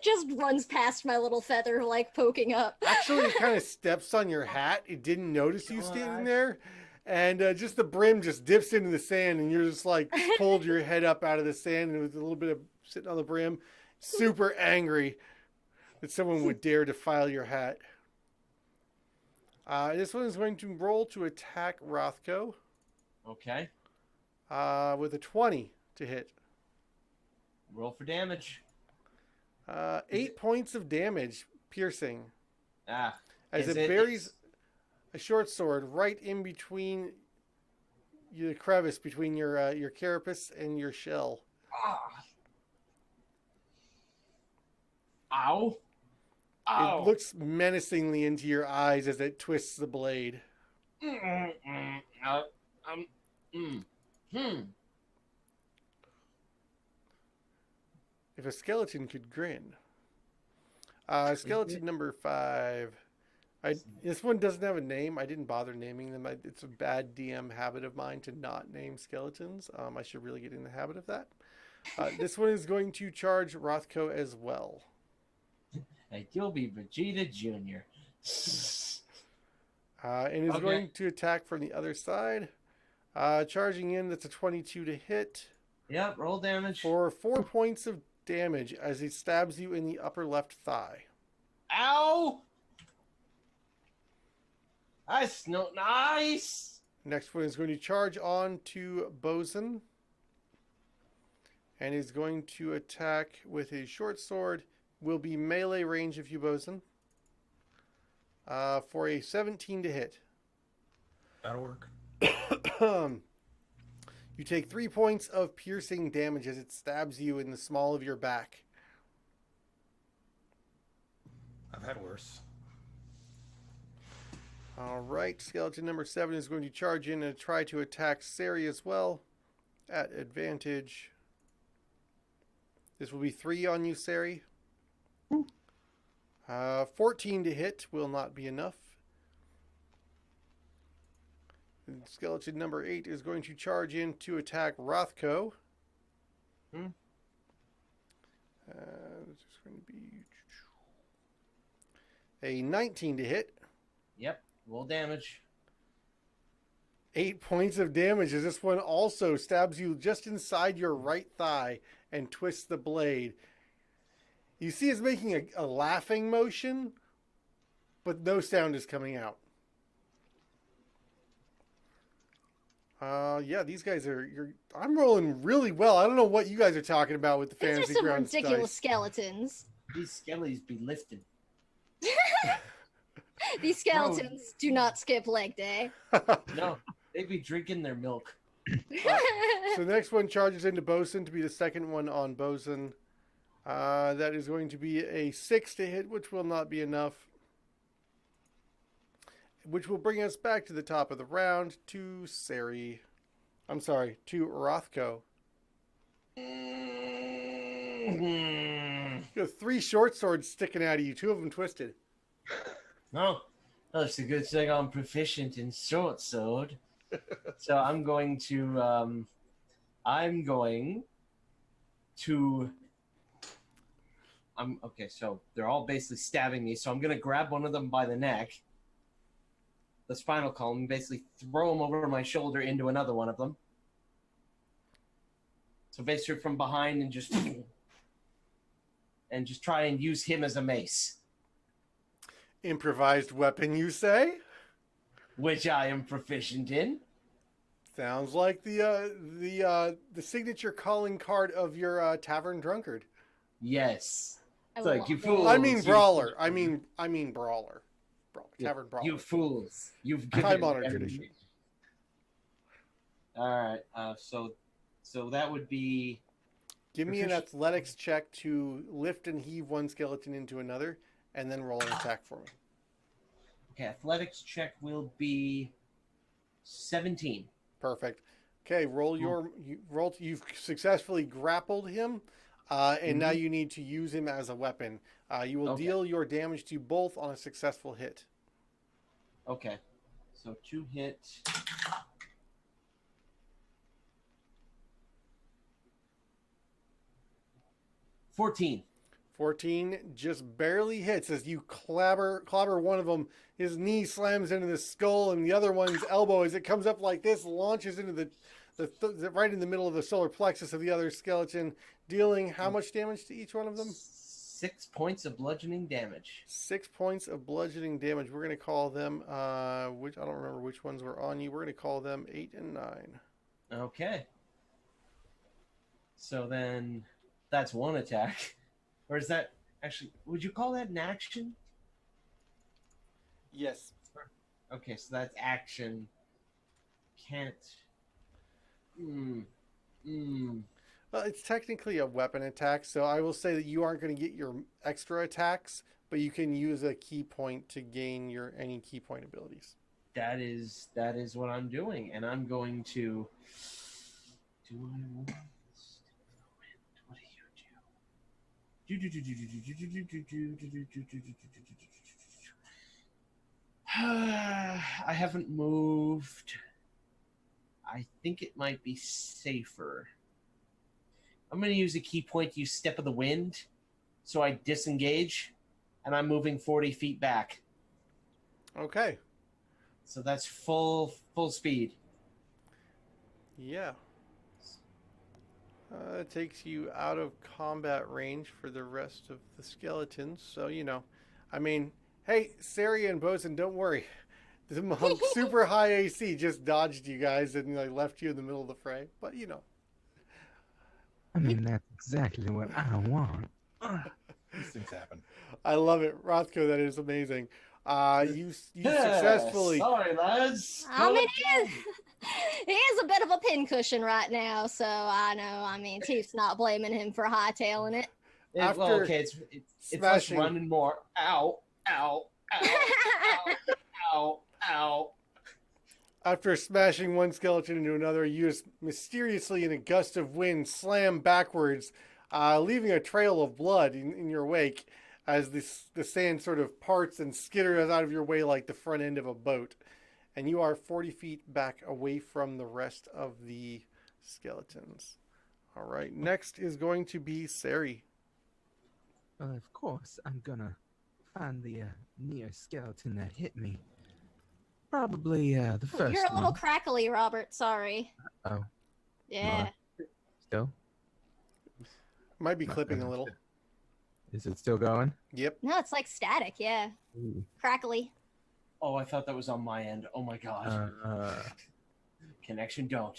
Just runs past my little feather, like poking up. Actually, it kind of steps on your hat. It didn't notice you standing there. And just the brim just dips into the sand, and you're just like pulled your head up out of the sand, and with a little bit of sitting on the brim, super angry that someone would dare defile your hat. This one is going to roll to attack Rothko. Okay. With a 20 to hit. Roll for damage. 8 points of damage, piercing. As Is it buries a short sword right in between the crevice between your carapace and your shell. Ow. It looks menacingly into your eyes as it twists the blade. If a skeleton could grin. Skeleton number 5. This one doesn't have a name. I didn't bother naming them. It's a bad DM habit of mine to not name skeletons. I should really get in the habit of that. This one is going to charge Rothko as well. And you'll be Vegeta Jr. And is going to attack from the other side. Charging in, that's a 22 to hit. Yep, roll damage. For 4 points of damage as it stabs you in the upper left thigh. Ow! That's not nice. Next one is going to charge on to Bosun. And is going to attack with his short sword. Will be melee range of you, Bosun. For a 17 to hit. That'll work. You take 3 points of piercing damage as it stabs you in the small of your back. I've had worse. All right, skeleton number 7 is going to charge in and try to attack Sari as well at advantage. This will be 3 on you, Sari. 14 to hit will not be enough. And skeleton number 8 is going to charge in to attack Rothko. This is going to be a 19 to hit. Yep, roll damage. 8 points of damage as this one also stabs you just inside your right thigh and twists the blade. You see it's making a laughing motion, but no sound is coming out. Yeah, these guys are. I'm rolling really well. I don't know what you guys are talking about with the These are fantasy some grounds ridiculous dice. skeletons. These skellies be lifting. These skeletons do not skip leg day. No, they be drinking their milk. So the next one charges into Bosun to be the second one on Bosun. That is going to be a 6 to hit, which will not be enough. Which will bring us back to the top of the round to Sari. I'm sorry, to Rothko. You have 3 short swords sticking out of you, 2 of them twisted. No, that's a good thing I'm proficient in short sword. So I'm going to okay, so they're all basically stabbing me, so I'm gonna grab one of them by the neck, the spinal column, and basically throw him over my shoulder into another one of them. So basically from behind and just try and use him as a mace. Improvised weapon, you say? Which I am proficient in. Sounds like the signature calling card of your tavern drunkard. Yes. I It's like, love you it. fool. I mean brawler. I mean brawler. Tavern brawler. You fools. You've Time-honored given tradition. All right. So that would be. Give me an athletics check to lift and heave one skeleton into another, and then roll an attack for me. Okay, athletics check will be 17. Perfect. Okay, you've successfully grappled him, and now you need to use him as a weapon. You will deal your damage to both on a successful hit. Okay. So 2 hit. $14. 14 just barely hits as you clobber one of them. His knee slams into the skull, and the other one's elbow, as it comes up like this, launches into the right in the middle of the solar plexus of the other skeleton, dealing how much damage to each one of them? 6 points of bludgeoning damage. 6 points of bludgeoning damage. We're going to call them, which I don't remember which ones were on you. We're going to call them 8 and 9. Okay. So then that's one attack. Or is that actually, would you call that an action? Yes. Okay, so that's action. Can't. Well, it's technically a weapon attack, so I will say that you aren't going to get your extra attacks, but you can use a key point to gain your any key point abilities. that is what I'm doing, and I'm going to. Do I want this? What do you do? I haven't moved. I think it might be safer. I'm going to use a key point to use Step of the Wind, so I disengage, and I'm moving 40 feet back. Okay. So that's full speed. Yeah. It takes you out of combat range for the rest of the skeletons. So, I mean, hey, Sari and Bosun, don't worry. The monk, super high AC, just dodged you guys and left you in the middle of the fray. But, I mean, that's exactly what I want. These things happen. I love it. Rothko, that is amazing. You successfully... Sorry, lads. I mean, he is a bit of a pincushion right now, so I know. I mean, Tief's not blaming him for hightailing it. After Well, okay, it's less smashing- running more. Ow, ow, ow, ow, ow, ow. After smashing one skeleton into another, you just mysteriously, in a gust of wind, slam backwards, leaving a trail of blood in your wake as the sand sort of parts and skitters out of your way like the front end of a boat. And you are 40 feet back away from the rest of the skeletons. All right, next is going to be Sari. Well, of course, I'm gonna find the near skeleton that hit me. Probably the first You're a little one. crackly, Robert. Sorry. Oh, Yeah. still? Might be clipping a little. Is it still going? Yep. No, it's like static. Yeah. Ooh. Crackly. Oh, I thought that was on my end. Oh my god. Connection don't.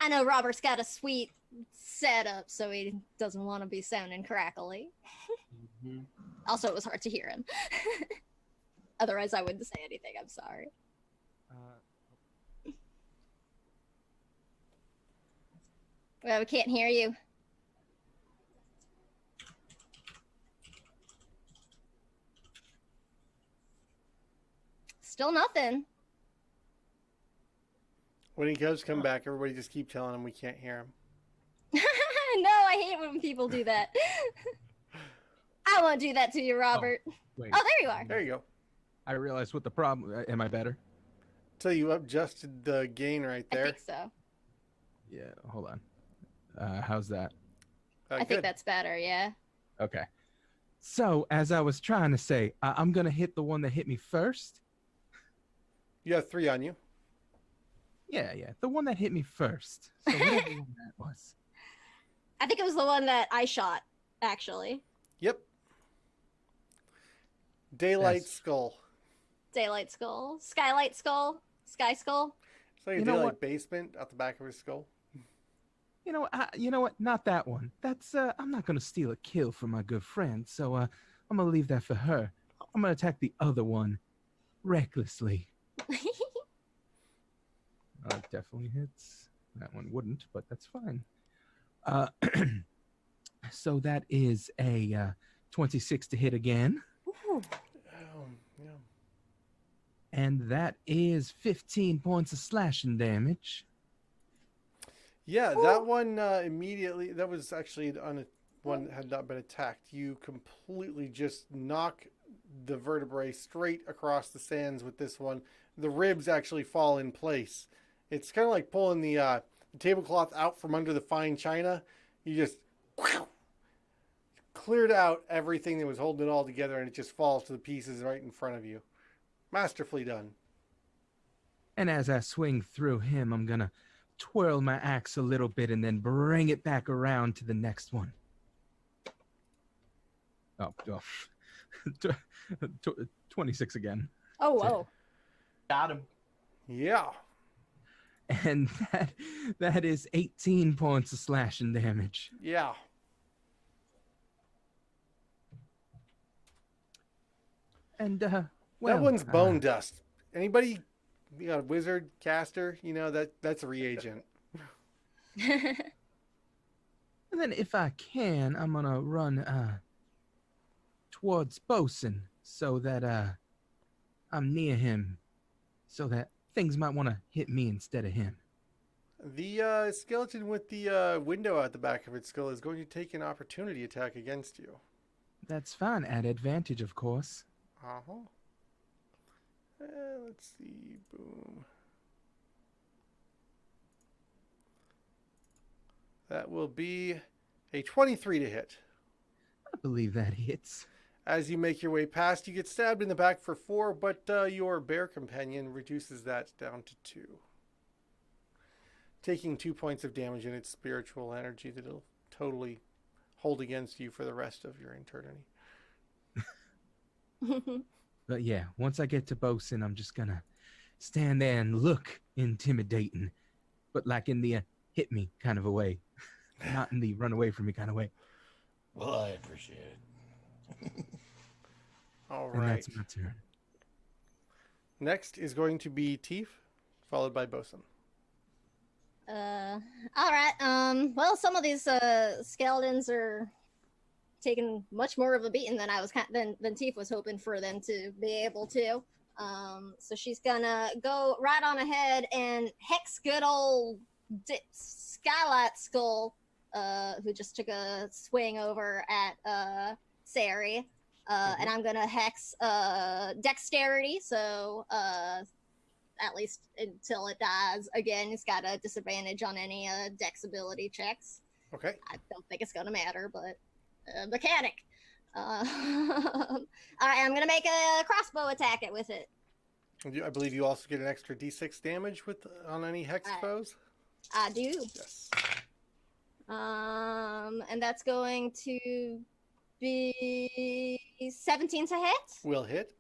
I know Robert's got a sweet setup, so he doesn't want to be sounding crackly. Mm-hmm. Also, it was hard to hear him. Otherwise, I wouldn't say anything. I'm sorry. Well, we can't hear you. Still nothing. When he does come back, everybody just keep telling him we can't hear him. No, I hate when people do that. I won't do that to you, Robert. Wait, Oh, there you are. There you go. I realized what the problem. Am I better? So you adjusted the gain right I there. think so. Yeah. Hold on. How's that? I think that's better, yeah. Okay. So, as I was trying to say, I'm gonna hit the one that hit me first. You have 3 on you. Yeah, the one that hit me first. So whatever one that was. I think it was the one that I shot, actually. Yep. Daylight Yes. skull. Daylight skull. Skylight skull. Sky skull. It's like a You know daylight what? basement out the back of his skull. You know what? Not that one. That's I'm not gonna steal a kill from my good friend. So I'm gonna leave that for her. I'm gonna attack the other one recklessly. Definitely hits. That one wouldn't, but that's fine. So that is a 26 to hit again, Oh, yeah. and that is 15 points of slashing damage. Yeah, that one immediately, that was actually on one that had not been attacked. You completely just knock the vertebrae straight across the sands with this one. The ribs actually fall in place. It's kind of like pulling the tablecloth out from under the fine china. You just cleared out everything that was holding it all together, and it just falls to the pieces right in front of you. Masterfully done. And as I swing through him, I'm gonna twirl my axe a little bit and then bring it back around to the next one. Oh, 26 again. Oh, whoa. Got him. Yeah. And that is 18 points of slashing damage. Yeah. And That one's bone dust. Anybody, a wizard, caster, that's a reagent. And then if I can, I'm gonna run towards Bosun so that I'm near him, so that things might want to hit me instead of him. The skeleton with the window out the back of its skull is going to take an opportunity attack against you. That's fine, at advantage, of course. Uh-huh. Let's see. Boom. That will be a 23 to hit. I believe that hits. As you make your way past, you get stabbed in the back for 4, but your bear companion reduces that down to 2. Taking 2 points of damage in its spiritual energy that it'll totally hold against you for the rest of your eternity. But yeah, once I get to Bosun, I'm just gonna stand there and look intimidating, but like in the hit me kind of a way, not in the run away from me kind of way. Well, I appreciate it. All And right. that's my turn. Next is going to be Teef, followed by Bosun. All right. Well, some of these skeletons are taking much more of a beating than than Tifa was hoping for them to be able to. So she's gonna go right on ahead and hex good old Skylight Skull, who just took a swing over at Sari. And I'm gonna hex Dexterity, so at least until it dies. Again, it's got a disadvantage on any Dex ability checks. Okay. I don't think it's gonna matter, but mechanic. All right, I'm gonna make a crossbow attack it with it. I believe you also get an extra d6 damage on any hex foes. I do. Yes. And that's going to be 17 to hit. Will hit.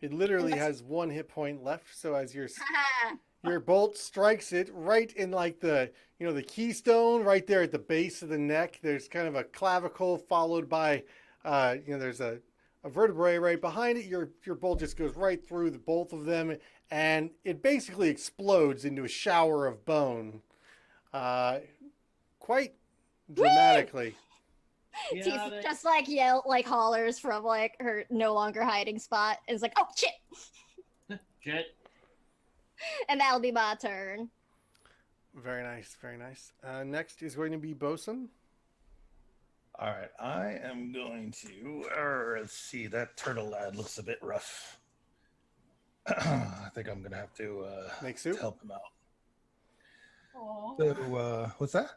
It literally has 1 hit point left, so as your bolt strikes it right in like the keystone right there at the base of the neck. There's kind of a clavicle followed by there's a vertebrae right behind it. Your bolt just goes right through both of them, and it basically explodes into a shower of bone, quite dramatically. Tifa just hollers from like her no longer hiding spot. And is like, oh shit. Shit. And that'll be my turn. Very nice, very nice. Next is going to be Bosun. All right, I am going to. Let's see, that turtle lad looks a bit rough. I think I'm gonna have to Make soup? help him out. Aww. So, what's that?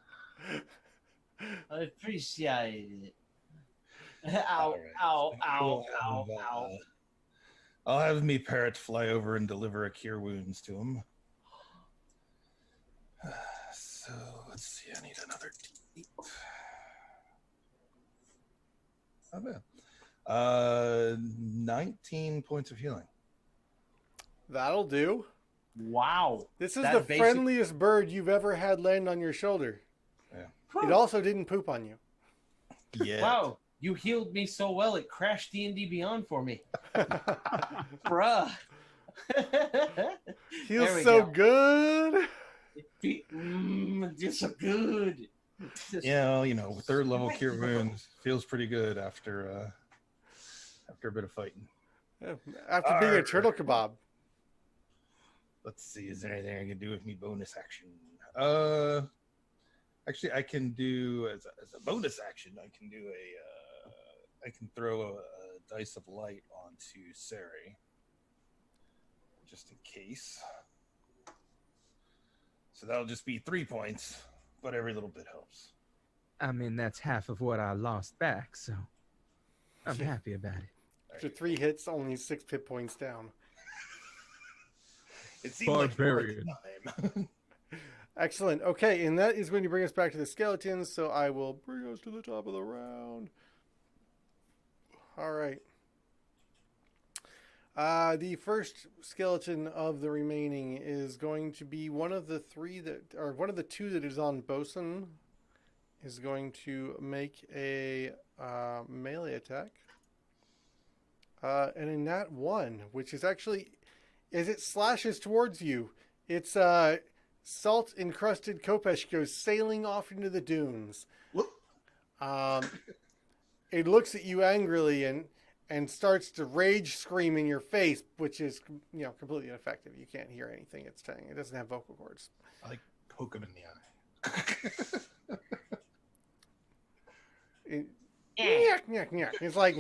I appreciate it. Ow, All right. ow, ow, I'll ow, have, ow. I'll have me parrot fly over and deliver a cure wounds to him. So let's see. I need another D8. Not bad. 19 points of healing. That'll do. Wow. This is That the basic- friendliest bird you've ever had land on your shoulder. Yeah. It also didn't poop on you. Yeah. Wow. You healed me so well, it crashed D&D Beyond for me. Bruh. Feels There we so go. good. It's so good. Yeah, with third level cure wounds, feels pretty good after a bit of fighting. Yeah, after being a turtle kebab. Let's see, is there anything I can do with me bonus action? Actually, I can do as a bonus action. I can do I can throw a dice of light onto Sari, just in case. So that'll just be 3 points, but every little bit helps. I mean, that's half of what I lost back, so I'm happy about it. After 3 hits, only 6 hit points down. It seemed like more at Barbarian. the time. Excellent. Okay, and that is going to bring us back to the skeletons, so I will bring us to the top of the round. All right. The first skeleton of the remaining is going to be one of the 2 that is on Bosun. Is going to make a melee attack. And in that one, which is actually, as it slashes towards you, it's salt-encrusted Kopesh goes sailing off into the dunes. It looks at you angrily, and and starts to rage scream in your face, which is, completely ineffective. You can't hear anything it's saying. It doesn't have vocal cords. I like poke him in the eye. It's like,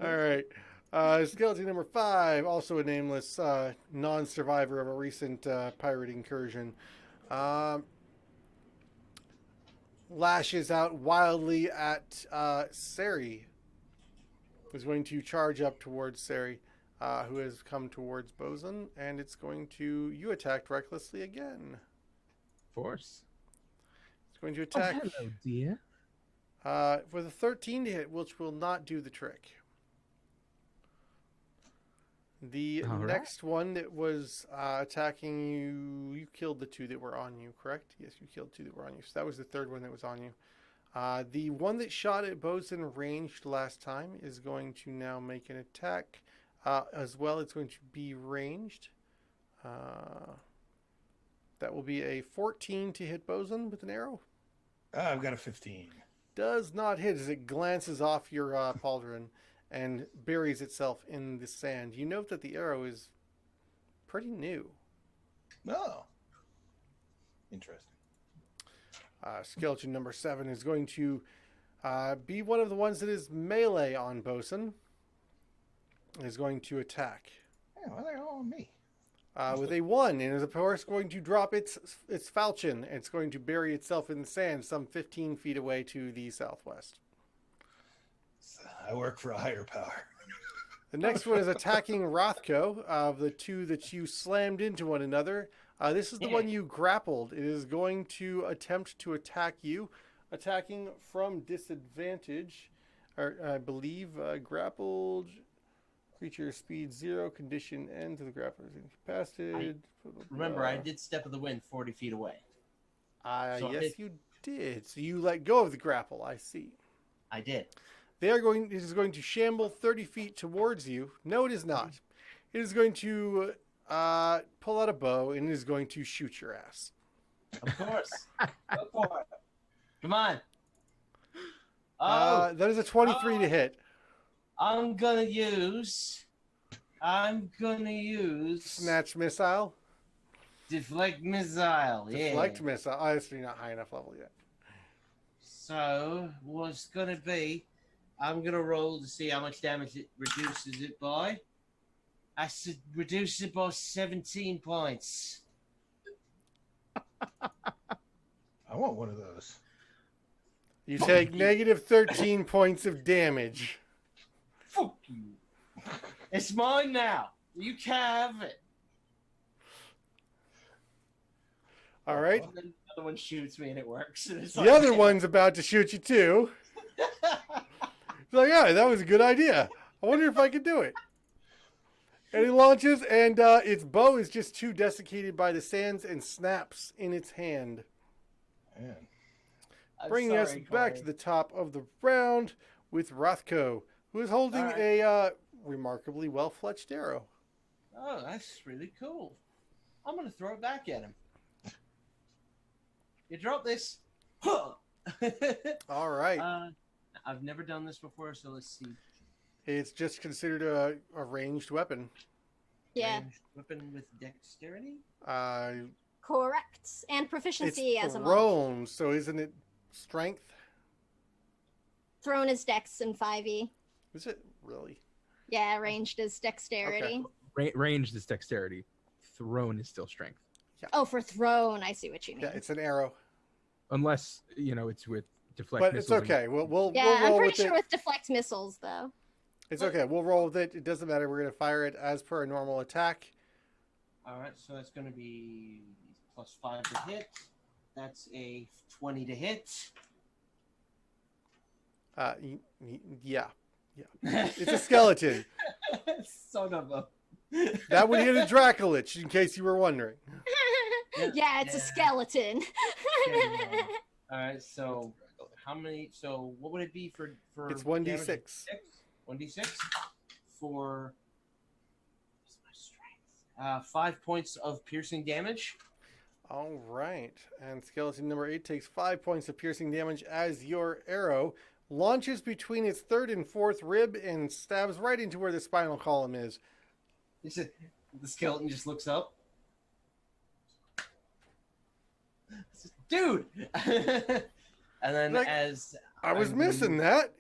all right. Skeleton number 5, also a nameless non-survivor of a recent pirate incursion, lashes out wildly at Sari, who's going to charge up towards Sari, who has come towards Bosun, and it's going to... You attacked recklessly again. Force. It's going to attack... Oh, hello, dear. With a 13 to hit, which will not do the trick. The All right. next one that was attacking you, you killed the 2 that were on you, correct? Yes, you killed 2 that were on you. So that was the 3rd one that was on you. The one that shot at Bosun ranged last time is going to now make an attack as well. It's going to be ranged. That will be a 14 to hit Bosun with an arrow. I've got a 15. Does not hit as it glances off your pauldron and buries itself in the sand. You note that the arrow is pretty new. Oh. Interesting. Skeleton number 7 is going to be one of the ones that is melee on Bosun. Is going to attack. Yeah, well, they're all on me. With a 1, and is of course going to drop its falchion. It's going to bury itself in the sand some 15 feet away to the southwest. I work for a higher power. The next one is attacking Rothko, of the 2 that you slammed into one another. This is the one you grappled. It is going to attempt to attack you, attacking from disadvantage. Or, I believe grappled creature speed 0, condition end to the grappler is incapacitated. Remember, I did Step of the Wind 40 feet away. Yes, you did. So you let go of the grapple. I see. I did. It is going to shamble 30 feet towards you. No, it is not. It is going to pull out a bow and it is going to shoot your ass. Of course. Go for it. Come on. That is a 23 to hit. I'm gonna use Snatch missile. deflect missile. Deflect missile. Oh, it's not high enough level yet. So what's gonna be? I'm gonna roll to see how much damage it reduces it by. I should reduce it by 17 points. I want one of those. You take negative 13 points of damage. Fuck you. It's mine now. You can have it. All right. And then the other one shoots me and it works. And it's The other one's about to shoot you too. He's like, yeah, that was a good idea. I wonder if I could do it. And he launches, and its bow is just too desiccated by the sands and snaps in its hand. Man. Bringing us back to the top of the round with Rothko, who is holding a remarkably well-fletched arrow. Oh, that's really cool. I'm going to throw it back at him. You drop this. All right. I've never done this before, so let's see. It's just considered a ranged weapon. Yeah, Ranged weapon with dexterity? correct. And proficiency It's as a monk. thrown, so isn't it strength? Thrown is dex and 5e. Is it really? Yeah, ranged is dexterity. Ranged is dexterity. Thrown is still strength. Oh, for thrown, I see what you mean. Yeah, it's an arrow. Unless, it's with deflect But it's missiles. okay. We'll Yeah, roll I'm pretty with sure it. with deflect missiles, though. It's okay. We'll roll with it. It doesn't matter. We're going to fire it as per a normal attack. All right, so that's going to be +5 to hit. That's a 20 to hit. Yeah. It's a skeleton. Son of a... That would hit a Dracolich, in case you were wondering. Yeah, it's a skeleton. All right, so how many? So what would it be for? It's 1d6. damage? 1d6 for. What's my strength? 5 points of piercing damage. All right. And skeleton number 8 takes 5 points of piercing damage as your arrow launches between its third and fourth rib and stabs right into where the spinal column is. The skeleton just looks up. Dude! And then Like, as I was I'm missing that.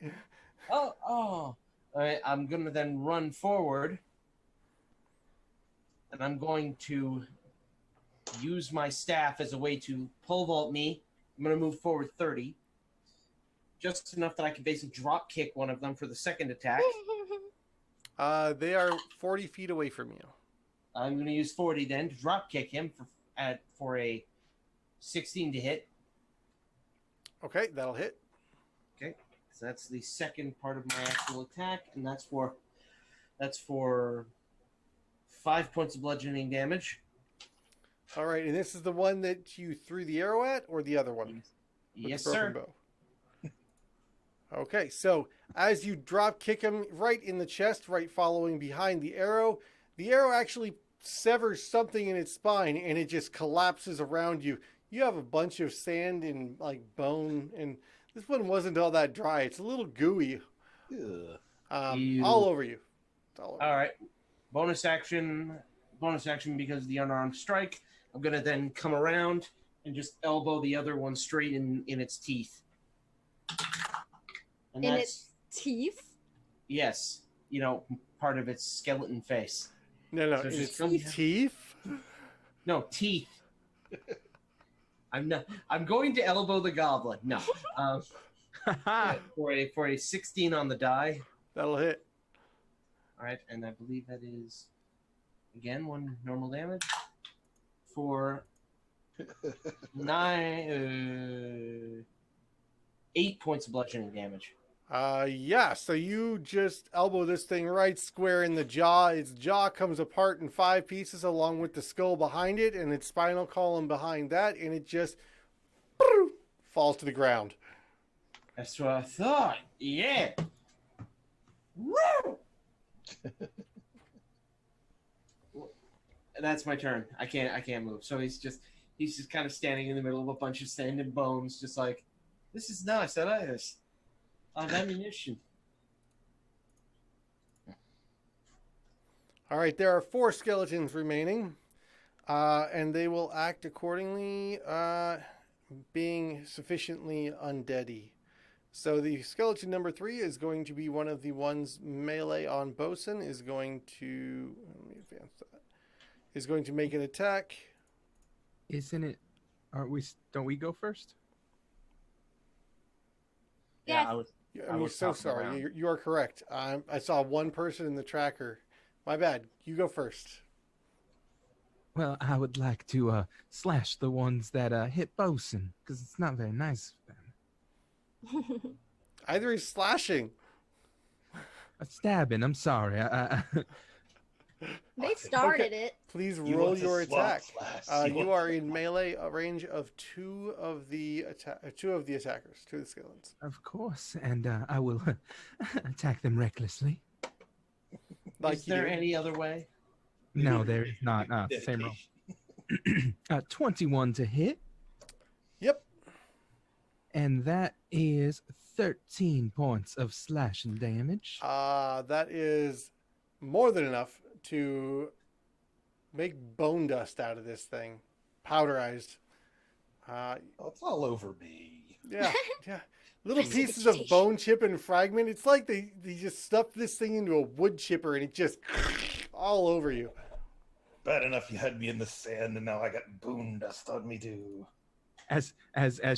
Oh. All right, I'm going to then run forward. And I'm going to use my staff as a way to pole vault me. I'm going to move forward 30. Just enough that I can basically drop kick one of them for the second attack. They are 40 feet away from you. I'm going to use 40 then to drop kick him for a 16 to hit. Okay, that'll hit. Okay, so that's the second part of my actual attack, and that's for 5 points of bludgeoning damage. All right, and this is the one that you threw the arrow at, or the other one? Yes, the broken sir. bow? Okay, so as you drop kick him right in the chest, right following behind the arrow actually severs something in its spine, and it just collapses around you. You have a bunch of sand and like bone, and this one wasn't all that dry. It's a little gooey. All over you. It's all over. All right, bonus action because of the unarmed strike. I'm gonna then come around and just elbow the other one straight in its teeth. And In that's its teeth? yes, part of its skeleton face. No, So in just its come- teeth. No, teeth. I'm going to elbow the goblin. No. For a 16 on the die. That'll hit. All right, and I believe that is again 1 normal damage for 8 points of bludgeoning damage. Yeah, so you just elbow this thing right square in the jaw. Its jaw comes apart in 5 pieces along with the skull behind it and its spinal column behind that, and it just falls to the ground. That's what I thought. Yeah. Woo! That's my turn. I can't move. So he's just kind of standing in the middle of a bunch of sand and bones, just like, this is nice. I like this. I have ammunition. All right, there are 4 skeletons remaining, and they will act accordingly, being sufficiently undeady. So the skeleton number 3 is going to be one of the ones melee on Bosun, is going to, let me advance that, is going to make an attack. Isn't it? Don't we go first? Yeah. I was. I'm was so talking sorry. around. You are correct. I saw one person in the tracker. My bad. You go first. Well, I would like to slash the ones that hit Bosun, because it's not very nice for them. Either he's slashing. Stabbing, I'm sorry. They started it. Please You roll want to your swap attack. slash. You are in melee range of two of the attackers, two of the skeletons. Of course, and I will attack them recklessly. Like Is there you do. any other way? No, there is not. Same roll. 21 to hit, Yep. and that is 13 points of slashing damage. That is more than enough to make bone dust out of this thing, powderized. Oh, it's all over me. Yeah, yeah. Little pieces of bone chip and fragment. It's like they just stuffed this thing into a wood chipper and it just all over you. Bad enough you had me in the sand, and now I got bone dust on me too. As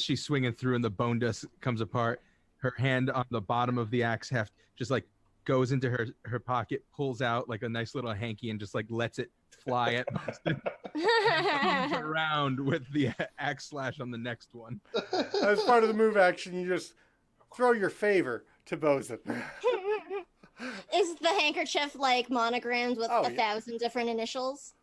she's swinging through and the bone dust comes apart, her hand on the bottom of the axe heft just like goes into her pocket, pulls out like a nice little hanky, and just like lets it fly at Boston. Comes around with the axe slash on the next one. As part of the move action, you just throw your favor to Bosun. Is the handkerchief like monogrammed with Oh, 1,000 different initials?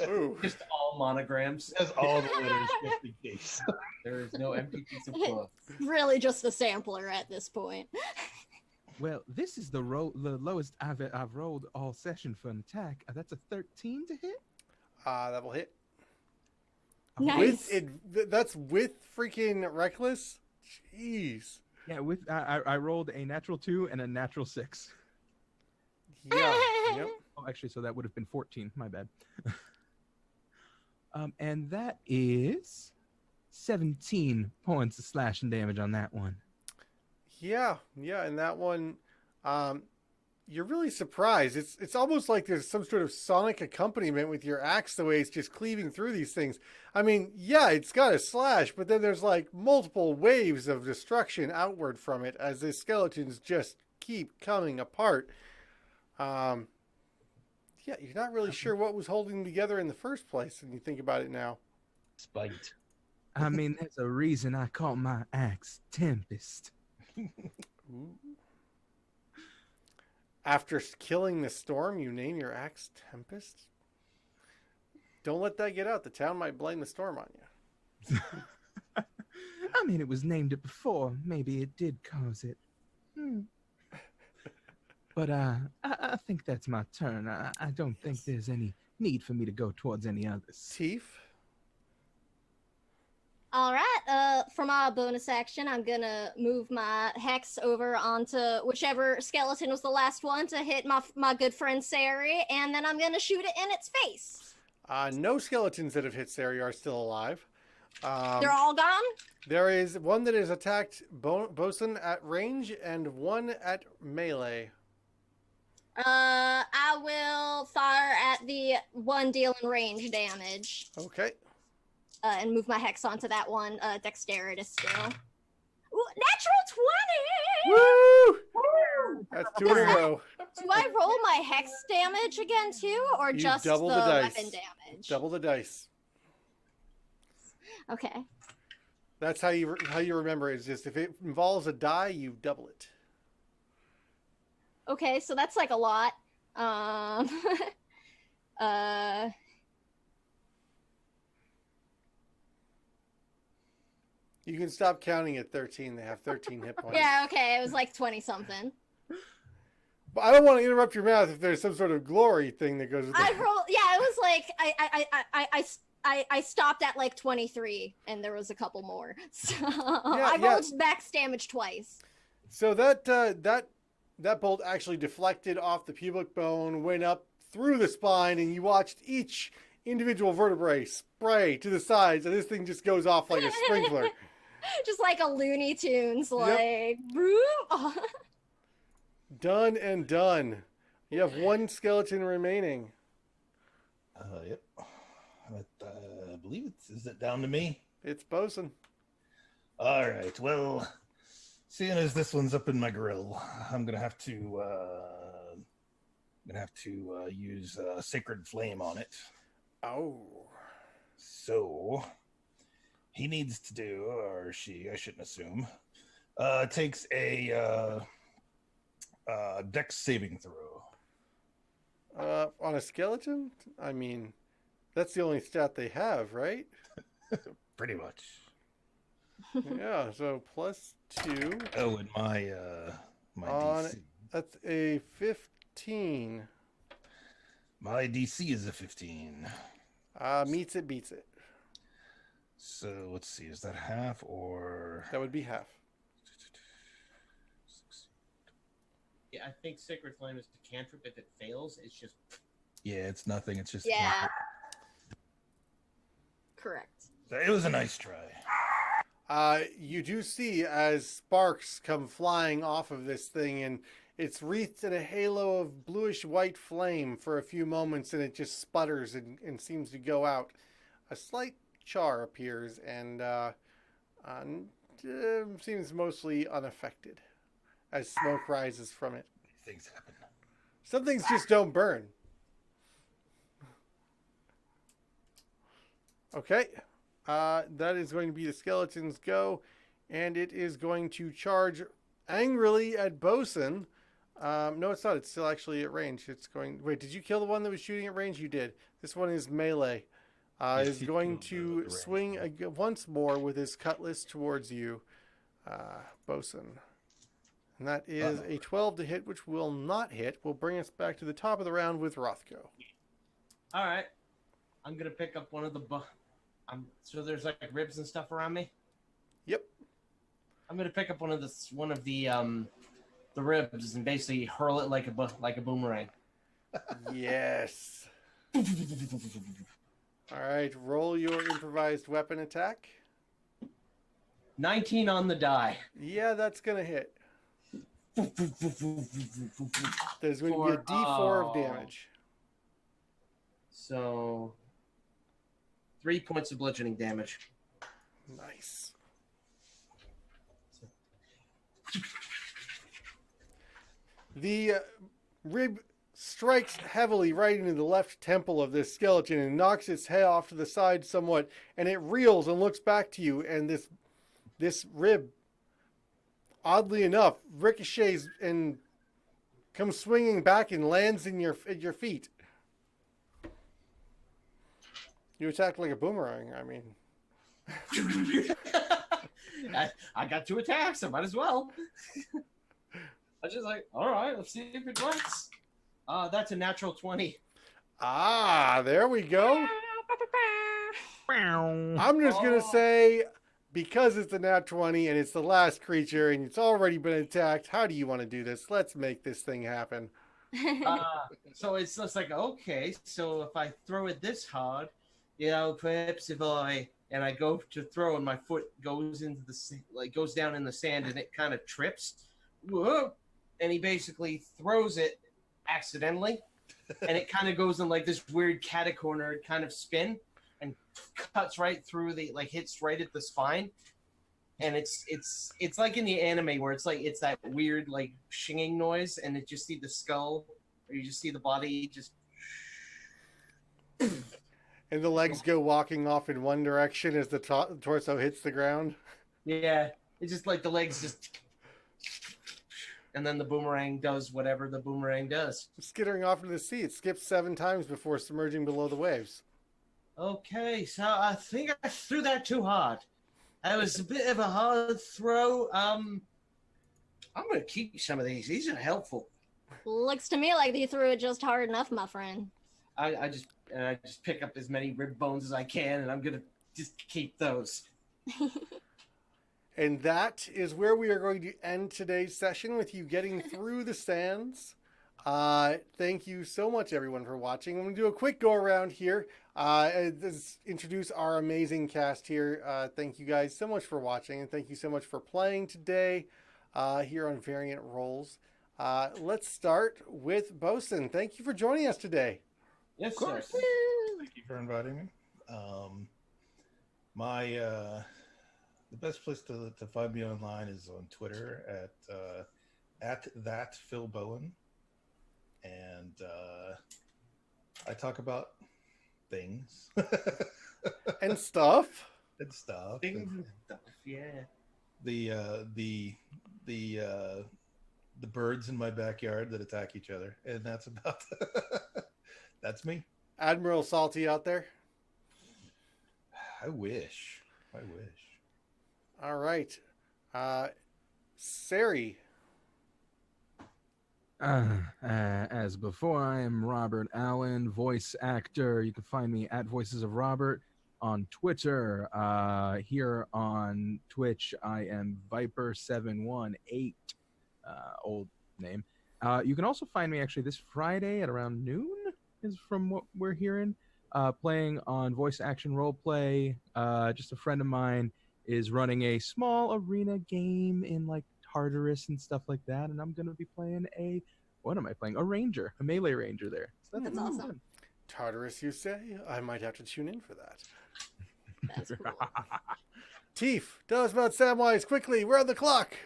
Ooh. Just all monograms. That's all the letters just in case. There is no empty piece of cloth. Really just a sampler at this point. Well, this is the lowest I've rolled all session for an attack. That's a 13 to hit. That will hit. Nice. That's with freaking reckless. Jeez. Yeah, with I rolled a natural 2 and a natural 6. Yeah. Yep. Oh, actually, so that would have been 14. My bad. And that is 17 points of slashing damage on that one. Yeah. Yeah. And that one, you're really surprised. It's almost like there's some sort of sonic accompaniment with your axe, the way it's just cleaving through these things. I mean, yeah, it's got a slash, but then there's like multiple waves of destruction outward from it as the skeletons just keep coming apart. Yeah, you're not really sure what was holding them together in the first place when you think about it now. Spite. I mean, there's a reason I call my axe Tempest. Ooh. After killing the storm, you name your axe Tempest? Don't let that get out. The town might blame the storm on you. I mean, it was named it before. Maybe it did cause it. But I think that's my turn. I don't think there's any need for me to go towards any others. Teef? All right. For my bonus action, I'm gonna move my hex over onto whichever skeleton was the last one to hit my good friend Sari, and then I'm gonna shoot it in its face. No skeletons that have hit Sari are still alive. They're all gone. There is one that has attacked Bosun at range and one at melee. I will fire at the one dealing range damage. Okay. And move my hex onto that one. Dexterity still. Ooh, natural 20! Woo! That's 2 in a row. Do I roll my hex damage again too, or You just double the the dice. weapon damage? Double the dice. Okay. That's how you remember it. Is just if it involves a die, you double it. Okay, so that's like a lot. You can stop counting at 13. They have 13 hit points. Yeah, okay, it was like 20 something. But I don't want to interrupt your math if there's some sort of glory thing that goes with I that. rolled. Yeah, it was like I stopped at like 23, and there was a couple more. So I rolled max damage twice. So that bolt actually deflected off the pubic bone, went up through the spine, and you watched each individual vertebrae spray to the sides, and this thing just goes off like a sprinkler. Just like a Looney Tunes, like. Yep. Done and done. You have one skeleton remaining. Yep. I believe is it down to me? It's Bosun. All right. Well, seeing as this one's up in my grill, I'm gonna have to use Sacred Flame on it. Oh. So he needs to do, or she, I shouldn't assume, takes a Dex saving throw. On a skeleton? I mean, that's the only stat they have, right? Pretty much. Yeah, so +2. Oh, and my DC. That's a 15. My DC is a 15. Meets it, beats it. So let's see, is that half or? That would be half. Yeah, I think Sacred Flame is a cantrip. If it fails, it's just. Yeah, it's nothing. It's just. Yeah. Correct. It was a nice try. You do see as sparks come flying off of this thing, and it's wreathed in a halo of bluish white flame for a few moments, and it just sputters and seems to go out. A slight char appears and seems mostly unaffected as smoke rises from it. Things happen. Some things just don't burn. Okay. That is going to be the skeleton's go, and it is going to charge angrily at Bosun. No, it's not. It's still actually at range. It's going... Wait, did you kill the one that was shooting at range? You did. This one is melee. Is going to swing once more with his cutlass towards you, Bosun. And that is a 12 to hit, which will not hit. Will bring us back to the top of the round with Rothko. All right. I'm going to pick up one of the... so there's like ribs and stuff around me? Yep. I'm gonna pick up one of the ribs and basically hurl it like a boomerang. Yes. All right, roll your improvised weapon attack. 19 on the die. Yeah, that's going to hit. There's going to be a For- D4 of damage. So 3 points of bludgeoning damage. Nice. The rib strikes heavily right into the left temple of this skeleton and knocks its head off to the side somewhat, and it reels and looks back to you, and this rib, oddly enough, ricochets and comes swinging back and lands at your feet. You attacked like a boomerang, I mean. I got 2 attacks, I might as well. I was just like, all right, let's see if it works. That's a natural 20. Ah, there we go. I'm just going to say, because it's a nat 20 and it's the last creature and it's already been attacked, how do you want to do this? Let's make this thing happen. So it's just like, okay, so if I throw it this hard, perhaps if I go to throw and my foot goes into goes down in the sand and it kind of trips, whoa, and he basically throws it accidentally, and it kind of goes in like this weird catacorner kind of spin and cuts right through hits right at the spine, and it's like in the anime where it's that weird like shinging noise, and it just see the skull or you just see the body just. And the legs go walking off in one direction as the torso hits the ground. Yeah, it's just like the legs just. And then the boomerang does whatever the boomerang does. Skittering off into the sea, it skips 7 times before submerging below the waves. Okay, so I think I threw that too hard. That was a bit of a hard throw. I'm going to keep some of these. These are helpful. Looks to me like you threw it just hard enough, my friend. I just pick up as many rib bones as I can, and I'm going to just keep those. And that is where we are going to end today's session, with you getting through the sands. Thank you so much, everyone, for watching. I'm going to do a quick go around here. Let's introduce our amazing cast here. Thank you guys so much for watching, and thank you so much for playing today here on Variant Roles. Let's start with Bosun. Thank you for joining us today. Yes, Of course. sir. Thank you for inviting me. The best place to find me online is on Twitter at that Phil Bowen, and I talk about things And stuff. and stuff. Things and stuff, yeah. The birds in my backyard that attack each other, and that's about that's me. Admiral Salty out there. I wish. All right. Sari. As before, I am Robert Allen, voice actor. You can find me at Voices of Robert on Twitter. Here on Twitch, I am Viper718, old name. You can also find me actually this Friday at around noon, is from what we're hearing, playing on Voice Action Roleplay. Just a friend of mine is running a small arena game in like Tartarus and stuff like that, and I'm going to be playing a ranger, a melee ranger there. So That's really awesome. fun. Tartarus, you say? I might have to tune in for that. That's cool. Teef, tell us about Samwise quickly. We're on the clock.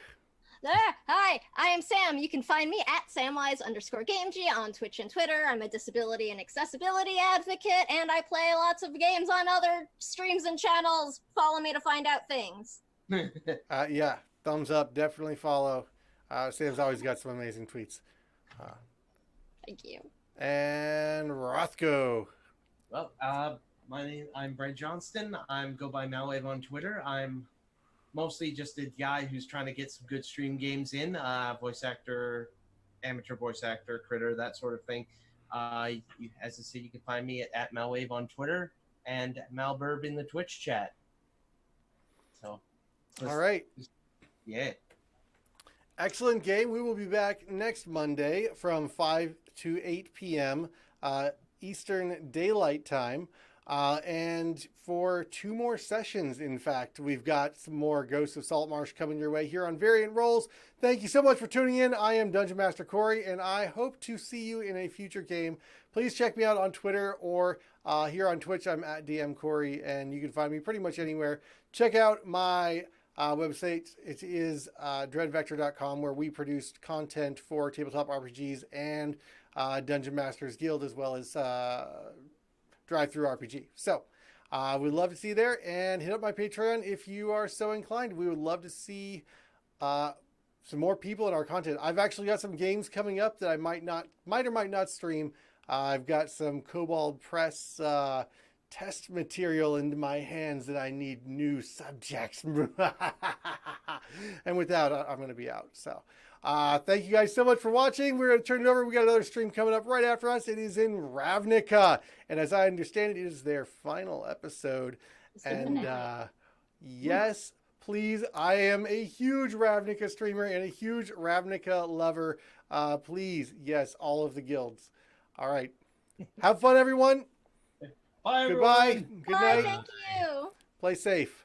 There. Hi, I am Sam. You can find me at Samwise_GameG on Twitch and Twitter. I'm a disability and accessibility advocate, and I play lots of games on other streams and channels. Follow me to find out things. Yeah, thumbs up. Definitely follow. Sam's always got some amazing tweets. Thank you. And Rothko. Well, I'm Brent Johnston. I'm go by Malwave on Twitter. I'm mostly just a guy who's trying to get some good stream games in, voice actor, amateur voice actor, critter, that sort of thing. As I said, you can find me at Malwave on Twitter and Malburb in the Twitch chat. So, All right. Yeah. Excellent game. We will be back next Monday from 5 to 8 p.m. Eastern Daylight Time. And for 2 more sessions, in fact, we've got some more Ghosts of Saltmarsh coming your way here on Variant Roles. Thank you so much for tuning in. I am Dungeon Master Corey, and I hope to see you in a future game. Please check me out on Twitter or here on Twitch. I'm at DM Corey, and you can find me pretty much anywhere. Check out my website. It is dreadvector.com, where we produce content for tabletop RPGs and Dungeon Masters Guild, as well as Drive-Through RPG. So we'd love to see you there, and hit up my Patreon if you are so inclined. We would love to see some more people in our content. I've actually got some games coming up that I might or might not stream. I've got some Kobold Press test material into my hands that I need new subjects. And with that, I'm going to be out. So thank you guys so much for watching. We're going to turn it over. We got another stream coming up right after us. It is in Ravnica. And as I understand it, it is their final episode. And yes, please, I am a huge Ravnica streamer and a huge Ravnica lover. Please, yes, all of the guilds. All right. Have fun, everyone. Bye, Goodbye. everyone. Good Bye, night. thank you. Play safe.